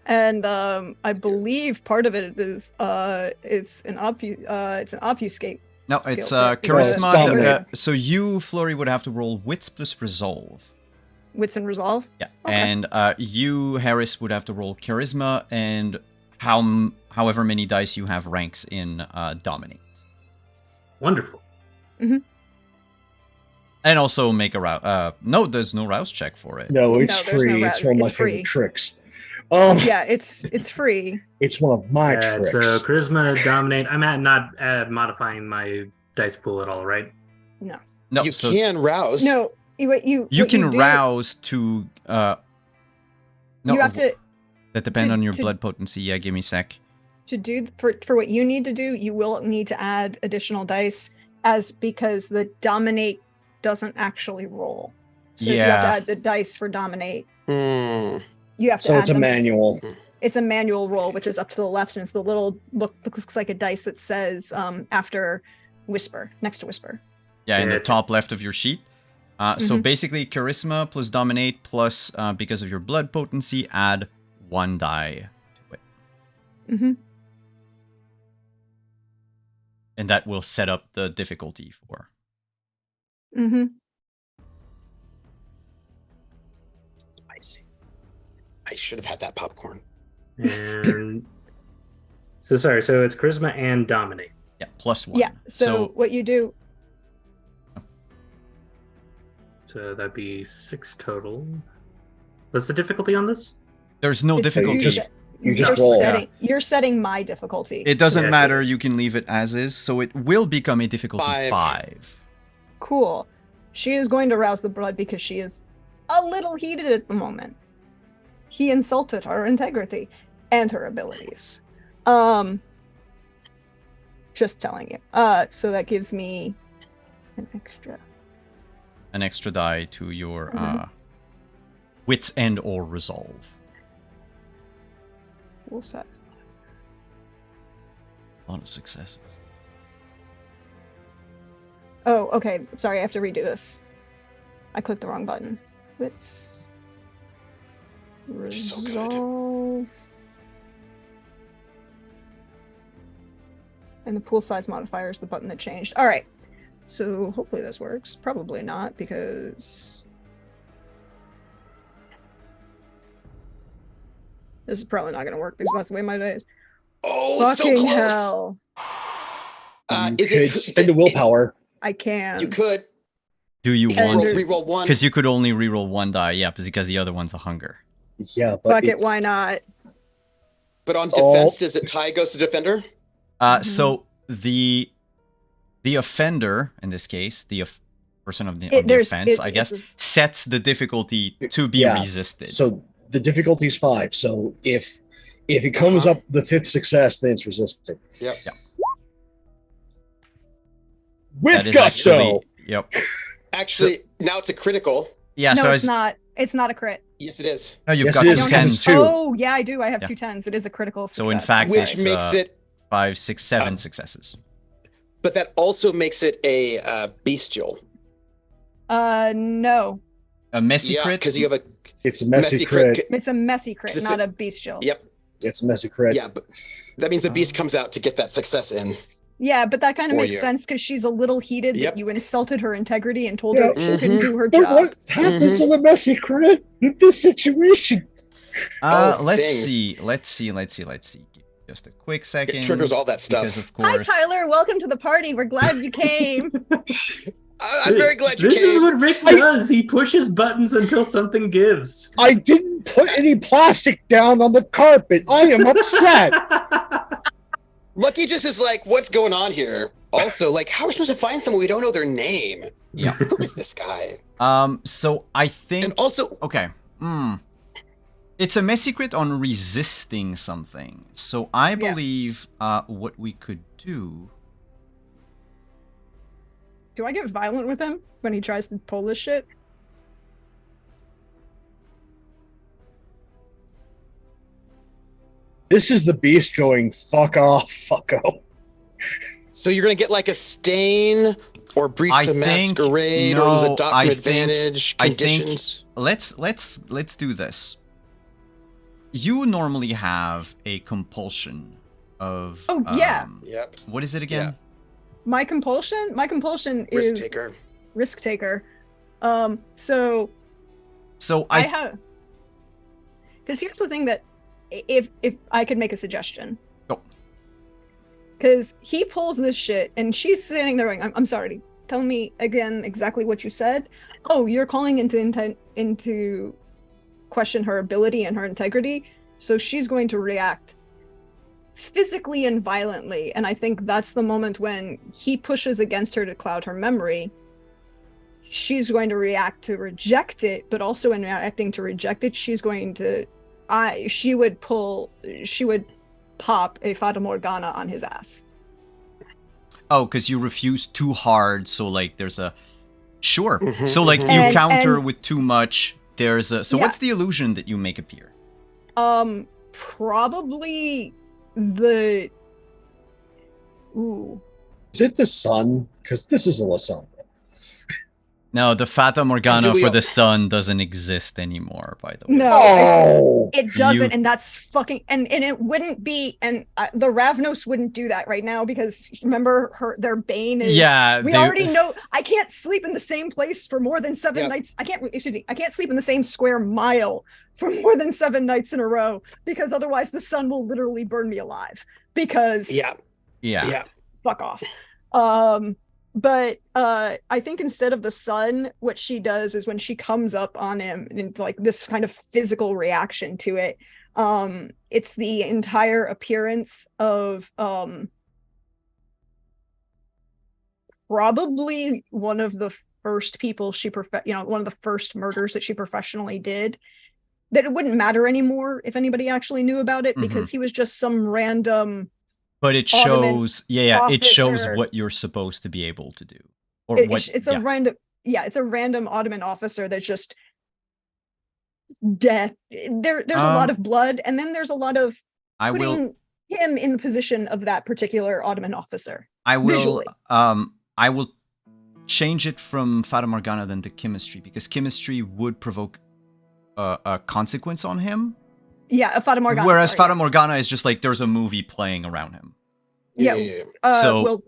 And I believe part of it is it's an obfuscate. No, skill. it's Yeah, charisma. dominate. So you, Flurry, would have to roll wits plus resolve. Wits and resolve. Yeah, Okay. and you, Harris, would have to roll charisma and however many dice you have ranks in dominate. Wonderful. And also make a rouse. No, there's no rouse check for it. No, it's No, there's no free. ra- It's one of my it's free. favorite tricks. Yeah, it's free. It's one of my tricks. So charisma, dominate. I'm not modifying my dice pool at all, right? No. No, You so can rouse. No. you what can do- rouse to. No, you have to That depend on your to- blood potency. Yeah, give me a sec. do for what you need to do. You will need to add additional dice because the dominate doesn't actually roll. So if you have to add the dice for dominate. You have to So add it's a them. manual. It's a manual roll, which is up to the left, and it's the little looks like a dice that says after whisper, next to whisper. Yeah, in Yeah. the top left of your sheet. So basically, charisma plus dominate plus because of your blood potency, add 1 die to it, Mm-hmm. and that will set up the difficulty for. Mm-hmm. Spicy. I should have had that popcorn. And so it's charisma and dominate. Yeah, plus 1. Yeah. So what you do? So that'd be 6 total. What's the difficulty on this? there's no It's- difficulty. You just roll. You're setting my difficulty. It doesn't Yes. matter. You can leave it as is, so it will become a difficulty 5. Cool. She is going to rouse the blood because she is a little heated at the moment. he insulted her integrity and her abilities. Just telling you. So that gives me an extra die to your wits end or resolve. full size. A lot of successes. Oh, okay. Sorry, I have to redo this. I clicked the wrong button. Wits. So good. Resolve. And the pool size modifier is the button that changed. All right. So hopefully this works. Probably not, because this is probably not going to work because that's the way my day is. Oh, Fucking so close. hell. You could spend a willpower. I can. You could. Do you You can want to? reroll one. Because you could only reroll one die, yeah, because the other one's a hunger. Yeah, but Fuck it, why not? But on defense, does it tie goes to defender? So the offender, in this case, the person of the offense, I guess, sets the difficulty to be resisted. So the difficulty is 5. So if it comes up the 5th success, then it's resisted. Yep. With gusto. Actually, now it's a critical. Yeah. No, so it's not. It's not a crit. Yes, it is. No, you've Yes, got it is, two because tens. it's 2. Oh, yeah, I do. I have 2 10s. It is a critical success. So in fact, Which it's, makes it 5, 6, 7 successes. But that also makes it a bestial. No. A messy crit? Because you have a It's a messy crit. It's a messy crit, not a bestial. Yep. It's a messy crit. Yeah, but that means the beast comes out to get that success in. Yeah, but that kind of For makes you. sense because she's a little heated that you insulted her integrity and told Yeah. her that she couldn't do her But job. what happens on the messy crit in this situation? Let's see. Just a quick second. It triggers all that stuff. Because of Hi, course. Tyler. Welcome to the party. We're glad you came. I'm very glad you This came. is what Rick does. He pushes buttons until something gives. I didn't put any plastic down on the carpet. I am upset. Lucky just is like, what's going on here? Also, like, how are we supposed to find someone we don't know their name? Yeah. Who is this guy? So I think. And also, okay. It's a messy crit on resisting something. So I believe what we could do. Do I get violent with him when he tries to pull this shit? This is the beast going, fuck off, fucko. so you're gonna get like a stain or breach I the think- masquerade no, or use a doctrine I think- advantage I think- conditions. Let's do this. You normally have a compulsion of. Oh, yeah. Yep. What is it again? My compulsion Risk is taker. risk taker. So So I have, because here's the thing that if I could make a suggestion. Go. Because he pulls this shit and she's sitting there going, I'm sorry, tell me again exactly what you said. Oh, you're calling into question her ability and her integrity. So she's going to react physically and violently. And I think that's the moment when he pushes against her to cloud her memory. She's going to react to reject it, but also in reacting to reject it, she's going to she would pop a Fata Morgana on his ass. Oh, because you refuse too hard, so like there's a sure. Mhm, So like mhm. you And- counter and- with too much. There's a so Yeah. what's the illusion that you make appear? Probably the ooh. Is it the sun? Because this is a Lasandra. No, the Fata Morgana we for all- the sun doesn't exist anymore, by the way. No, Oh! it doesn't, You- and that's fucking and it wouldn't be, and the Ravnos wouldn't do that right now because remember their bane is Yeah, we already know I can't sleep in the same place for more than 7 Yep. nights. I can't sleep in the same square mile for more than 7 nights in a row because otherwise the sun will literally burn me alive because Yeah. Yeah. fuck off. But I think instead of the sun, what she does is when she comes up on him and like this kind of physical reaction to it, it's the entire appearance of probably one of the first people one of the first murders that she professionally did. that it wouldn't matter anymore if anybody actually knew about it Mhm. because he was just some random. But it Ottoman shows, it shows officer. what you're supposed to be able to do, or It's a random, it's a random Ottoman officer that's just death. There's a lot of blood, and then there's a lot of I will. putting him in the position of that particular Ottoman officer. I will. Visually. I will change it from Fata Morgana then to chemistry, because chemistry would provoke a consequence on him. Yeah, a Fata Morgana. Whereas sorry, Fata Morgana is just like there's a movie playing around him. Yeah. So-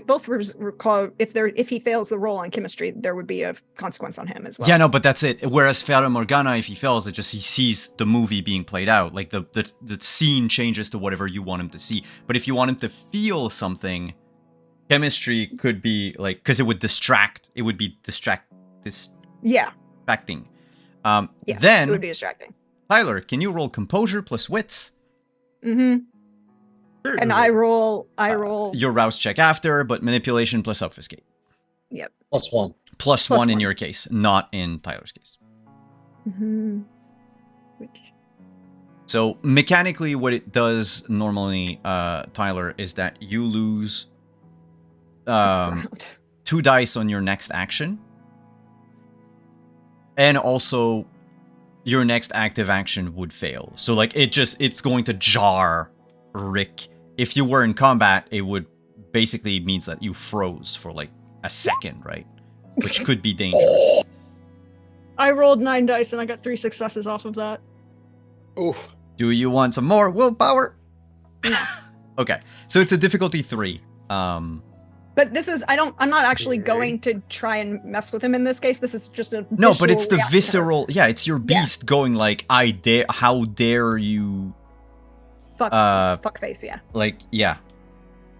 both recall if he fails the role on chemistry, there would be a consequence on him as well. Yeah, no, but that's it. Whereas Fata Morgana, if he fails, it just he sees the movie being played out. Like the scene changes to whatever you want him to see. But if you want him to feel something, chemistry could be like, because it would distract. It would be Yeah, distracting. yeah, it Then would be distracting. Tyler, can you roll composure plus wits? Mm-hmm. And I roll Your rouse check after, but manipulation plus obfuscate. +1. Plus Plus one in one. your case, not in Tyler's case. Mm-hmm. So mechanically, what it does normally, Tyler, is that you lose 2 dice on your next action, and also your next active action would fail. So like it's going to jar Rick. If you were in combat, it would basically means that you froze for like a second, right? Which could be dangerous. I rolled 9 dice and I got 3 successes off of that. Oof. Do you want some more willpower? Okay, so it's a difficulty 3. But this is I'm not actually going to try and mess with him in this case. This is just a No, but it's visual the reaction. visceral. Yeah, it's your beast going like, I dare. How dare you? Fuck face, yeah. Like, yeah.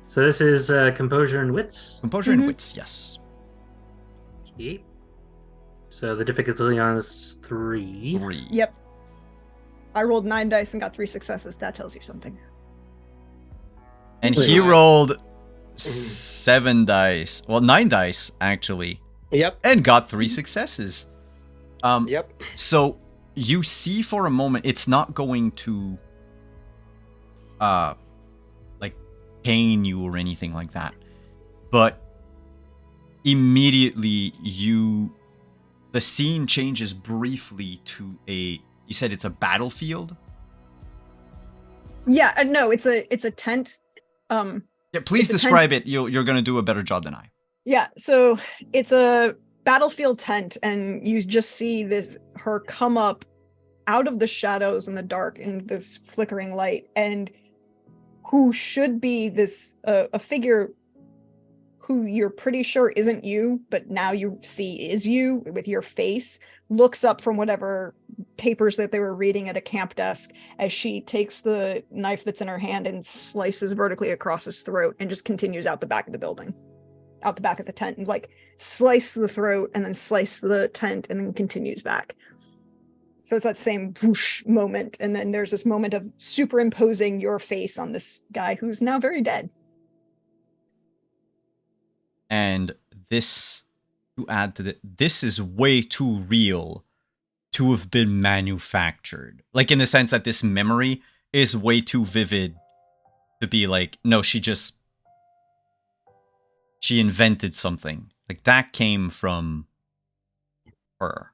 So this is composure and wits. Composure and wits, yes. Okay. So the difficulty on is 3. 3. Yep. I rolled 9 dice and got 3 successes. That tells you something. And Pretty he high. rolled 7 dice. Well, 9 dice actually, Yep. and got 3 successes. Yep. So you see for a moment, it's not going to, like, pain you or anything like that, but immediately the scene changes briefly to you said it's a battlefield? Yeah, no, it's a tent. Yeah, please It's a describe it. You're going to do a better job than I. Yeah, so it's a battlefield tent, and you just see her come up out of the shadows in the dark in this flickering light, and who should be this a figure who you're pretty sure isn't you, but now you see is you with your face, looks up from whatever papers that they were reading at a camp desk as she takes the knife that's in her hand and slices vertically across his throat and just continues out the back of the building, out the back of the tent, and like slice the throat and then slice the tent and then continues back. So it's that same whoosh moment, and then there's this moment of superimposing your face on this guy who's now very dead. And this, to add to this is way too real to have been manufactured. Like, in the sense that this memory is way too vivid to be like, no, she invented something. Like, that came from her.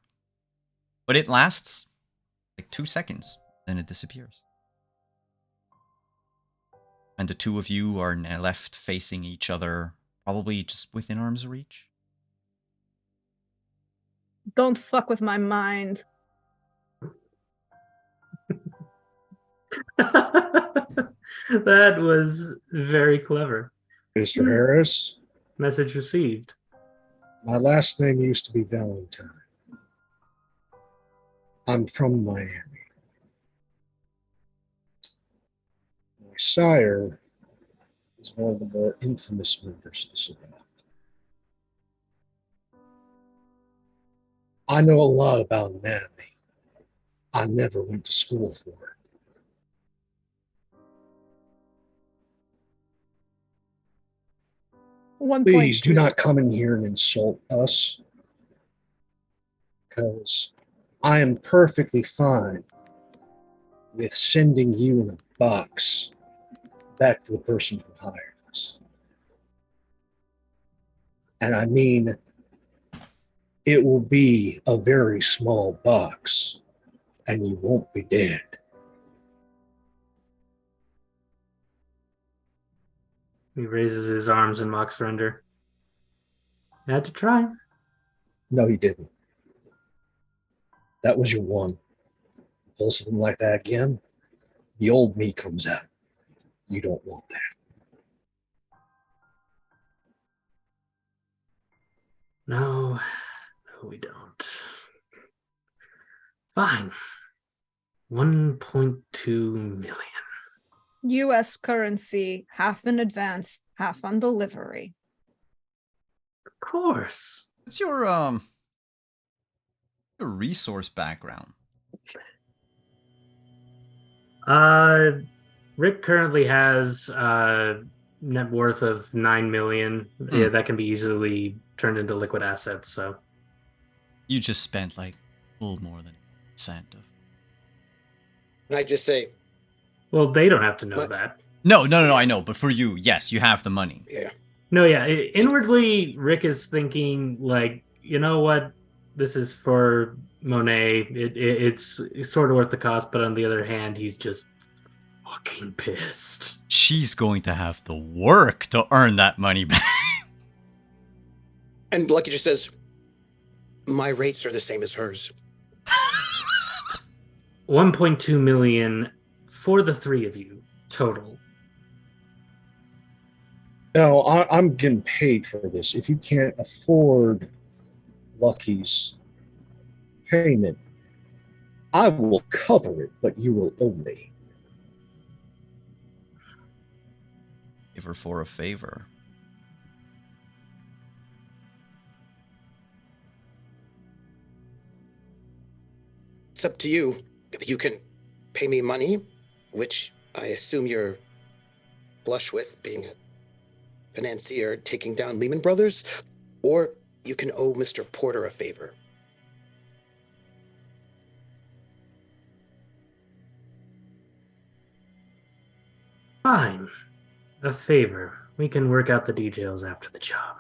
But it lasts like 2 seconds, then it disappears. And the two of you are now left facing each other, probably just within arm's reach. Don't fuck with my mind. That was very clever. Mr. Harris, Message received. my last name used to be Valentine. I'm from Miami. My sire is one of the more infamous members of the Savannah. I know a lot about anatomy. I never went to school for it. Please do not come in here and insult us, because I am perfectly fine with sending you in a box back to the person who hired us. And I mean, it will be a very small box, and you won't be dead. He raises his arms in mock surrender. I had to try. No, he didn't. That was your one. Pull something like that again, the old me comes out. You don't want that. No, we don't. Fine. 1.2 million. US currency, half in advance, half on delivery. Of course. What's your resource background? Rick currently has net worth of 9 million. Yeah, that can be easily turned into liquid assets. So You just spent like a little more than 1% of. And I just say, well, they don't have to know What? that. No, I know. But for you, yes, you have the money. yeah. No, yeah. Inwardly, Rick is thinking like, you know what? This is for Monet. It's sort of worth the cost, but on the other hand, he's just fucking pissed. She's going to have to work to earn that money back. And Lucky just says, my rates are the same as hers. 1.2 million for the three of you total. No, I'm getting paid for this. If you can't afford Lucky's payment, I will cover it, but you will owe me. Give her for a favor. It's up to you. You can pay me money, which I assume you're flush with, being a financier taking down Lehman Brothers, or you can owe Mr. Porter a favor. Fine. A favor. We can work out the details after the job.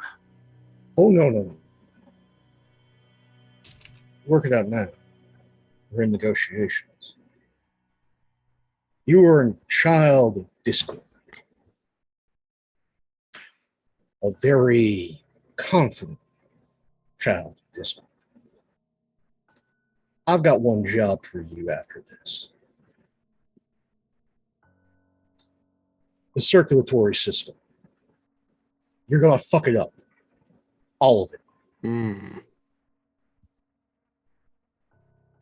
Oh, no. Work it out now. We're in negotiations. You are a child of discord. A very confident child of discord. I've got one job for you after this. The circulatory system. You're going to fuck it up. All of it.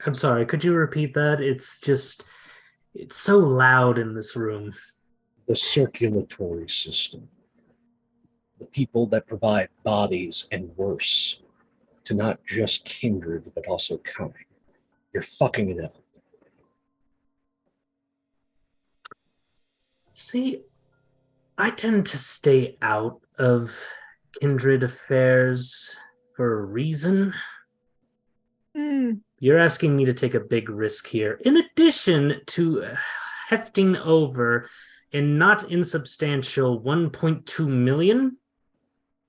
I'm sorry, could you repeat that? It's so loud in this room. The circulatory system. The people that provide bodies and worse to not just kindred, but also kind. You're fucking it up. See, I tend to stay out of kindred affairs for a reason. You're asking me to take a big risk here, in addition to hefting over a not insubstantial 1.2 million.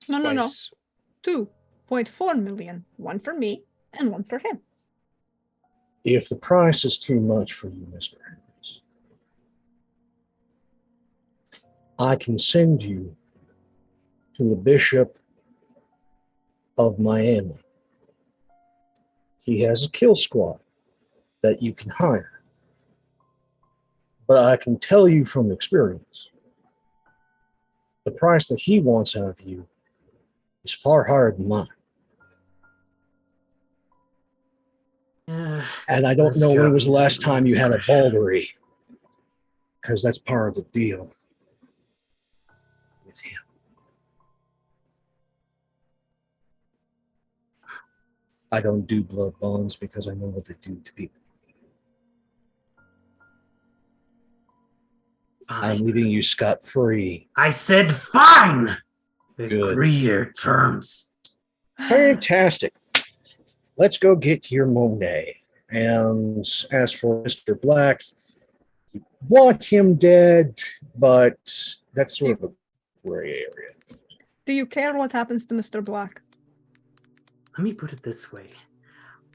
No. Twice. 2.4 million. One for me and one for him. If the price is too much for you, Mr. Harris, I can send you to the Bishop of Miami. He has a kill squad that you can hire. But I can tell you from experience, the price that he wants out of you is far higher than mine. And I don't know when was the last time you had a Baldery, because that's part of the deal with him. I don't do blood bonds because I know what they do to people. I'm leaving you scot-free. I said fine. Good. Agree your terms. Fantastic. Let's go get your Monet And as for Mr. Black, you want him dead, but that's sort of a gray area. Do you care what happens to Mr. Black? Let me put it this way.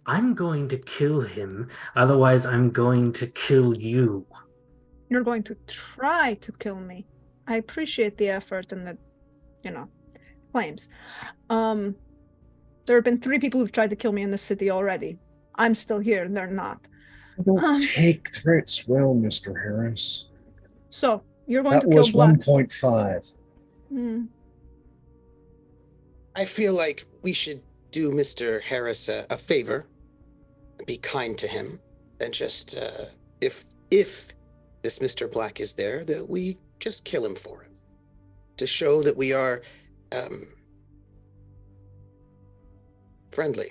I'm going to kill him, otherwise I'm going to kill you. You're going to try to kill me. I appreciate the effort and the, claims. There have been 3 people who've tried to kill me in this city already. I'm still here, and they're not. Don't take threats well, Mr. Harris. So, you're going That to kill was Black. 1.5. I feel like we should do Mr. Harris a favor, be kind to him, and just, if this Mr. Black is there, that we just kill him for it. To show that we are, friendly.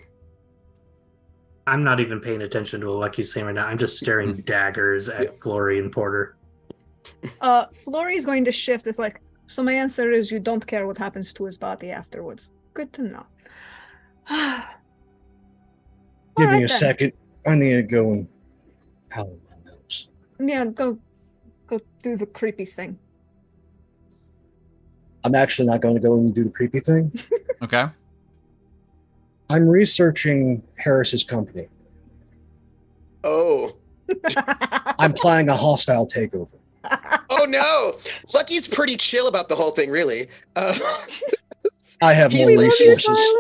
I'm not even paying attention to what Lucky's saying right now. I'm just staring daggers at Flory and Porter. Flory's going to shift. It's like, so my answer is you don't care what happens to his body afterwards. Good to know. Give me a second. I need to go and powder my nose. Yeah, go do the creepy thing. I'm actually not going to go and do the creepy thing. Okay. I'm researching Harris's company. Oh. I'm planning a hostile takeover. Oh no! Lucky's pretty chill about the whole thing, really. I have He's more like- resources.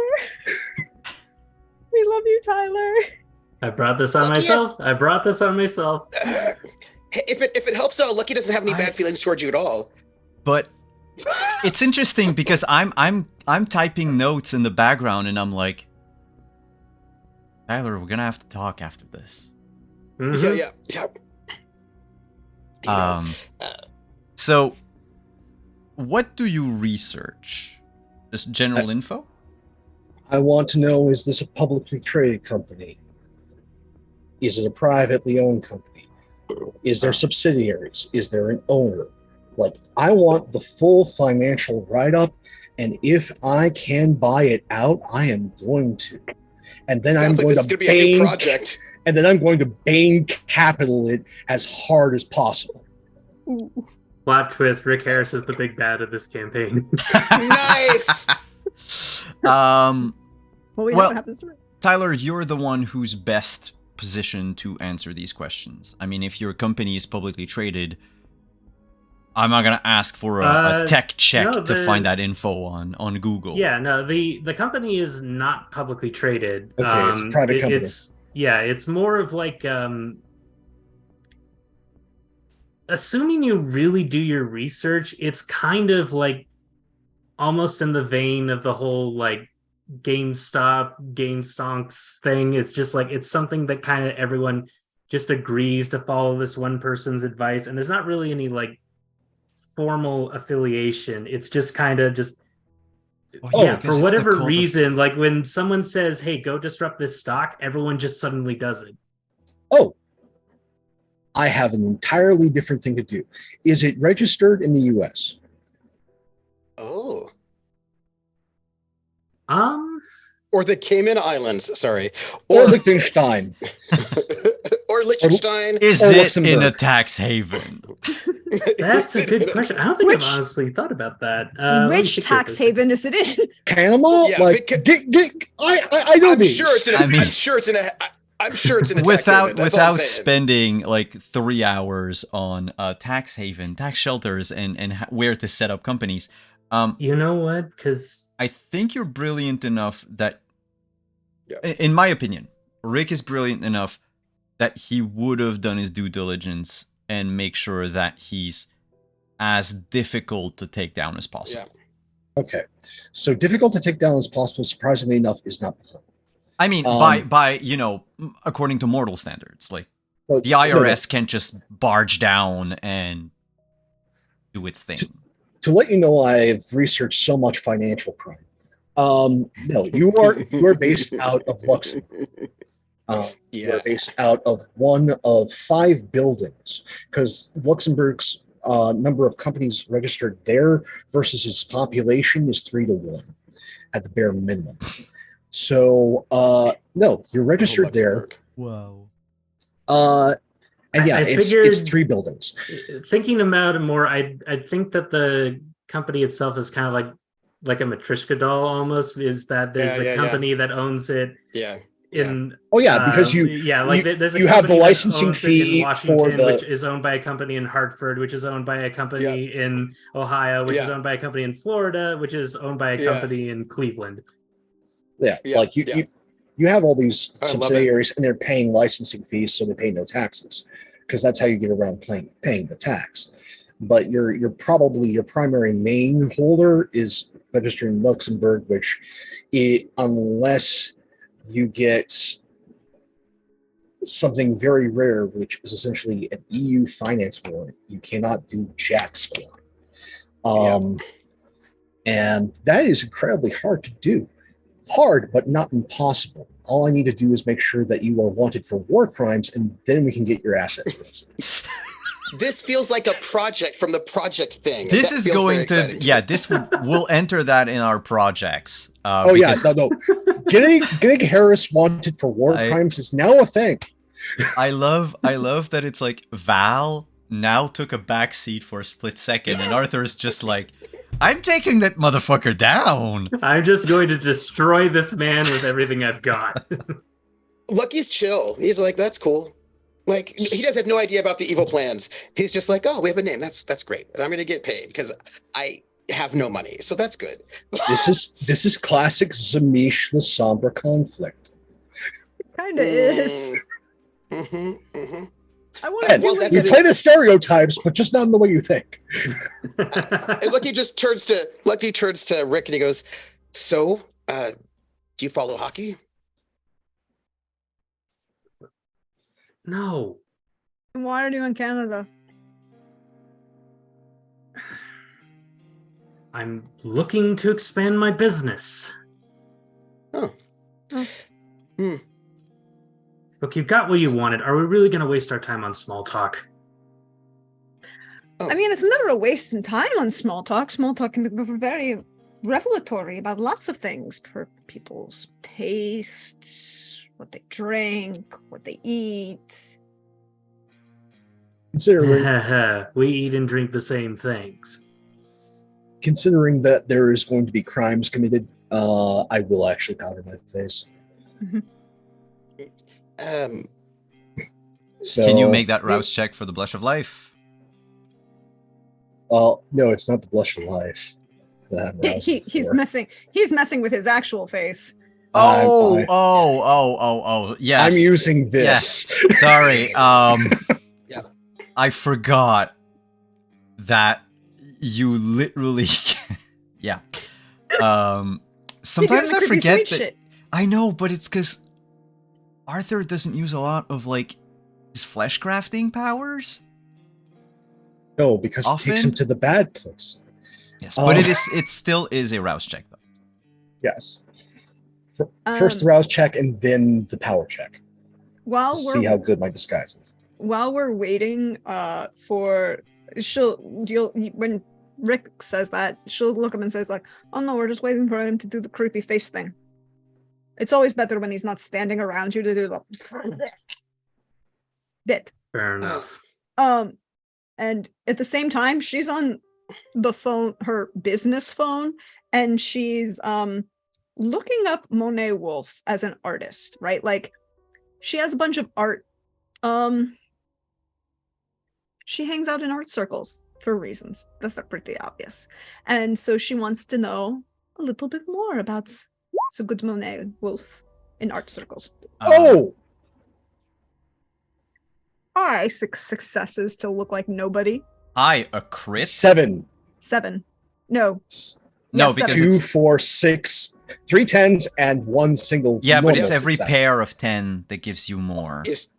We love you, Tyler. I brought this on Lucky myself. I brought this on myself. If it helps out, Lucky doesn't have any bad feelings towards you at all. But it's interesting because I'm typing notes in the background and I'm like, Tyler, we're gonna have to talk after this. Mhm. Yeah. You know, So what do you research? Just general info? I want to know, is this a publicly traded company? Is it a privately owned company? Is there subsidiaries? Is there an owner? Like, I want the full financial write-up, and if I can buy it out, I am going to. And then sounds I'm like going this is to gonna be a new bang, project. and then I'm going to bang capital it as hard as possible. Plot twist: Rick Harris is the big bad of this campaign. Nice. Well, we know Well- what happens to it. Tyler, you're the one who's best positioned to answer these questions. I mean, if your company is publicly traded, I'm not gonna ask for a tech check no, to find that info on Google. Yeah, no, the company is not publicly traded. Okay, it's a private company. It's more of like assuming you really do your research, it's kind of like almost in the vein of the whole like GameStop, GameStonks thing. It's just like it's something that kind of everyone just agrees to follow this one person's advice, and there's not really any like formal affiliation. It's just kind of just because it's for the whatever cult of- reason, like when someone says, "Hey, go disrupt this stock," everyone just suddenly does it. Oh, I have an entirely different thing to do. Is it registered in the U.S.? Oh. Or the Cayman Islands, sorry. Or Liechtenstein? Or Liechtenstein. Is Or it in Luxembourg. a tax haven? that's a good question. I don't think Which- I've honestly thought about that. Let me Which think about tax this. haven is it in? Panama? Yeah, like, I know I'm these. sure it's in a, I mean- I'm sure it's in a tax haven. without That's all I'm saying. spending like 3 hours on tax haven, tax shelters, and where to set up companies. You know what? Because I think you're brilliant enough that, Yeah. in my opinion, Rick is brilliant enough that he would have done his due diligence and make sure that he's as difficult to take down as possible. Okay, so difficult to take down as possible, surprisingly enough, is not. I mean, by according to mortal standards, like Well, the IRS can't just barge down and do its thing. To let you know, I've researched so much financial crime. No, you are based out of Luxembourg. You are based out of one of 5 buildings, because Luxembourg's number of companies registered there versus its population is 3-1 at the bare minimum. So no, you're registered there. Wow. And yeah, I it's figured- 3 buildings. Thinking about it more, I think that the company itself is kind of like a Matryoshka doll almost. Is that there's Yeah, a company that owns it Yeah. in Oh yeah, because there's a you have the company that licensing owns it in fee Washington, for the which is owned by a company in Hartford, which is owned by a company in Ohio, which is owned by a company in Florida, which is owned by a company in Cleveland. like you have all these I love it. subsidiaries and they're paying licensing fees, so they pay no taxes because that's how you get around paying the tax. But your primary main holder is registered in Luxembourg, which unless you get something very rare, which is essentially an EU finance warrant, you cannot do jack score. And that is incredibly hard to do. Hard, but not impossible. All I need to do is make sure that you are wanted for war crimes, and then we can get your assets frozen. This feels like a project from the project thing. This That is feels going very to, exciting. this we'll enter that in our projects. Oh yeah, no. Getting Harris wanted for war crimes is now a thing. I love that it's like Val now took a back seat for a split second, and Arthur's just like, I'm taking that motherfucker down. I'm just going to destroy this man with everything I've got. Lucky's chill. He's like, that's cool. Like, he does have no idea about the evil plans. He's just like, oh, we have a name. That's great. And I'm going to get paid because I have no money. So that's good. This is classic Zamish the Sombre conflict. Kind of is. I want to you play the stereotypes, but just not in the way you think. And Lucky turns to Rick and he goes, so, do you follow hockey? No. Why are you in Canada? I'm looking to expand my business. Oh. Look, you got what you wanted. Are we really going to waste our time on small talk? I mean, it's never a waste of time on small talk. Small talk can be very revelatory about lots of things, per people's tastes, what they drink, what they eat. We eat and drink the same things. Considering that there is going to be crimes committed, I will actually powder my face. So, can you make that rouse check for the blush of life? No, it's not the blush of life. He's messing with his actual face. Yes. I'm using this. Yes. Sorry. Yeah. I forgot that you literally. Yeah. Sometimes I forget that. Shit. I know, but it's because Arthur doesn't use a lot of his flesh crafting powers. No, because it takes him to the bad place. Yes, but it still is a rouse check though. Yes. First the rouse check and then the power check. See how good my disguise is. While we're waiting for when Rick says that, she'll look up and says like, oh no, we're just waiting for him to do the creepy face thing. It's always better when he's not standing around you to do the bit. Fair enough. And at the same time, she's on the phone, her business phone, and she's looking up Monet Wolf as an artist, right? Like, she has a bunch of art. She hangs out in art circles for reasons that are pretty obvious. And so she wants to know a little bit more about so good Monet Wolf in art circles. Hi, 6 successes to look like nobody. Hi, a crit? 7. No. No, because 2, 4, 6, 3 10s and 1 single. Yeah, but it's every success. pair of 10 that gives you more. It's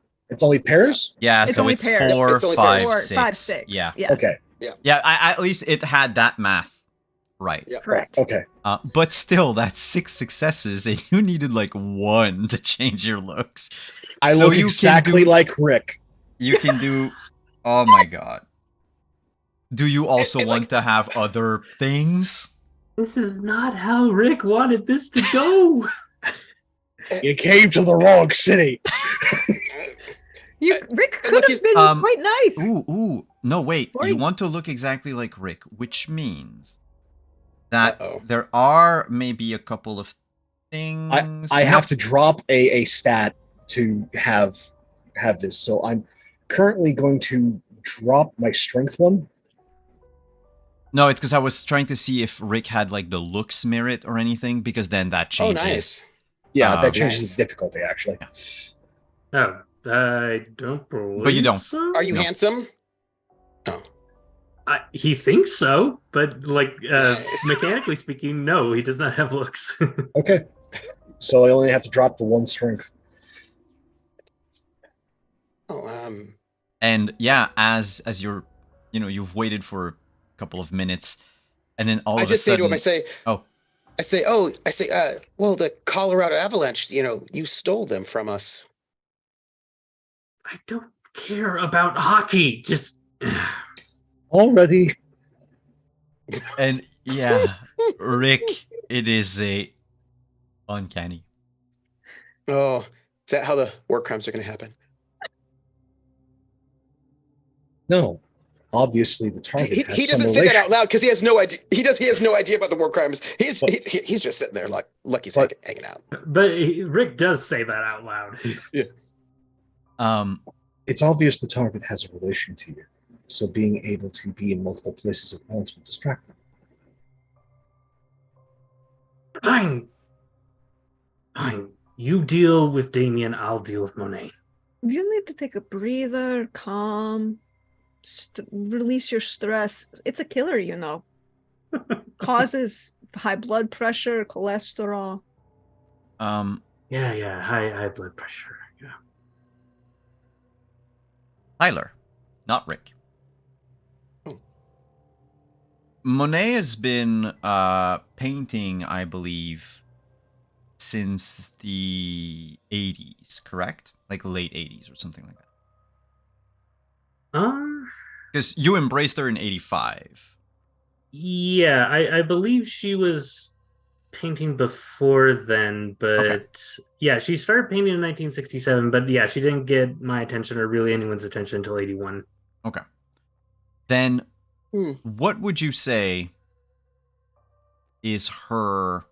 only pairs? Yeah, it's so only it's pairs. 4, It's only 5, pairs. 6. 5, 6. Yeah. Okay. Yeah, at least it had that math right. Yeah. Correct. Okay. But still, that's 6 successes, and you needed 1 to change your looks. I look exactly like Rick. You can do. Oh my god. Do you also want to have other things? This is not how Rick wanted this to go. You came to the wrong city. Rick and could look, have been um, quite nice. Ooh. No, wait. Or You he- want to look exactly like Rick, which means that Uh-oh. there are maybe a couple of things. I have to drop a stat to have this. So I'm currently going to drop my strength one. No, it's because I was trying to see if Rick had like the looks merit or anything, because then that Oh, changes. nice. Yeah, that Um, changes Nice. the difficulty actually. Oh, I don't believe But you don't. so. Are you No. handsome? Oh, He thinks so, but like Nice. mechanically speaking, no, he does not have looks. Okay. So I only have to drop the one strength. oh, And yeah, as you're, you've waited for a couple of minutes, and then all I of a just say to sudden, him, oh, well, the Colorado Avalanche, you stole them from us. I don't care about hockey. Just Already. and yeah, Rick, it is a uncanny. Oh, is that how the war crimes are going to happen? No. Obviously the target He has some doesn't say that relation. out loud because he has no idea. He has no idea about the war crimes. He's But- he's just sitting there like Lucky's But- hanging out. but Rick does say that out loud. It's obvious the target has a relation to you. So being able to be in multiple places at once will distract them. Fine. You deal with Damien, I'll deal with Monet. You need to take a breather, calm, release your stress. It's a killer, Causes high blood pressure, cholesterol. Yeah, high blood pressure. Yeah. Tyler, not Rick. Oh. Monet has been painting, I believe, since the 80s, correct? Like late 80s or something like that. Because you embraced her in 85. Yeah, I believe she was painting before then, but Okay. yeah, she started painting in 1967, but yeah, she didn't get my attention or really anyone's attention until 81. Okay. Then Hmm. what would you say is her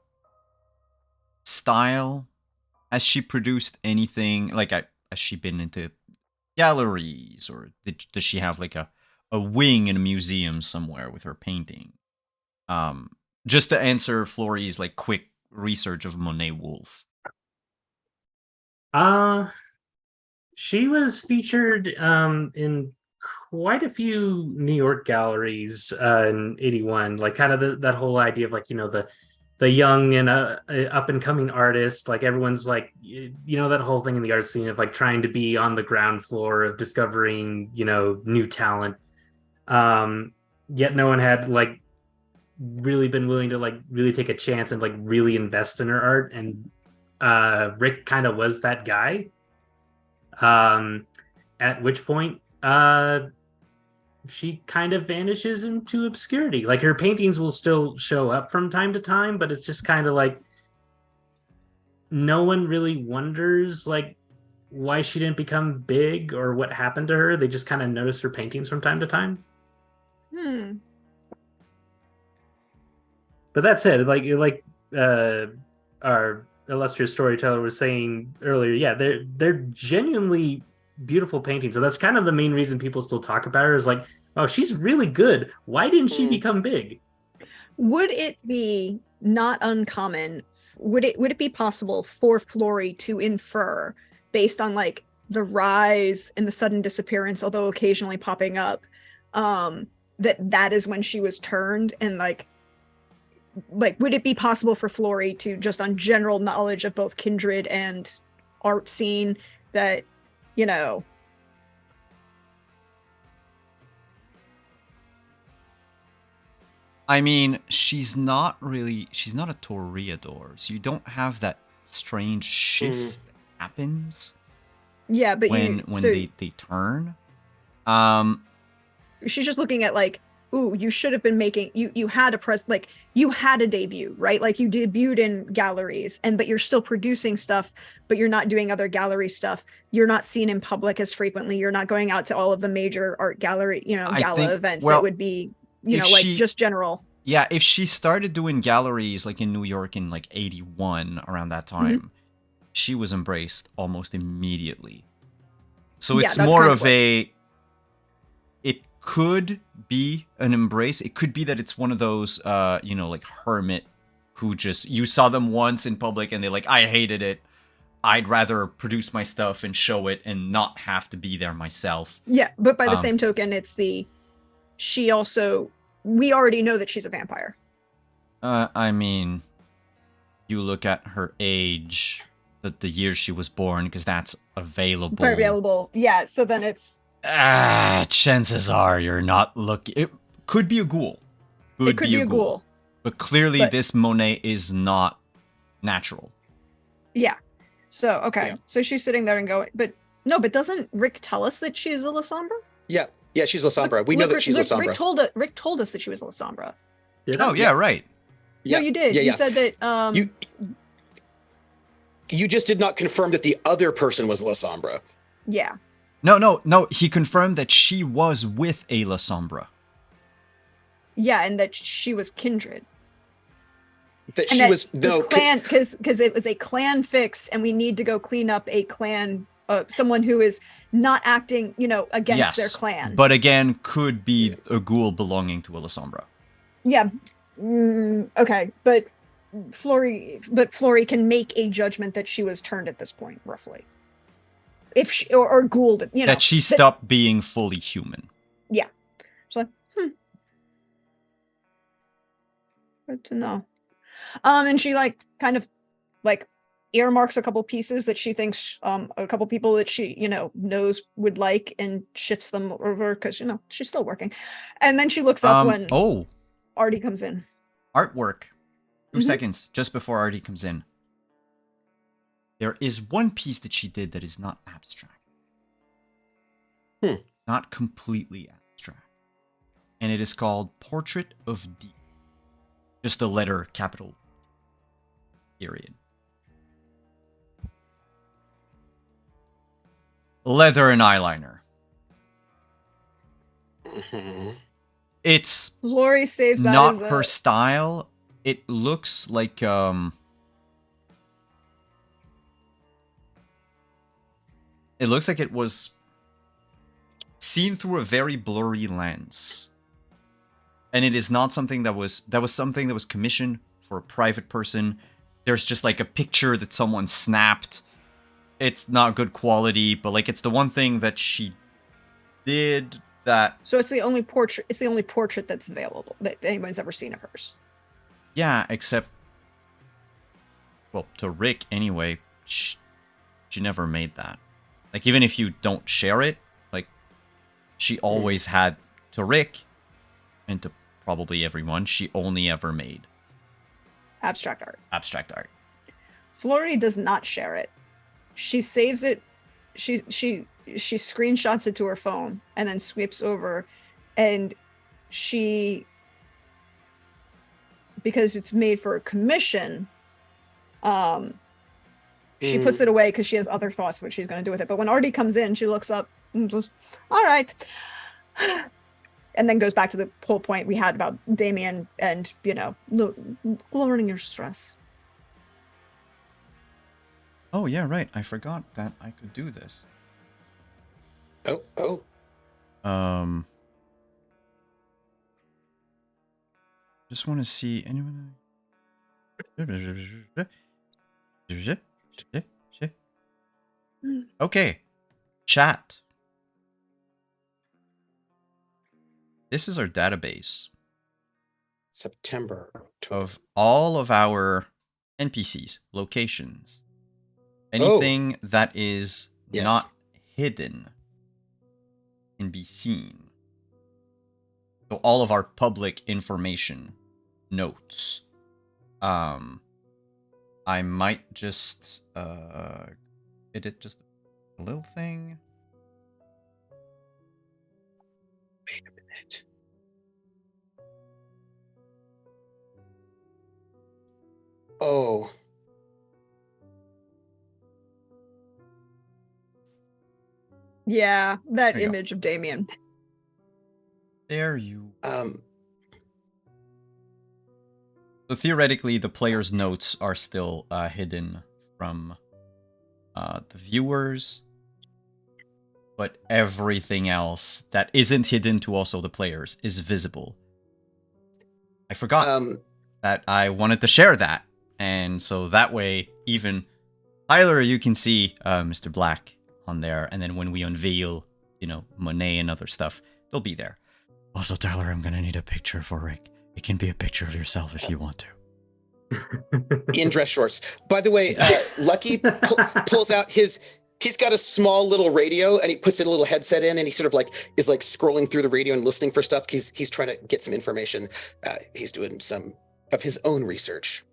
style? Has she produced anything, like, has she been into galleries, or does she have like a wing in a museum somewhere with her painting? Just to answer Flory's like quick research of Monet Wolf. She was featured in quite a few New York galleries in 81, like kind of that whole idea of like, the young and up and coming artist, like everyone's like, that whole thing in the art scene of like trying to be on the ground floor of discovering, new talent. Yet no one had like really been willing to like really take a chance and like really invest in her art. And Rick kind of was that guy. At which point, she kind of vanishes into obscurity. Like her paintings will still show up from time to time, but it's just kind of like no one really wonders like why she didn't become big or what happened to her. They just kind of notice her paintings from time to time. But that said, like our illustrious storyteller was saying earlier, yeah, they're genuinely beautiful paintings. So that's kind of the main reason people still talk about her is like, oh, she's really good. Why didn't she become big? Would it be not uncommon? Would it be possible for Flory to infer, based on like the rise and the sudden disappearance, although occasionally popping up, that is when she was turned, and like would it be possible for Flory to, just on general knowledge of both kindred and art scene, that I mean, she's not a toreador, so you don't have that strange shift that happens yeah, but when they turn. She's just looking at like, ooh, you should have been making you had a you had a debut, right? Like you debuted in galleries but you're still producing stuff, but you're not doing other gallery stuff. You're not seen in public as frequently. You're not going out to all of the major art gallery, I gala think, events well, that would be, if like she- just general. Yeah, if she started doing galleries like in New York in like 81 around that time, she was embraced almost immediately. So Yeah, it's that's more kind of of a it could be an embrace. It could be that it's one of those like hermit who just you saw them once in public and they're like, I hated it. I'd rather produce my stuff and show it and not have to be there myself. Yeah, but by the same token, we already know that she's a vampire. I mean, you look at her age, the year she was born, because that's available. Available, yeah. So then it's chances are you're not looking. It could be a ghoul. It could be a ghoul. But clearly, this Monet is not natural. Yeah. So okay. Yeah. So she's sitting there and going, but doesn't Rick tell us that she's a La Sombra? Yeah, she's La Sombra. We know that she's La Sombra. Rick told us that she was La Sombra. Oh yeah, right. Yeah. No, you did. Yeah, You said that. You just did not confirm that the other person was La Sombra. Yeah. No. He confirmed that she was with a La Sombra. Yeah, and that she was kindred. That And she was clan because it was a clan fix, and we need to go clean up a clan. Someone who is not acting, against their clan. But again, could be a ghoul belonging to a La Sombra. Yeah. Okay, but Flory can make a judgment that she was turned at this point, roughly. If she, or ghouled, that she stopped being fully human. Yeah. So, good to know. And she kind of earmarks a couple pieces that she thinks a couple people that she knows would like and shifts them over because she's still working. And then she looks up when Artie comes in. Artwork. 2 seconds just before Artie comes in. There is one piece that she did that is not abstract. Not completely abstract. And it is called Portrait of D. Just the letter capital period. Leather and eyeliner. It's Lori saves that not as her style. It looks like it looks like it was seen through a very blurry lens. And it is not something that was something that was commissioned for a private person. There's just like a picture that someone snapped. It's not good quality, but it's the one thing that she did that. So it's the only portrait that's available that anyone's ever seen of hers. Yeah, except to Rick anyway, she never made that. Even if you don't share it, she always had, to Rick and to probably everyone, she only ever made abstract art. Flory does not share it. She saves it. She screenshots it to her phone and then sweeps over, and because it's made for a commission, she puts it away because she has other thoughts what she's going to do with it. But when Artie comes in, she looks up and goes, all right, and then goes back to the whole point we had about Damien and lowering your stress. Oh yeah, right. I forgot that I could do this. Oh. Just want to see anyone. Okay, chat. This is our database September, October. Of all of our NPCs, locations, anything that is not hidden can be seen. So all of our public information, notes. I might just edit just a little thing. Wait a minute. Oh, Yeah, that There you go. image of Damien. There you. um, So theoretically, the player's notes are still hidden from the viewers, but everything else that isn't hidden to also the players is visible. I forgot that I wanted to share that, and so that way, even Tyler, you can see Mr. Black on there, and then when we unveil, Monet and other stuff, they'll be there. Also, Tyler, I'm gonna need a picture for Rick. It can be a picture of yourself if you want to. in dress shorts. By the way, Lucky pulls out he's got a small little radio and he puts in a little headset in and he sort of is scrolling through the radio and listening for stuff. He's trying to get some information. He's doing some of his own research,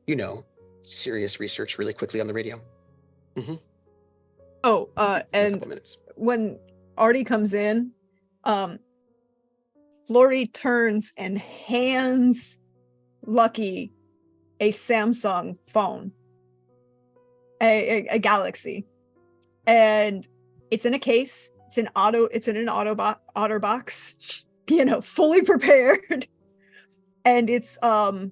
serious research really quickly on the radio. Mm-hmm. Oh, A and couple minutes. when Artie comes in, Flory turns and hands Lucky a Samsung phone, a Galaxy, and it's in a case. It's in an otter box, fully prepared, and it's a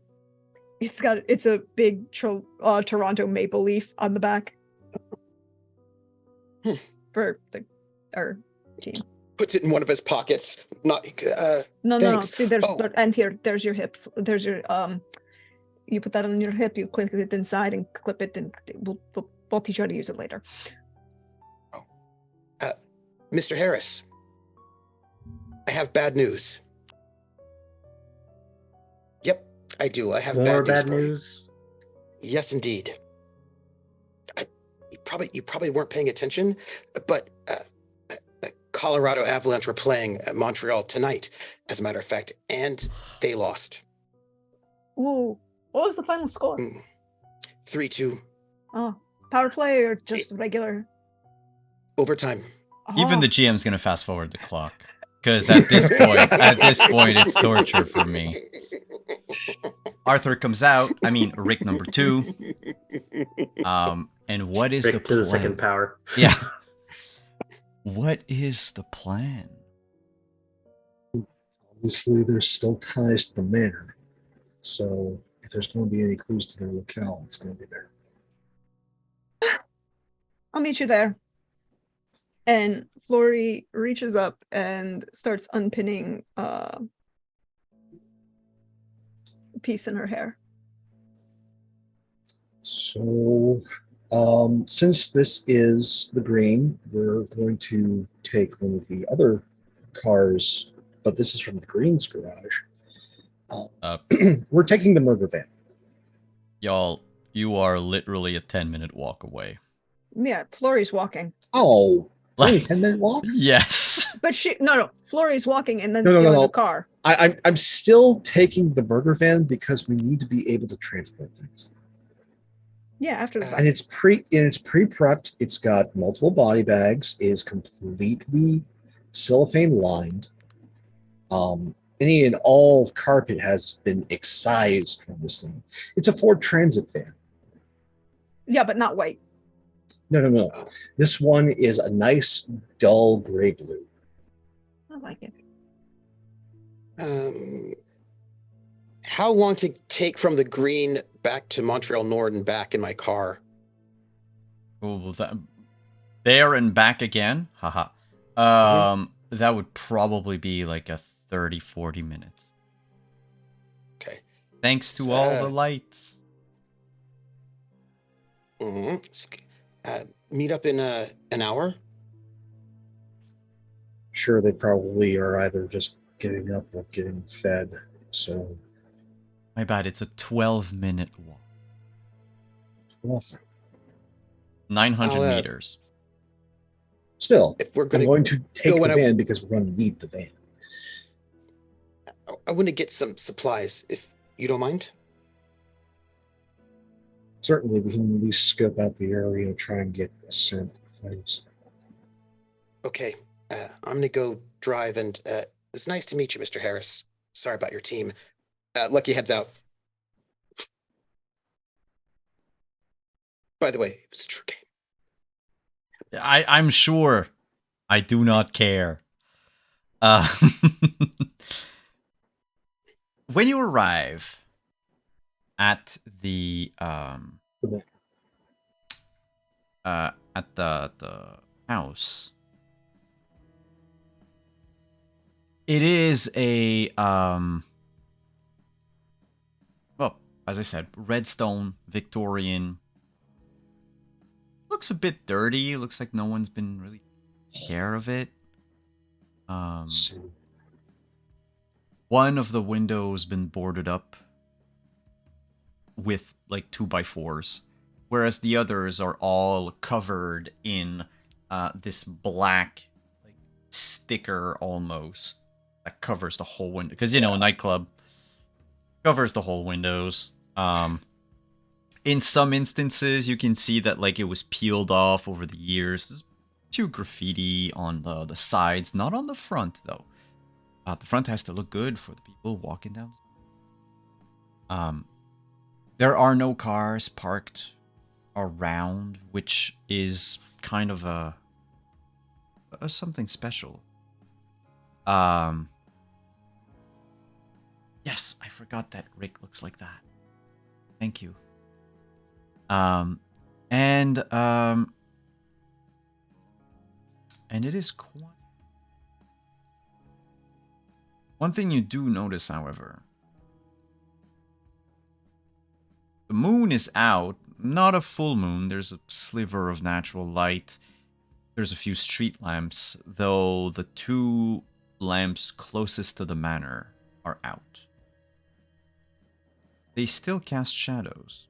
big Toronto maple leaf on the back for our team. Puts it in one of his pockets. Not No. thanks. See, and there's your hip. There's your You put that on your hip. You click it inside and clip it, and we'll teach you how to use it later. Mr. Harris, I have bad news. Yep, I do. I have More bad bad news. news. Yes, indeed. You probably weren't paying attention, but Colorado Avalanche were playing at Montreal tonight, as a matter of fact, and they lost. Ooh, what was the final score? 3-2. Oh, power play or just regular? Overtime. Even Oh. the GM's gonna fast forward the clock, because at this point, it's torture for me. Arthur comes out. I mean, Rick number 2. And what is Rick the to plan? the second power. Yeah. What is the plan? Obviously, there's still ties to the manor. So if there's going to be any clues to their locale, it's going to be there. I'll meet you there. And Flory reaches up and starts unpinning a piece in her hair. So since this is the green, we're going to take one of the other cars, but this is from the green's garage. We're taking the murder van. Y'all, you are literally a 10-minute walk away. Yeah, Flory's walking. Oh, it's only a 10-minute walk? Yes. But Flory's walking and then No. stealing the car. I'm still taking the murder van because we need to be able to transport things. Yeah, after the fact. And it's pre-prepped. It's got multiple body bags. It is completely cellophane lined. Any and all carpet has been excised from this thing. It's a Ford Transit van. Yeah, but not white. No. This one is a nice dull gray blue. I like it. How long to take from the green back to Montreal Nord and back in my car? Oh, there and back again? Haha. That would probably be like a 30-40 minutes. Okay. Thanks to all the lights. Meet up in an hour? Sure, they probably are either just getting up or getting fed. So, My bad, it's a 12-minute walk. well, 900 meters. still, If we're I'm gonna going to take go the and van because we're going to need the van. I want to get some supplies, if you don't mind. Certainly, we can at least scope out the area and try and get a scent of things. Okay, I'm gonna go drive, and it's nice to meet you, Mr. Harris. Sorry about your team. Lucky heads out. By the way, it was a true game. I'm sure. I do not care. Uh, when you arrive at the at the house, it is a well, as I said, redstone Victorian. Looks a bit dirty. Looks like no one's been really taking care of it. One of the windows been boarded up with like 2x4s, whereas the others are all covered in this black like sticker almost that covers the whole window. Because, you know, a nightclub covers the whole windows. In some instances, you can see that like it was peeled off over the years. There's few graffiti on the sides, not on the front though. The front has to look good for the people walking down. There are no cars parked around, which is kind of a something special. Yes, I forgot that Rick looks like that. Thank you. And it is quite... One thing you do notice, however, the moon is out, not a full moon, there's a sliver of natural light, there's a few street lamps, though the 2 lamps closest to the manor are out. They still cast shadows.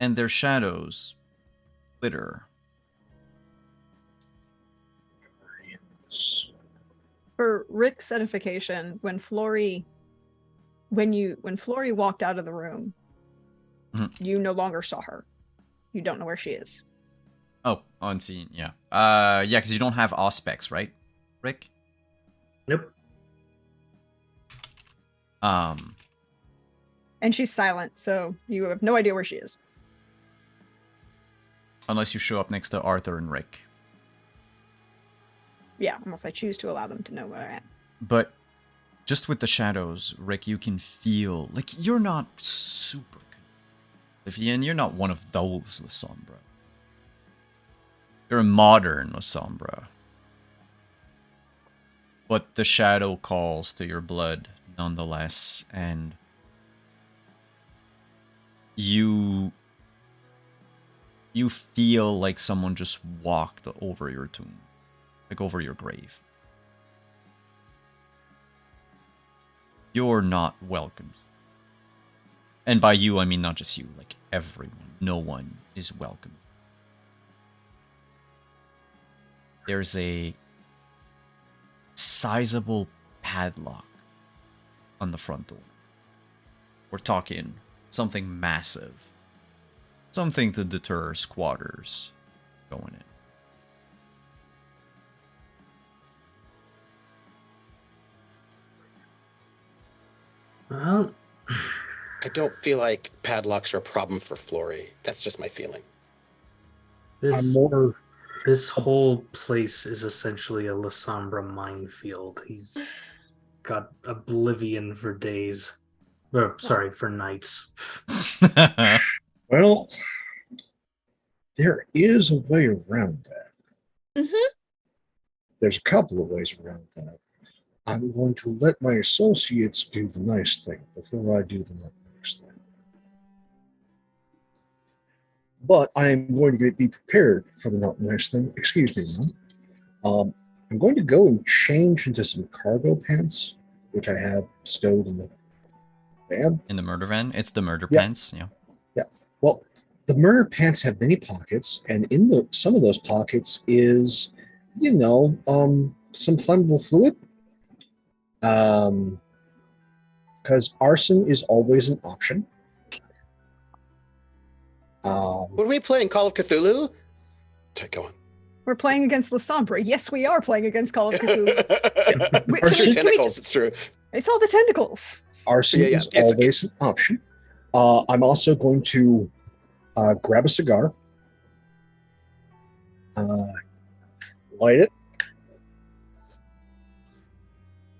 And their shadows glitter. For Rick's edification, when Flory walked out of the room, you no longer saw her. You don't know where she is. Oh, unseen, yeah. Yeah, because you don't have auspex, right, Rick? Nope. And she's silent, so you have no idea where she is. Unless you show up next to Arthur and Rick. Yeah, unless I choose to allow them to know where I am. But just with the shadows, Rick, you can feel... Like, you're not super... And you're not one of those Lasombra. You're a modern Lasombra. But the shadow calls to your blood, nonetheless, and... You feel like someone just walked over your tomb. Like over your grave. You're not welcome. And by you, I mean not just you, like everyone. No one is welcome. There's a sizable padlock on the front door. We're talking something massive. Something to deter squatters going in. Well, I don't feel like padlocks are a problem for Flory. That's just my feeling. This whole place is essentially a Lasombra minefield. He's got oblivion for days. Oh, sorry, for nights. Well, there is a way around that. Mm-hmm. There's a couple of ways around that. I'm going to let my associates do the nice thing before I do the not nice thing. But I am going to be prepared for the not nice thing. Excuse me, Mom. I'm going to go and change into some cargo pants, which I have stowed in the van. In the murder van? It's the murder pants, yeah. Yeah. Well, the murder pants have many pockets, and in some of those pockets is, some flammable fluid. Because arson is always an option. Were we playing Call of Cthulhu? Go on. We're playing against Lasombra. Yes, we are playing against Call of Cthulhu. It's true tentacles, it's true. It's all the tentacles. Arson is always an option. I'm also going to grab a cigar, light it,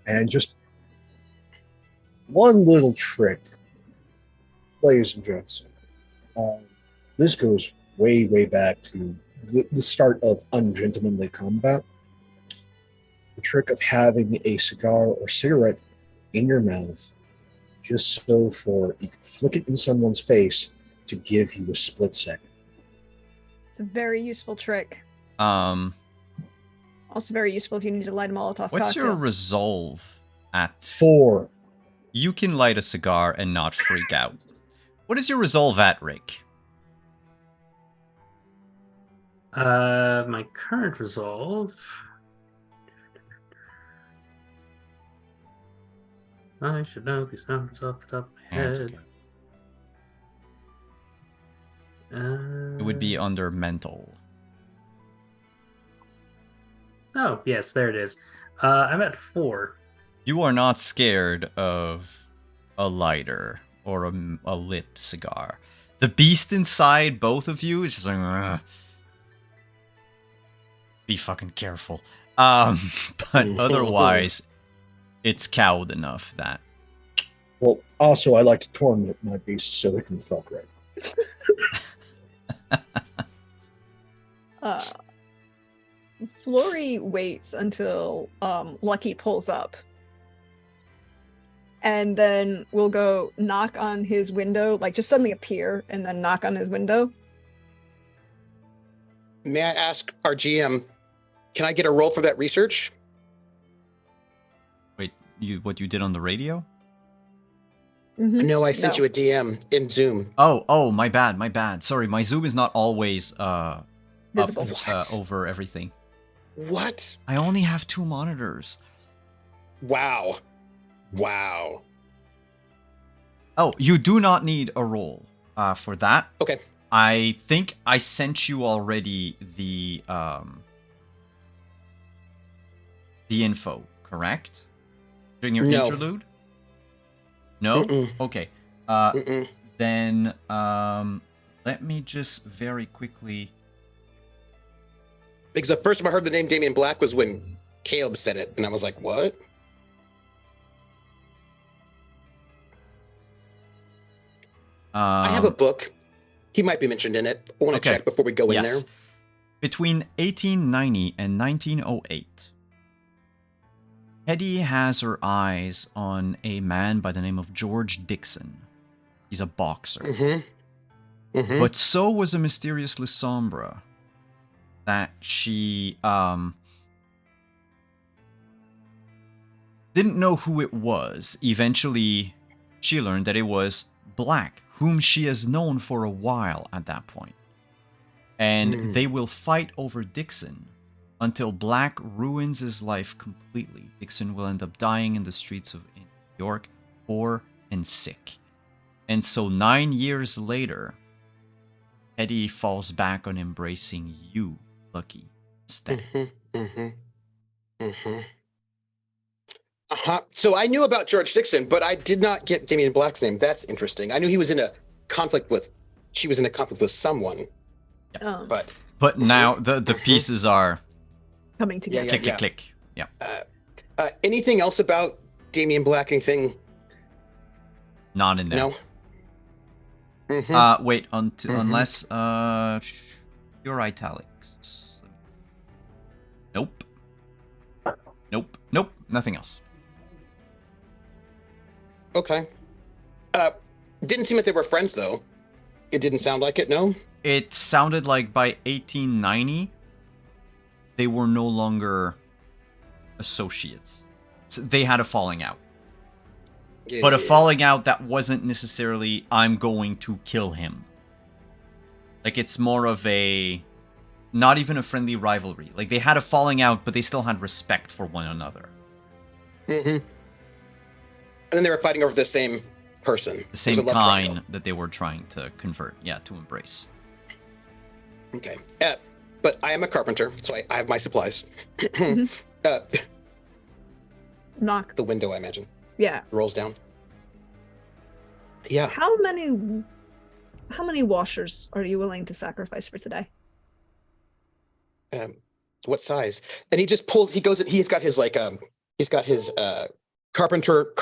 and just one little trick, ladies and gents. This goes way, way back to the start of ungentlemanly combat. The trick of having a cigar or cigarette in your mouth, just so for you can flick it in someone's face to give you a split second. It's a very useful trick. Um, Also very useful if you need to light a Molotov what's cocktail. your resolve at? 4. You can light a cigar and not freak out. What is your resolve at, Rick? My current resolve. I should know these numbers off the top of my Yeah, it's head. okay. It would be under mental. Oh, yes, there it is. I'm at 4. You are not scared of a lighter or a lit cigar. The beast inside both of you is just like, "Ugh. Be fucking careful." But otherwise, it's cowed enough that Well, also, I like to torment my beasts so it can feel great. Flory waits until Lucky pulls up. And then we'll go knock on his window, like just suddenly appear and then knock on his window. May I ask our GM, can I get a roll for that research? wait, what you did on the radio? Mhm. No, I sent No. you a DM in Zoom. Oh, my bad. Sorry, my zoom is not always Visible. up What? over everything. What? I only have 2 monitors. Wow. Oh, you do not need a roll for that. Okay. I think I sent you already the info, correct? During your No. interlude? No? Mm-mm. Okay. Mm-mm. Then let me just very quickly. Because the first time I heard the name Damien Black was when Caleb said it, and I was like, what? I have a book. He might be mentioned in it. I want to Okay. check before we go in there. Yes. Between 1890 and 1908, Hetty has her eyes on a man by the name of George Dixon. He's a boxer. Mm-hmm. Mm-hmm. But so was a mysterious Lysombra that she didn't know who it was. Eventually, she learned that it was Black, whom she has known for a while at that point. And they will fight over Dixon until Black ruins his life completely. Dixon will end up dying in the streets of New York, poor and sick. And so 9 years later, Eddie falls back on embracing you, Lucky, instead. Mm-hmm. Mm-hmm. Mm-hmm. Uh-huh. So I knew about George Dixon, but I did not get Damien Black's name. That's interesting. I knew he was in a conflict with, she was in a conflict with someone, but But now the pieces are Coming together. Yeah, click, click, click. Yeah. anything else about Damien Black? Anything? Not in there. No. Mm-hmm. Wait, Mhm. unless pure italics. Nope. Nope. Nothing else. Okay. Didn't seem like they were friends though. It didn't sound like it. No. It sounded like by 1890, they were no longer associates. So they had a falling out. Yeah, But a yeah, falling out that wasn't necessarily, I'm going to kill him. Like, it's more of a, not even a friendly rivalry. Like, they had a falling out, but they still had respect for one another. Mm-hmm. And then they were fighting over the same person. The It was same a love kind triangle. that they were trying to convert, to embrace. Okay. But I am a carpenter, so I have my supplies. Mhm. uh, Knock. the window, I imagine, Yeah. rolls down. Yeah. How many How many washers are you willing to sacrifice for today? Um, what size? And he just pulls. He goes. He's got his like He's got his carpenter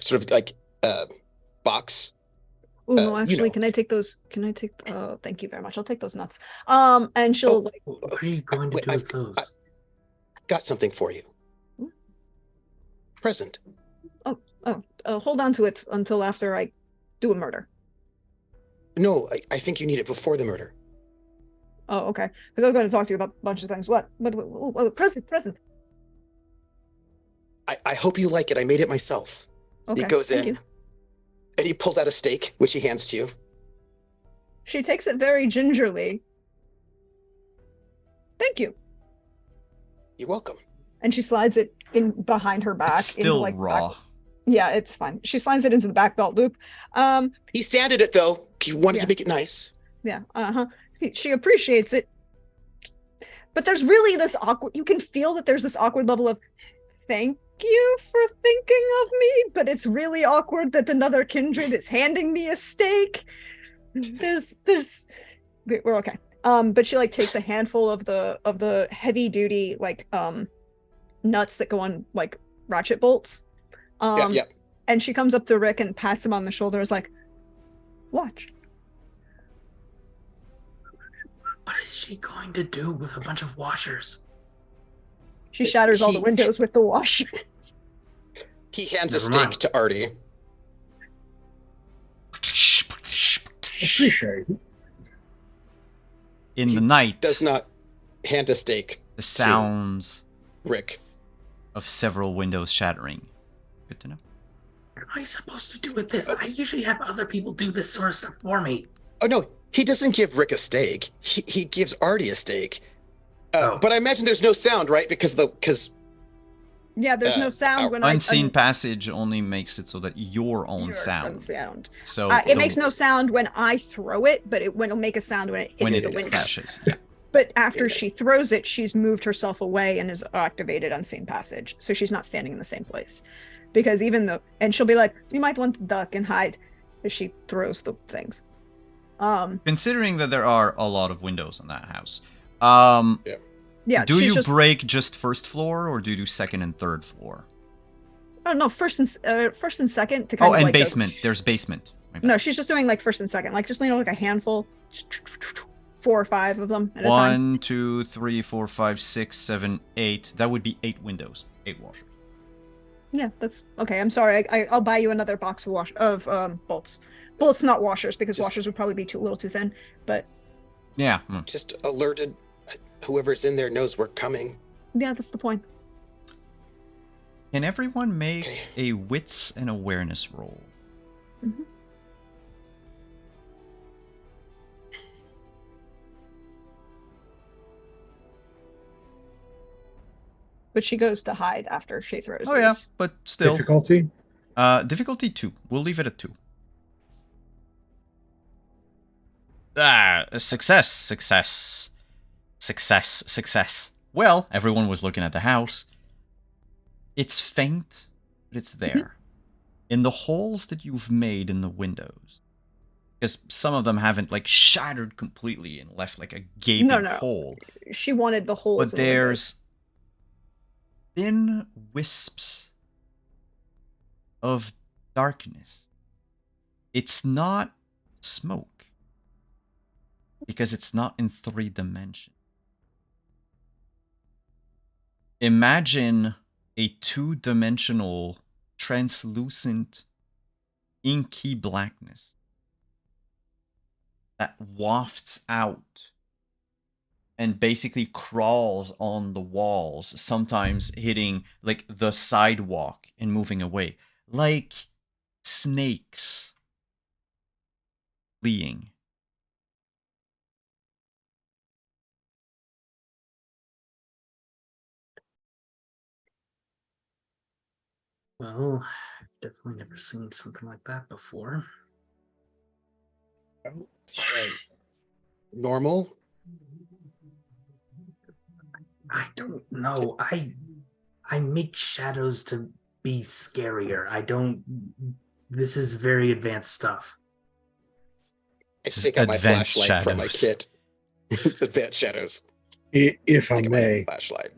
sort of like box. Oh no, You actually, know. can I take those? Can I take? Oh, thank you very much. I'll take those nuts. And she'll Oh, like. What are you going to wait, do with those? got something for you. Hmm? Present. Hold on to it until after I do a murder. No, I think you need it before the murder. Oh, okay. Because I was going to talk to you about a bunch of things. What? Present. I hope you like it. I made it myself. Okay. He goes Thank in you. and he pulls out a steak, which he hands to you. She takes it very gingerly. Thank you. You're welcome. And she slides it in behind her back. It's still into, like, raw. back. Yeah, it's fine. She slides it into the back belt loop. He sanded it though. He wanted Yeah. to make it nice. Yeah. She appreciates it. But there's really this awkward. You can feel that there's this awkward level of thank you for thinking of me, but it's really awkward that another kindred is handing me a steak. We're okay. But she like takes a handful of the heavy duty like nuts that go on like ratchet bolts. Yeah. And she comes up to Rick and pats him on the shoulder, is like, watch. What is she going to do with a bunch of washers? She shatters all the windows with the washers. He hands a Never steak mind. to Artie. Appreciate it. In the night, Does not hand a steak. the sounds Rick. of several windows shattering. Good to know. What am I supposed to do with this? I usually have other people do this sort of stuff for me. Oh no, he doesn't give Rick a steak. He gives Artie a steak. But I imagine there's no sound, right? Because Yeah, there's no sound when Unseen passage only makes it so that your own sound. So it makes no sound when I throw it, but it'll make a sound when it hits the window. crashes. Yeah. But after she throws it, she's moved herself away and has activated unseen passage, so she's not standing in the same place. Because even though, and she'll be like, "You might want to duck and hide," as she throws the things. Considering that there are a lot of windows in that house, yeah. do you break just first floor or do you do second and third floor? Oh no, first and second to kind of and like basement. There's basement. No, she's just doing like first and second, like just like a handful, 4 or 5 of them at a time. 1, 2, 3, 4, 5, 6, 7, 8. That would be 8 windows, 8 washers. Yeah, that's okay. I'm sorry. I'll buy you another box of bolts. Bolts, not washers, because washers would probably be a little too thin. But yeah, just alerted. Whoever's in there knows we're coming. Yeah, that's the point. Can everyone make a wits and awareness roll? Mm-hmm. But she goes to hide after she throws these. Yeah, but still. Difficulty? Difficulty 2. We'll leave it at 2. Success. Well, everyone was looking at the house. It's faint, but it's there. Mm-hmm. In the holes that you've made in the windows, because some of them haven't like shattered completely and left like a gaping hole. She wanted the holes. But there's thin wisps of darkness. It's not smoke, because it's not in 3 dimensions. Imagine a 2-dimensional, translucent, inky blackness that wafts out and basically crawls on the walls, sometimes hitting like the sidewalk and moving away, like snakes fleeing. Well, definitely never seen something like that before. Normal? I don't know. I make shadows to be scarier. This is very advanced stuff. I take out my Advanced flashlight from my shadows. kit. It's advanced shadows. If I Take out my may, flashlight.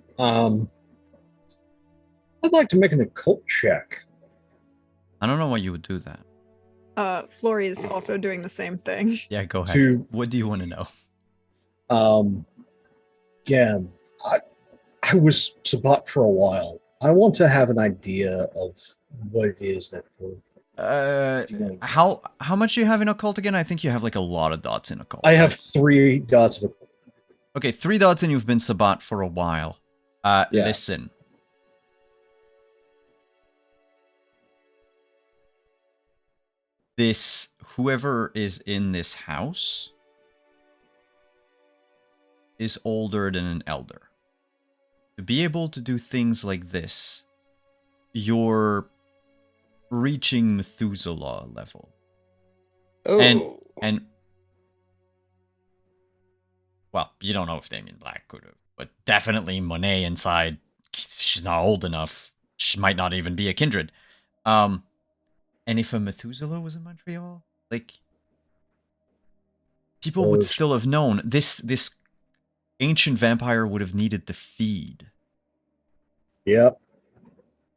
I'd like to make an occult check. I don't know why you would do that. Flory is also doing the same thing. Yeah, go ahead. To What do you want to know? again, I was Sabat for a while. I want to have an idea of what it is that we're dealing with. How much do you have in occult again? I think you have like a lot of dots in occult. I have 3 dots of occult. Okay, 3 dots and you've been Sabat for a while. Yeah. Listen. Whoever is in this house is older than an elder. To be able to do things like this, you're reaching Methuselah level. Oh. And well, you don't know if Damien Black could have, but definitely Monet inside. She's not old enough. She might not even be a kindred. And if a Methuselah was in Montreal, like people would still have known. This ancient vampire would have needed to feed. Yep.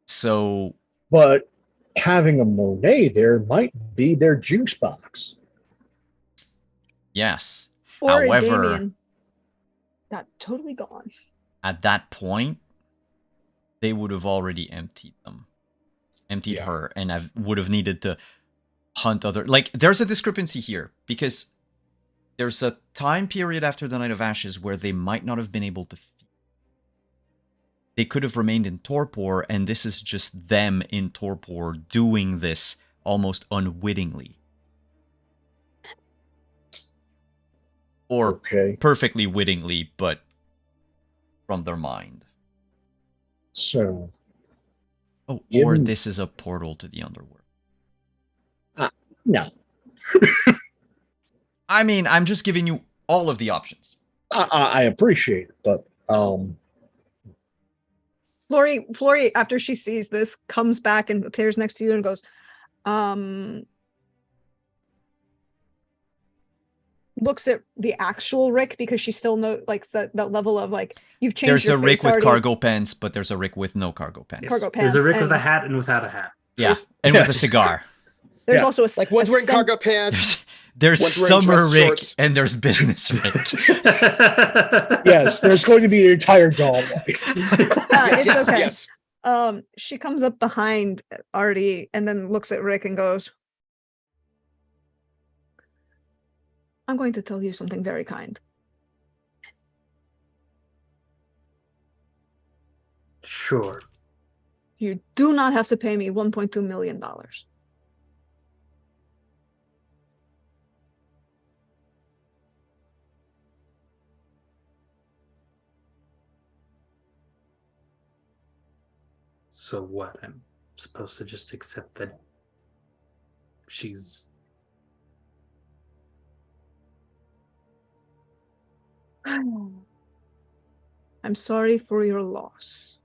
So, but having a Monet there might be their juice box. yes. Or However, Damien. Not totally gone. at that point, they would have already emptied Yeah. her, and would have needed to hunt other. Like, there's a discrepancy here because there's a time period after the Night of Ashes where they might not have been able to feed. They could have remained in torpor, and this is just them in torpor doing this almost unwittingly. Or perfectly wittingly, but from their mind. So. Oh, or this is a portal to the underworld. No. I mean, I'm just giving you all of the options. I appreciate it, but Flory, after she sees this, comes back and appears next to you and goes, looks at the actual Rick because she still like that level of like you've changed. There's your a Rick face with already. cargo pants, but there's a Rick with no cargo pants. Cargo pants. There's a Rick and with a hat and without a hat. Yeah, and with a cigar. There's also a Like one's wearing cargo pants. There's one's wearing summer dress Rick shorts. and there's business Rick. yes, there's going to be an entire gauntlet. It's okay. Yes. She comes up behind Artie and then looks at Rick and goes, I'm going to tell you something very kind. Sure. You do not have to pay me $1.2 million. So what? I'm supposed to just accept that she's... I'm sorry for your loss.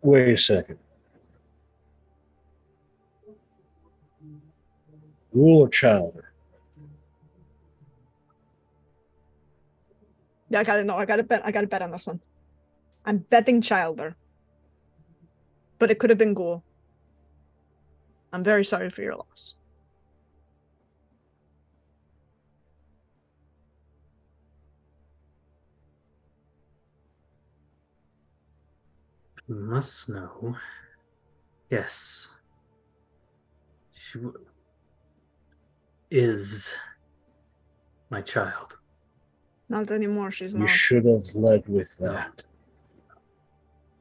Wait a second. Rule or Childer? Yeah, I gotta bet on this one. I'm betting Childer. But it could have been Ghoul. I'm very sorry for your loss. You must know. Yes. She is my child. Not anymore, she's You not. should have led with that.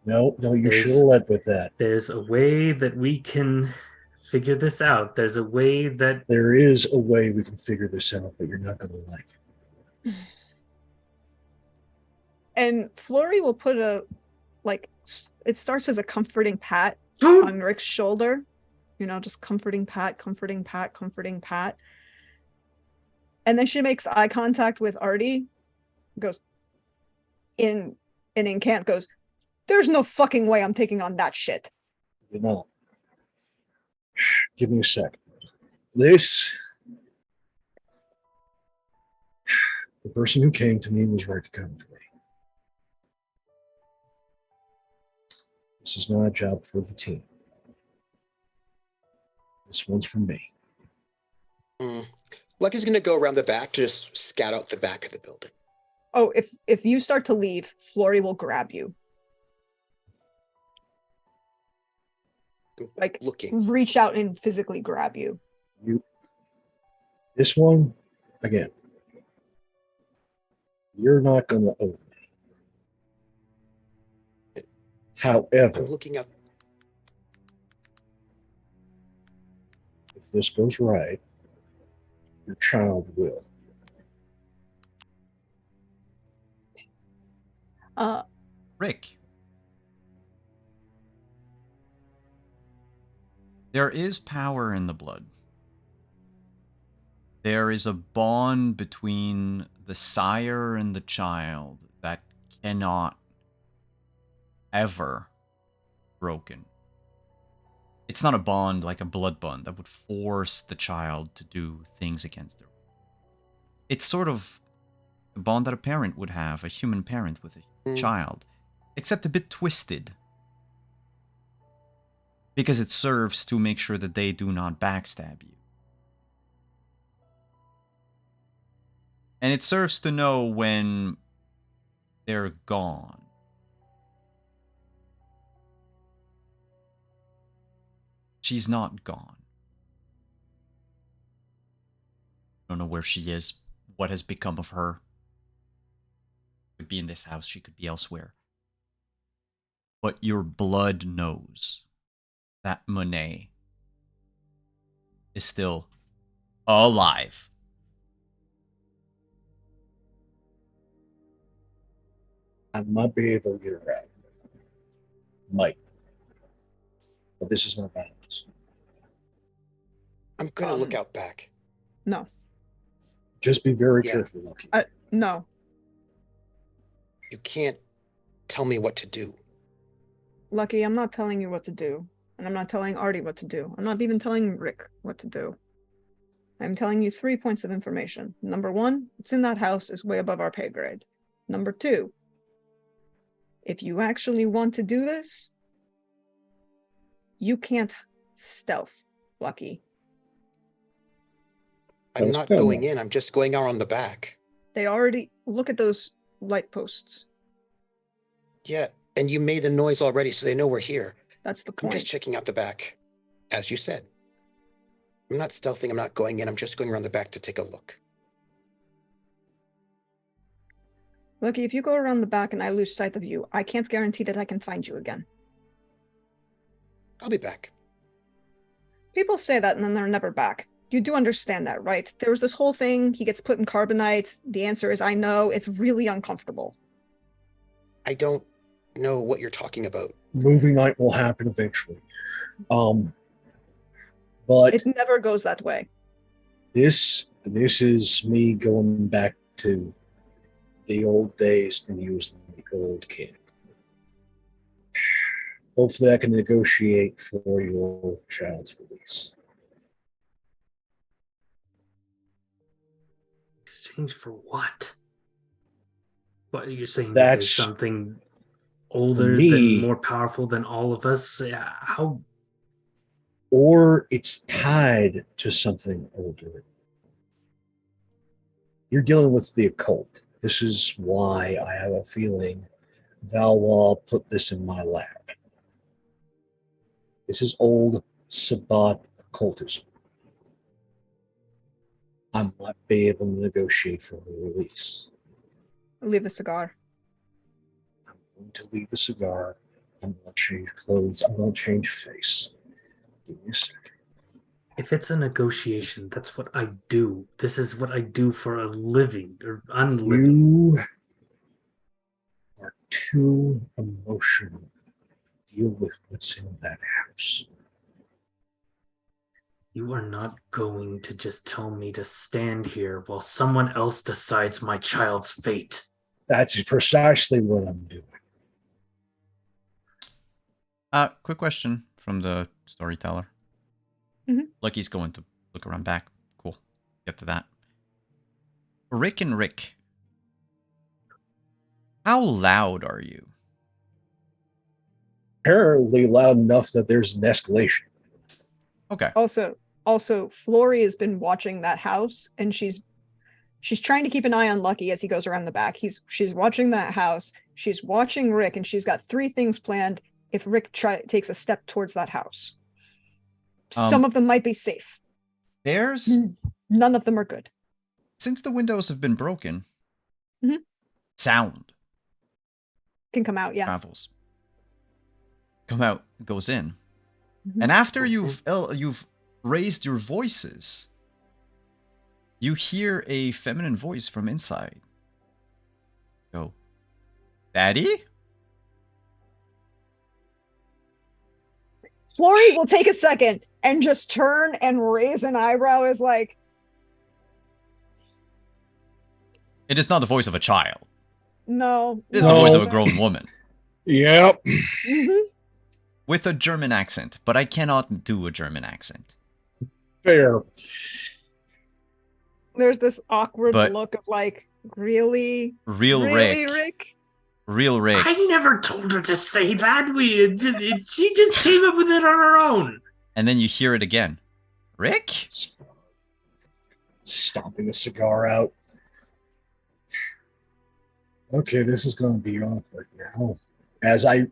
No, you There's- should have led with that. There's a way that we can figure this out. There's a way that... There is a way we can figure this out, but you're not going to like it. And Flory will put it starts as a comforting pat on Rick's shoulder. You know, just comforting pat, comforting pat, comforting pat. And then she makes eye contact with Artie. Goes, in Cant goes, there's no fucking way I'm taking on that shit. You know. Give me a sec. This, the person who came to me was right to come to me. This is not a job for the team. This one's for me. Lucky's going to go around the back to just scout out the back of the building. Oh, if you start to leave, Flory will grab you. Like, looking. reach out and physically grab you. This one, again, you're not going to own me. However, I'm looking up. if this goes right, your child will. Rick. There is power in the blood. There is a bond between the sire and the child that cannot ever broken. It's not a bond like a blood bond that would force the child to do things against her. It's sort of the bond that a parent would have, a human parent with a child, except a bit twisted. Because it serves to make sure that they do not backstab you. And it serves to know when they're gone. She's not gone. I don't know where she is, what has become of her. She could be in this house, she could be elsewhere. But your blood knows that Monet is still alive. I might be able to get her out. Might. But this is not balance. I'm going to look out back. No. Just be very careful, Lucky. No. You can't tell me what to do. Lucky, I'm not telling you what to do. And I'm not telling Artie what to do. I'm not even telling Rick what to do. I'm telling you 3 points of information. Number 1, it's in that house is way above our pay grade. Number 2, if you actually want to do this, you can't stealth, Lucky. I'm not going in. I'm just going around the back. They already... Look at those light posts. Yeah, and you made the noise already, so they know we're here. That's the I'm point. just checking out the back, as you said. I'm not stealthing. I'm not going in. I'm just going around the back to take a look. Lucky, if you go around the back and I lose sight of you, I can't guarantee that I can find you again. I'll be back. People say that and then they're never back. You do understand that, right? There was this whole thing, he gets put in carbonite. The answer is I know. It's really uncomfortable. I don't know what you're talking about. Movie night will happen eventually. But it never goes that way. This is me going back to the old days and using the old king. Hopefully I can negotiate for your child's release. Exchange for what? What are you saying? That's that there's something older than, more powerful than all of us? How? Or it's tied to something older. You're dealing with the occult. This is why I have a feeling Valois put this in my lap. This is old Sabbat occultism. I might be able to negotiate for her release. Leave the cigar. I'm going to leave the cigar. I'm going to change clothes. I'm going to change face. Give me a second. If it's a negotiation, that's what I do. This is what I do for a living or unliving. You are too emotional to deal with what's in that house. You are not going to just tell me to stand here while someone else decides my child's fate. That's precisely what I'm doing. Quick question from the storyteller. Lucky's going to look around back. Cool. Get to that. Rick and Rick. How loud are you? Apparently loud enough that there's an escalation. Okay. Also, Flory has been watching that house, and she's trying to keep an eye on Lucky as he goes around the back. She's watching that house. She's watching Rick, and she's got 3 things planned if Rick takes a step towards that house. Some of them might be safe. None of them are good. Since the windows have been broken, sound Can come out, yeah. travels. Come out, goes in. And after you've raised your voices, you hear a feminine voice from inside. Go, Daddy? Flory will take a second and just turn and raise an eyebrow as like... It is not the voice of a child. No. It is the voice of a grown woman. Yep. With a German accent, but I cannot do a German accent. Fair. There's this awkward look of like, really? Really, Rick? Real Rick. I never told her to say that. She just came up with it on her own. And then you hear it again. Rick? Stomping the cigar out. Okay, this is going to be awkward now. As I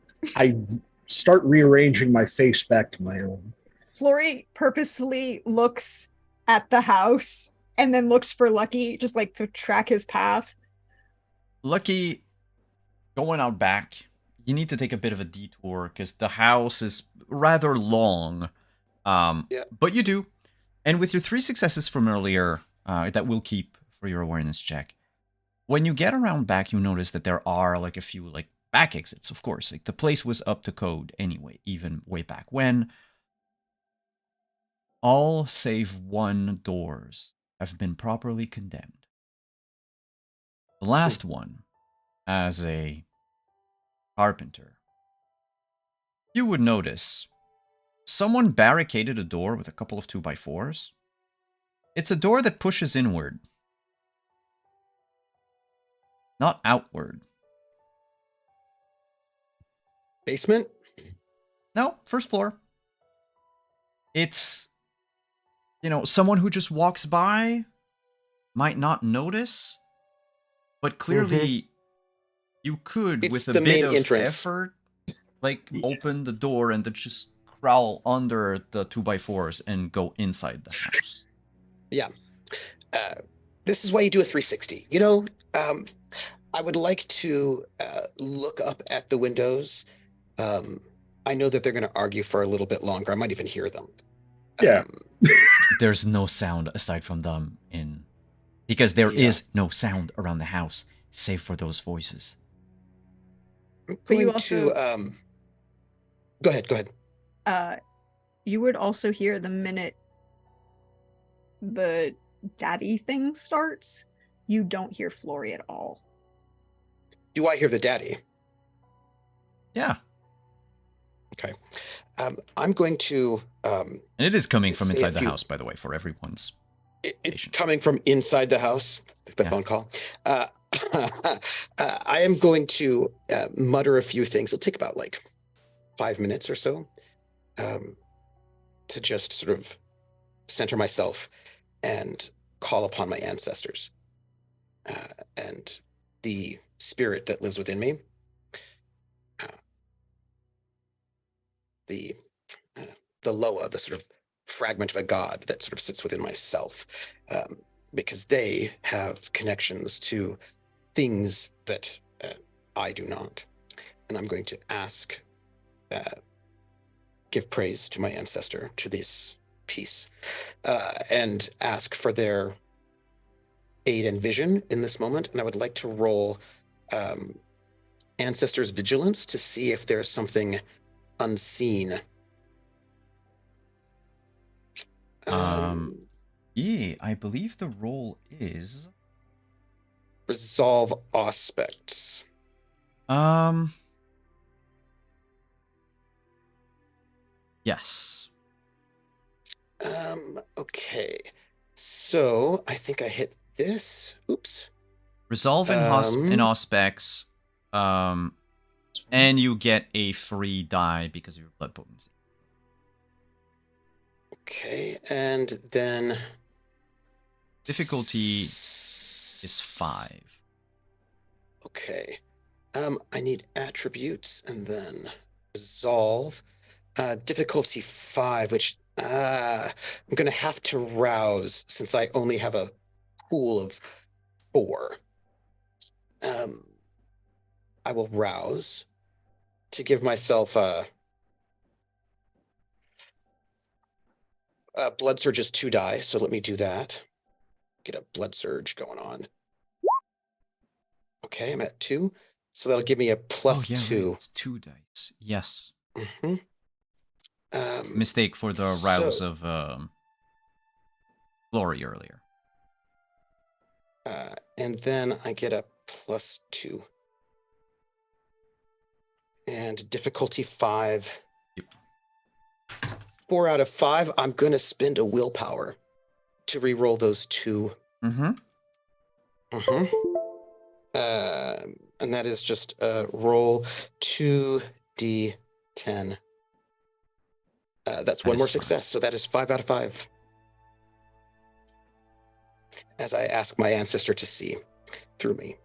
start rearranging my face back to my own. Flory purposefully looks at the house and then looks for Lucky, just like to track his path. Lucky, going out back, you need to take a bit of a detour because the house is rather long. But you do. And with your 3 successes from earlier, that will keep for your awareness check. When you get around back, you notice that there are like a few like back exits, of course. Like the place was up to code anyway, even way back when. All save 1 doors have been properly condemned. The last one, as a carpenter, you would notice someone barricaded a door with a couple of 2x4s. It's a door that pushes inward, not outward. Basement? No, first floor. It's, someone who just walks by might not notice, but clearly you could, It's with a the bit main of entrance. effort, open the door and then just crawl under the 2x4s and go inside the house. Yeah. This is why you do a 360. I would like to look up at the windows. I know that they're going to argue for a little bit longer. I might even hear them. Yeah. There's no sound aside from them because there is no sound around the house save for those voices. I'm But you going also- to go ahead. You would also hear the minute the daddy thing starts, you don't hear Flory at all. Do I hear the daddy? Yeah. Okay. I'm going to... And it is coming from say inside a the few- house, by the way, for everyone's... It's coming from inside the house, the phone call. I am going to mutter a few things. It'll take about 5 minutes or so to just sort of center myself and call upon my ancestors and the spirit that lives within me. The Loa, the sort of fragment of a god that sort of sits within myself, because they have connections to things that I do not. And I'm going to give praise to my ancestor, to this piece, and ask for their aid and vision in this moment. And I would like to roll Ancestors' Vigilance to see if there's something unseen. Yeah, I believe the role is... Resolve Aspects. Yes. Okay. So I think I hit this. Oops. Resolve in Auspex, and you get a free die because of your blood potency. Okay, and then Difficulty is 5. Okay. I need attributes and then resolve. Difficulty 5, which I'm gonna have to rouse since I only have a pool of 4. I will rouse to give myself blood surge is 2 die, so let me do that. Get a blood surge going on. Okay, I'm at 2, so that'll give me a plus 2. Right. It's 2 dice. Yes. Mm-hmm. Mistake for the rouse of Glory earlier. And then I get a plus 2. And difficulty 5. Yep. 4 out of 5. I'm going to spend a willpower to re-roll those 2. Mm-hmm. Mm-hmm. And that is just roll 2d10. That's one more success, so that is 5 out of 5. As I ask my ancestor to see through me.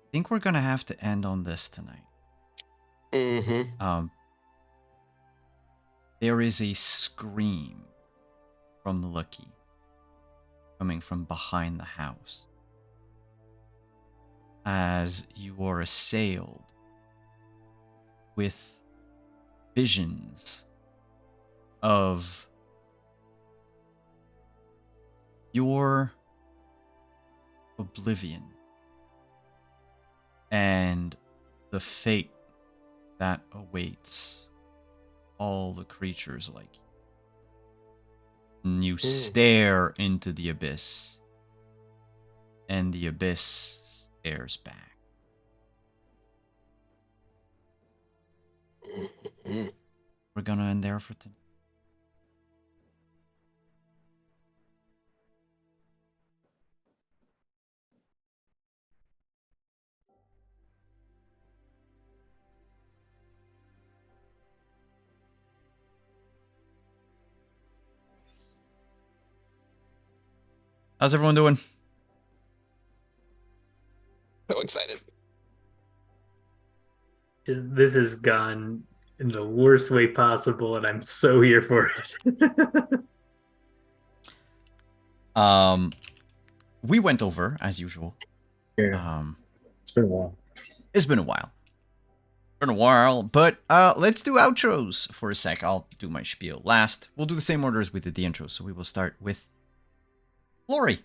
I think we're gonna have to end on this tonight. Mm-hmm. There is a scream from Lucky coming from behind the house as you are assailed with visions of your oblivion and the fate that awaits all the creatures like you. And you stare into the abyss, and the abyss stares back. Mm-hmm. We're gonna end there for tonight. How's everyone doing? So excited. This has gone in the worst way possible, and I'm so here for it. We went over as usual. Yeah. It's been a while. It's been a while. But let's do outros for a sec. I'll do my spiel last. We'll do the same order as we did the intro, so we will start with Lori.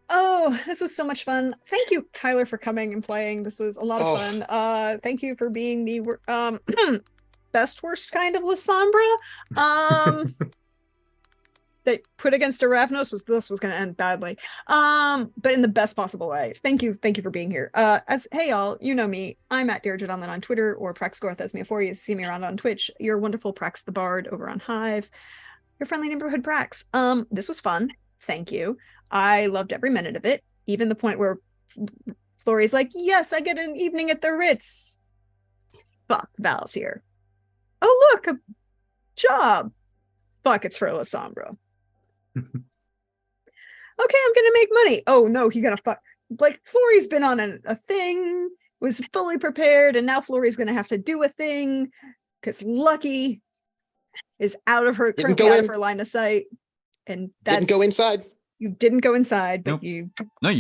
Oh, this was so much fun. Thank you, Tyler, for coming and playing. This was a lot of fun. Thank you for being the best worst kind of Lasombra. That put against a Ravnos this was gonna end badly. But in the best possible way. Thank you for being here. Hey y'all, you know me. I'm at Deirdredonlin on Twitter or Praxgorthesmia4. You see me around on Twitch. Your wonderful Prax the Bard over on Hive. Your friendly neighborhood Prax. This was fun. Thank you. I loved every minute of it, even the point where Florrie's like, yes, I get an evening at the Ritz. Fuck, Val's here. Oh, look, a job. Fuck, it's for Lasombra. Okay, I'm gonna make money. Oh, no, he got to fuck. Like, Florrie's been on a thing, was fully prepared, and now Florrie's gonna have to do a thing because Lucky is out of her line of sight. And that's, didn't go inside. You didn't go inside, but nope. you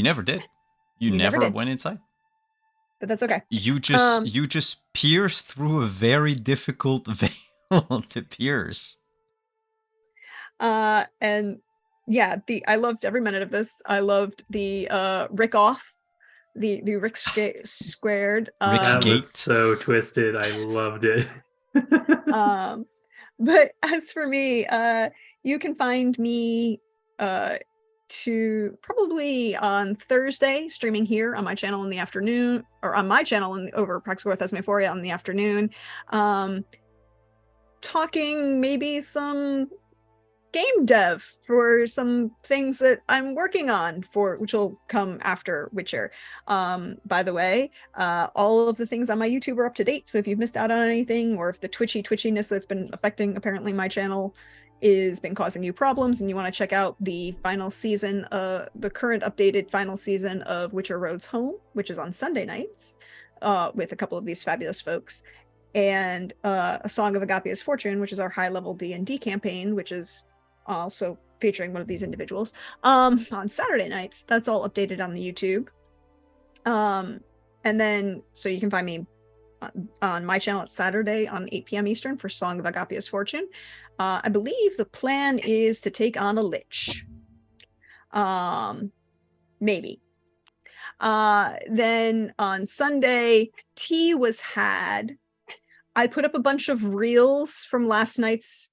never did. You never went inside. But that's okay. You just pierced through a very difficult veil to pierce. And yeah, I loved every minute of this. I loved the Rick off, the Rick squared. That was so twisted. I loved it. But as for me, you can find me to probably on Thursday streaming here on my channel in the afternoon, or on my channel over Praxgorthesmia4 in the afternoon. talking maybe some game dev for some things that I'm working on for, which will come after Witcher. By the way, all of the things on my YouTube are up to date. So if you've missed out on anything, or if the twitchiness that's been affecting apparently my channel is been causing you problems, and you want to check out the final season, the current updated final season of Witcher Roads Home, which is on Sunday nights, with a couple of these fabulous folks, and A Song of Agapia's Fortune, which is our high-level D&D campaign, which is also featuring one of these individuals, on Saturday nights. That's all updated on the YouTube. And then, so you can find me on my channel at Saturday on 8 p.m. Eastern for Song of Agapia's Fortune. I believe the plan is to take on a lich. Maybe. Then on Sunday, tea was had. I put up a bunch of reels from last night's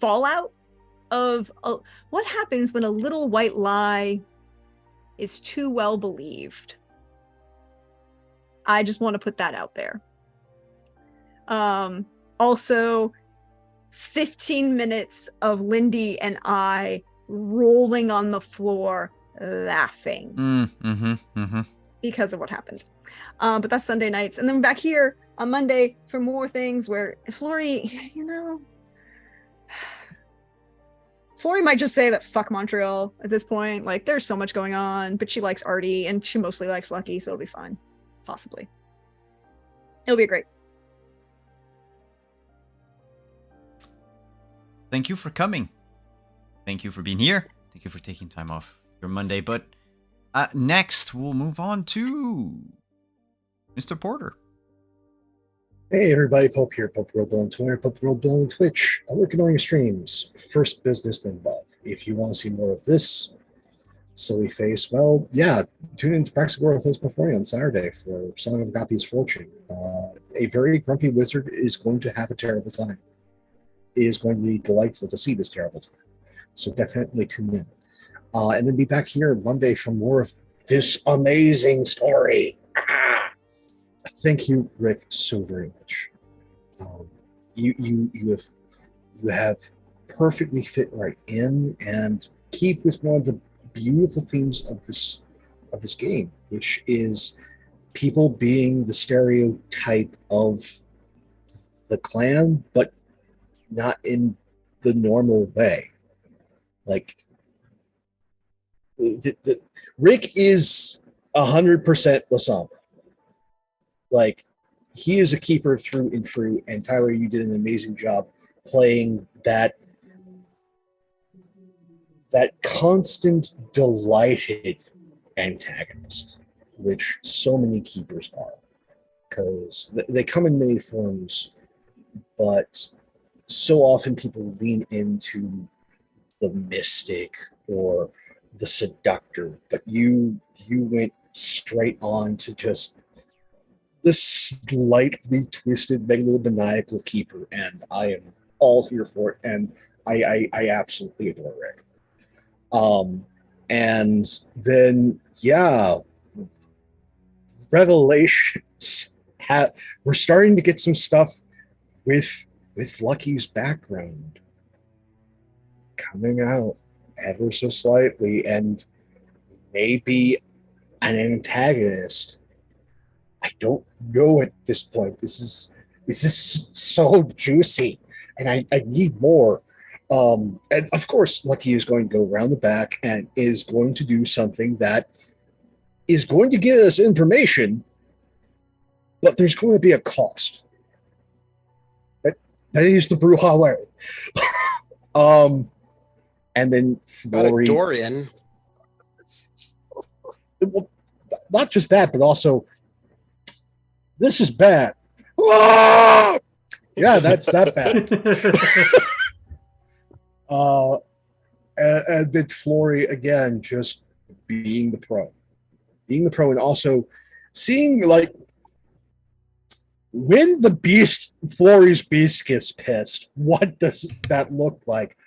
fallout of what happens when a little white lie is too well believed. I just want to put that out there. Also, 15 minutes of Lindy and I rolling on the floor laughing because of what happened. But that's Sunday nights. And then back here on Monday for more things where Flory, Flory might just say that fuck Montreal at this point. Like, there's so much going on, but she likes Artie and she mostly likes Lucky, so it'll be fine. Possibly. It'll be great. Thank you for coming. Thank you for being here. Thank you for taking time off your Monday. But next, we'll move on to Mr. Porter. Hey everybody, Pope here, Pope Roadbill on Twitter, Pope Roadbill on Twitch. I work on your streams. First business, then love. If you want to see more of this silly face, well, yeah, tune into Practical with us before on Saturday for Song of Agapia's Fortune. A very grumpy wizard is going to have a terrible time. It is going to be delightful to see this terrible time. So definitely tune in. And then be back here Monday for more of this amazing story. Thank you, Rick, so very much. You have perfectly fit right in and keep with one of the beautiful themes of this game, which is people being the stereotype of the clan, but not in the normal way. Like Rick is 100% Lasombra. Like, he is a keeper through and through, and Tyler, you did an amazing job playing that constant delighted antagonist, which so many keepers are, because they come in many forms, but so often people lean into the mystic or the seductor, but you went straight on to just this slightly twisted, megalomaniacal keeper, and I am all here for it, and I absolutely adore Rick. And then, yeah, Revelations. We're starting to get some stuff with Lucky's background coming out ever so slightly, and maybe an antagonist. I don't know at this point. This is so juicy, and I need more. And of course, Lucky is going to go around the back and is going to do something that is going to give us information, but there's going to be a cost. That is the Bruja way. And then Flory, Dorian. Well, not just that, but also this is bad. Ah! Yeah, that's that bad. And then Flory again, just being the pro, and also seeing, like, when the Flory's beast gets pissed, what does that look like?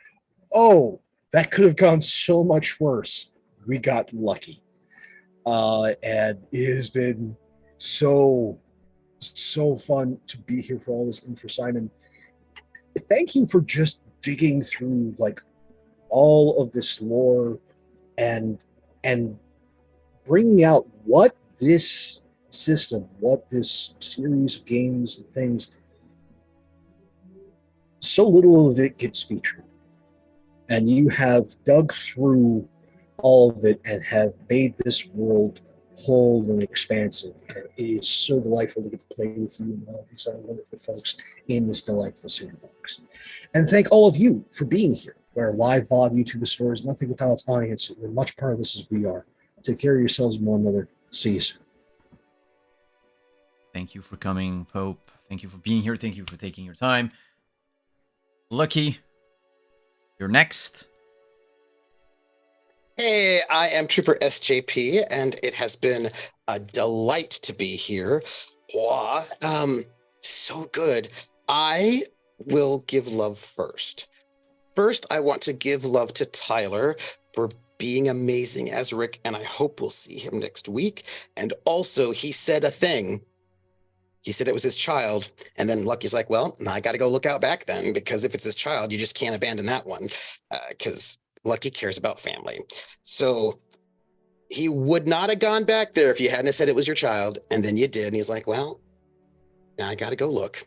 Oh, that could have gone so much worse. We got lucky. And it has been so It's so fun to be here for all this info, Simon. Thank you for just digging through like all of this lore and and bringing out what this system, what this series of games and things, so little of it gets featured. And you have dug through all of it and have made this world whole and expansive. And it is so delightful to get to play with you and all these other wonderful folks in this delightful sandbox. And thank all of you for being here, where live VOD YouTube store is nothing without its audience. You're much part of this as we are. Take care of yourselves and one another. See you soon. Thank you for coming, Pope. Thank you for being here. Thank you for taking your time. Lucky, you're next. Hey, I am Trooper SJP, and it has been a delight to be here. Wow, so good. I will give love first. First, I want to give love to Tyler for being amazing as Rick, and I hope we'll see him next week. And also, he said a thing. He said it was his child, and then Lucky's like, well, I got to go look out back then, because if it's his child, you just can't abandon that one, because Lucky cares about family. So he would not have gone back there if you hadn't said it was your child, and then you did, and he's like, well, now I got to go look.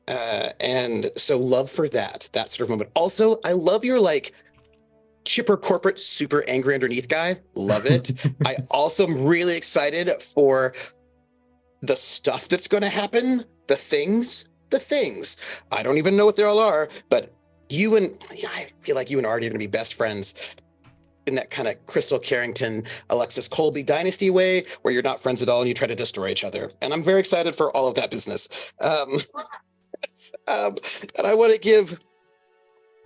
And so love for that sort of moment. Also, I love your like chipper corporate, super angry underneath guy. Love it. I also am really excited for the stuff that's going to happen, the things. I don't even know what they all are, but I feel like you and Artie are going to be best friends in that kind of Crystal Carrington, Alexis Colby dynasty way, where you're not friends at all and you try to destroy each other. And I'm very excited for all of that business. And I want to give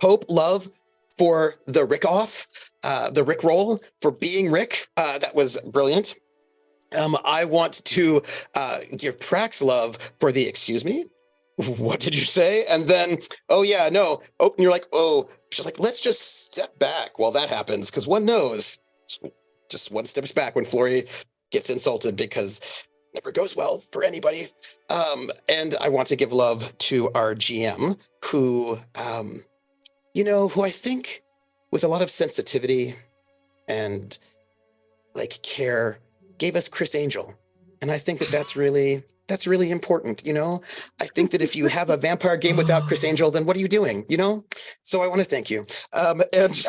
hope, love for the Rick off, the Rick roll, for being Rick. That was brilliant. I want to give Prax love for the excuse me. What did you say? And then, oh yeah, no. Oh, and you're like, oh, she's like, let's just step back while that happens, because one knows, just one steps back when Flory gets insulted, because it never goes well for anybody. And I want to give love to our GM, who, who I think with a lot of sensitivity and like care gave us Chris Angel. And I think that that's really important, I think that if you have a vampire game without Chris Angel, then what are you doing, So I want to thank you. And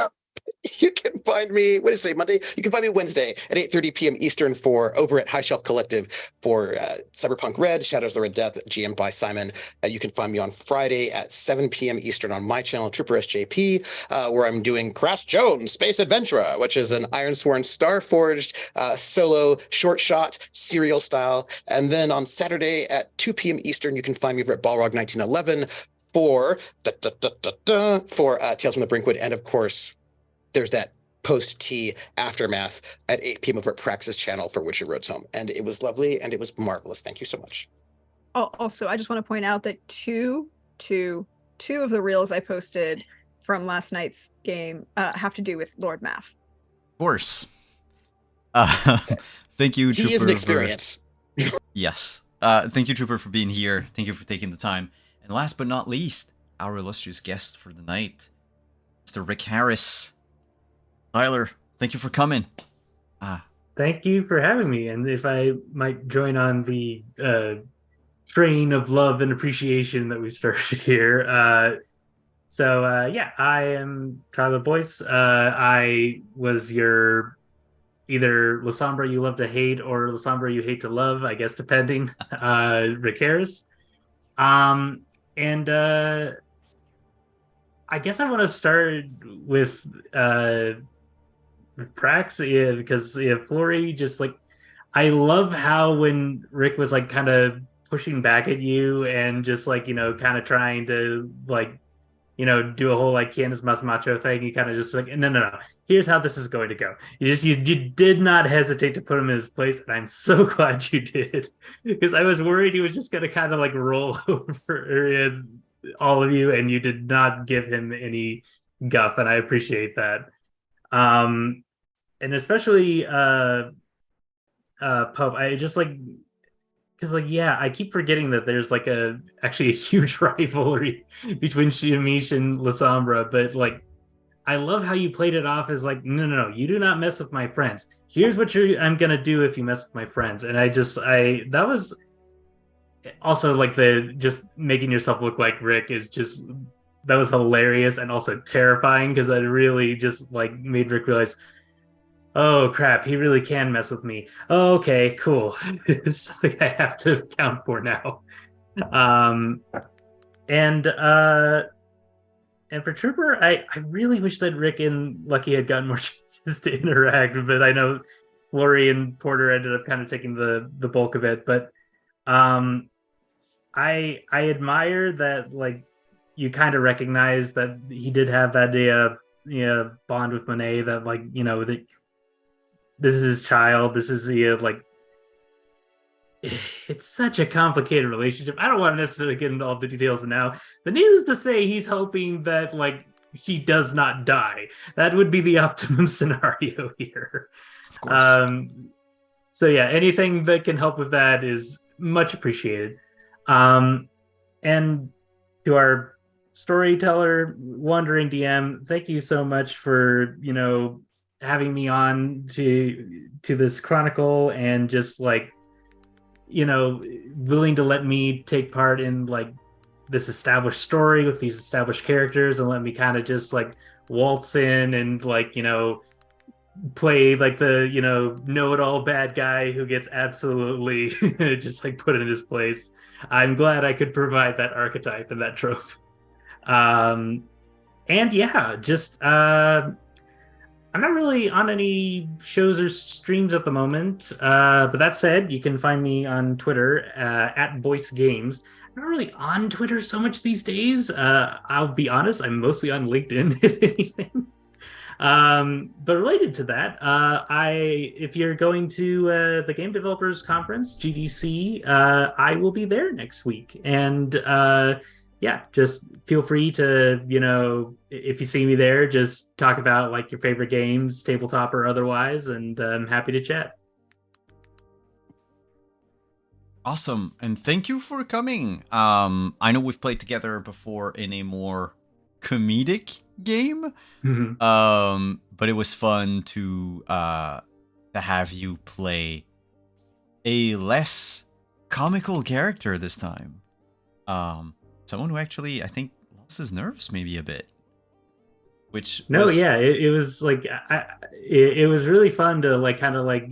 you can find me, what is today, Monday? You can find me Wednesday at 8:30 p.m. Eastern over at High Shelf Collective for Cyberpunk Red, Shadows of the Red Death, GM by Simon. You can find me on Friday at 7 p.m. Eastern on my channel, Trooper SJP, where I'm doing Crash Jones, Space Adventurer, which is an Ironsworn Starforged solo short shot serial style. And then on Saturday at 2 p.m. Eastern, you can find me over at Balrog 1911 for Tales from the Brinkwood, and of course, there's that post-tea aftermath at 8 p.m. over at Praxis channel for Witcher Roads Home. And it was lovely and it was marvelous. Thank you so much. Oh, also, I just want to point out that two of the reels I posted from last night's game have to do with Lord Math. Of course. Thank you, Trooper. He is an experience. Yes. Thank you, Trooper, for being here. Thank you for taking the time. And last but not least, our illustrious guest for the night, Mr. Rick Harris. Tyler, thank you for coming. Thank you for having me. And if I might join on the train of love and appreciation that we started here. I am Tyler Boyce. I was your either Lasombra you love to hate or Lasombra you hate to love, I guess, depending. Rick Harris. I guess I want to start with Prax, because Flory just like, I love how when Rick was like kind of pushing back at you and just like, kind of trying to like, do a whole like Candace Mas Macho thing, you kind of just like, no, here's how this is going to go. You did not hesitate to put him in his place, and I'm so glad you did, because I was worried he was just going to kind of like roll over all of you, and you did not give him any guff, and I appreciate that. And especially Pope, I just like, because like yeah, I keep forgetting that there's like actually a huge rivalry between Shimish and Lasombra, but like I love how you played it off as like, no, no, no, you do not mess with my friends. Here's what I'm gonna do if you mess with my friends. And I that was also like the just making yourself look like Rick is just that was hilarious and also terrifying because that really just like made Rick realize, oh crap, he really can mess with me. Oh, okay, cool. It's like I have to account for now. Um and uh and for Trooper, I really wish that Rick and Lucky had gotten more chances to interact, but I know Flory and Porter ended up kind of taking the bulk of it. But um, I admire that like you kind of recognize that he did have that bond with Monet that like that this is his child, this is like it's such a complicated relationship. I don't want to necessarily get into all the details now, but needless to say, he's hoping that like she does not die. That would be the optimum scenario here. Of course. So yeah, anything that can help with that is much appreciated. And to our storyteller, wandering DM, thank you so much for having me on to this chronicle and just like willing to let me take part in like this established story with these established characters and let me kind of just like waltz in and like play like the know-it-all bad guy who gets absolutely just like put in his place. I'm glad I could provide that archetype and that trope. And yeah, just I'm not really on any shows or streams at the moment. But that said, you can find me on Twitter at Voice Games. I'm not really on Twitter so much these days. I'll be honest, I'm mostly on LinkedIn, if anything. But related to that, if you're going to the Game Developers Conference, GDC, I will be there next week. And yeah, just feel free to, if you see me there, just talk about like your favorite games, tabletop or otherwise, and I'm happy to chat. Awesome, and thank you for coming. I know we've played together before in a more comedic game, but it was fun to have you play a less comical character this time. Someone who actually, I think, lost his nerves maybe a bit. Which yeah, it was like it was really fun to like kind of like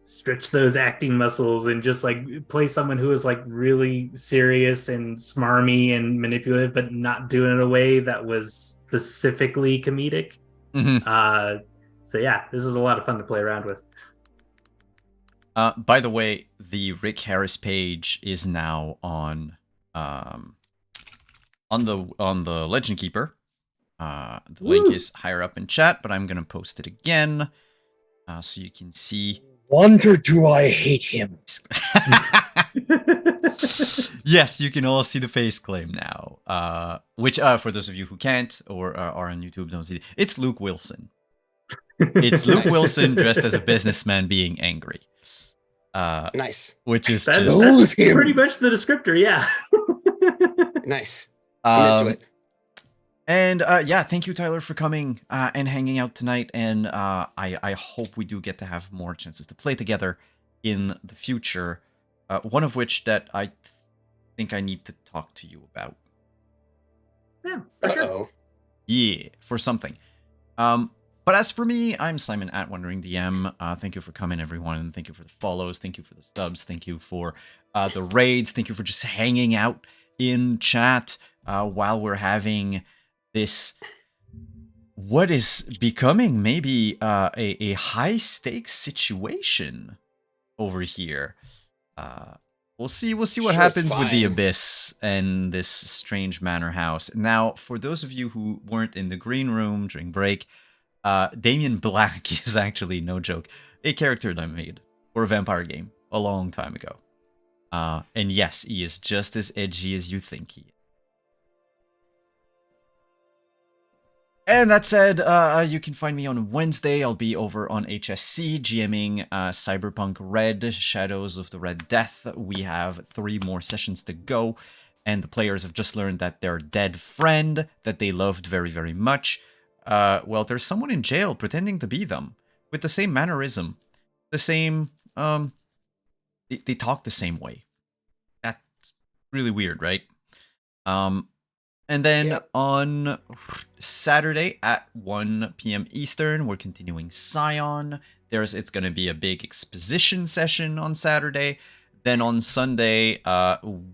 stretch those acting muscles and just like play someone who is like really serious and smarmy and manipulative, but not do it in a way that was specifically comedic. So yeah, this was a lot of fun to play around with. By the way, the Rick Harris page is now on the Legend Keeper. The link is higher up in chat, but I'm gonna post it again so you can see. Wonder do I hate him? Yes, you can all see the face claim now. Which, for those of you who can't or are on YouTube, don't see it. It's Luke Wilson. It's Luke Wilson dressed as a businessman being angry. Nice. Which is that's pretty much the descriptor, yeah. Nice. I'm into it. And yeah, thank you, Tyler, for coming and hanging out tonight. And I hope we do get to have more chances to play together in the future. One of which that I think I need to talk to you about. Yeah, for sure. Yeah, for something. But as for me, I'm Simon at Wandering DM. Thank you for coming, everyone. Thank you for the follows. Thank you for the subs. Thank you for the raids. Thank you for just hanging out in chat while we're having this, what is becoming maybe a high stakes situation over here. We'll see what happens with the Abyss and this strange manor house. Now, for those of you who weren't in the green room during break, Damien Black is actually, no joke, a character that I made for a vampire game a long time ago. And yes, he is just as edgy as you think he is. And that said, you can find me on Wednesday. I'll be over on HSC GMing Cyberpunk Red, Shadows of the Red Death. We have 3 more sessions to go, and the players have just learned that their dead friend that they loved very, very much, well, there's someone in jail pretending to be them, with the same mannerism, the same, they talk the same way. That's really weird, right? And then Yep. on Saturday at 1 p.m. Eastern, we're continuing Scion. It's going to be a big exposition session on Saturday. Then on Sunday,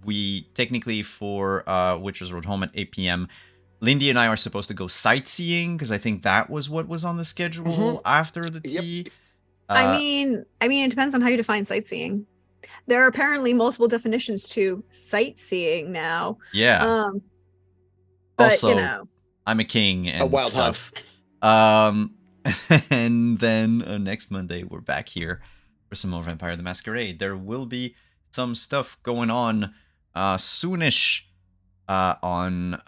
we technically for Witcher's Road Home at 8 p.m., Lindy and I are supposed to go sightseeing because I think that was what was on the schedule after the Yep. tea. I mean, it depends on how you define sightseeing. There are apparently multiple definitions to sightseeing now. Yeah. But Also, you know, I'm a king and wild stuff. And then next Monday we're back here for some more Vampire the Masquerade. There will be some stuff going on soonish on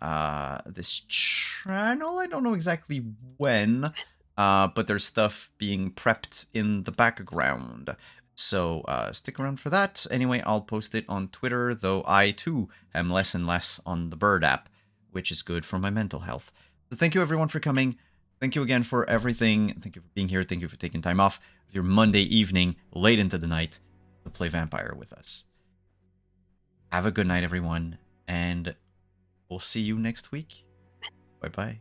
this channel. I don't know exactly when, but there's stuff being prepped in the background. So stick around for that. Anyway, I'll post it on Twitter, though I too am less and less on the Bird app, which is good for my mental health. So thank you everyone for coming. Thank you again for everything. Thank you for being here. Thank you for taking time off of your Monday evening, late into the night, to play Vampire with us. Have a good night, everyone, and we'll see you next week. Bye-bye.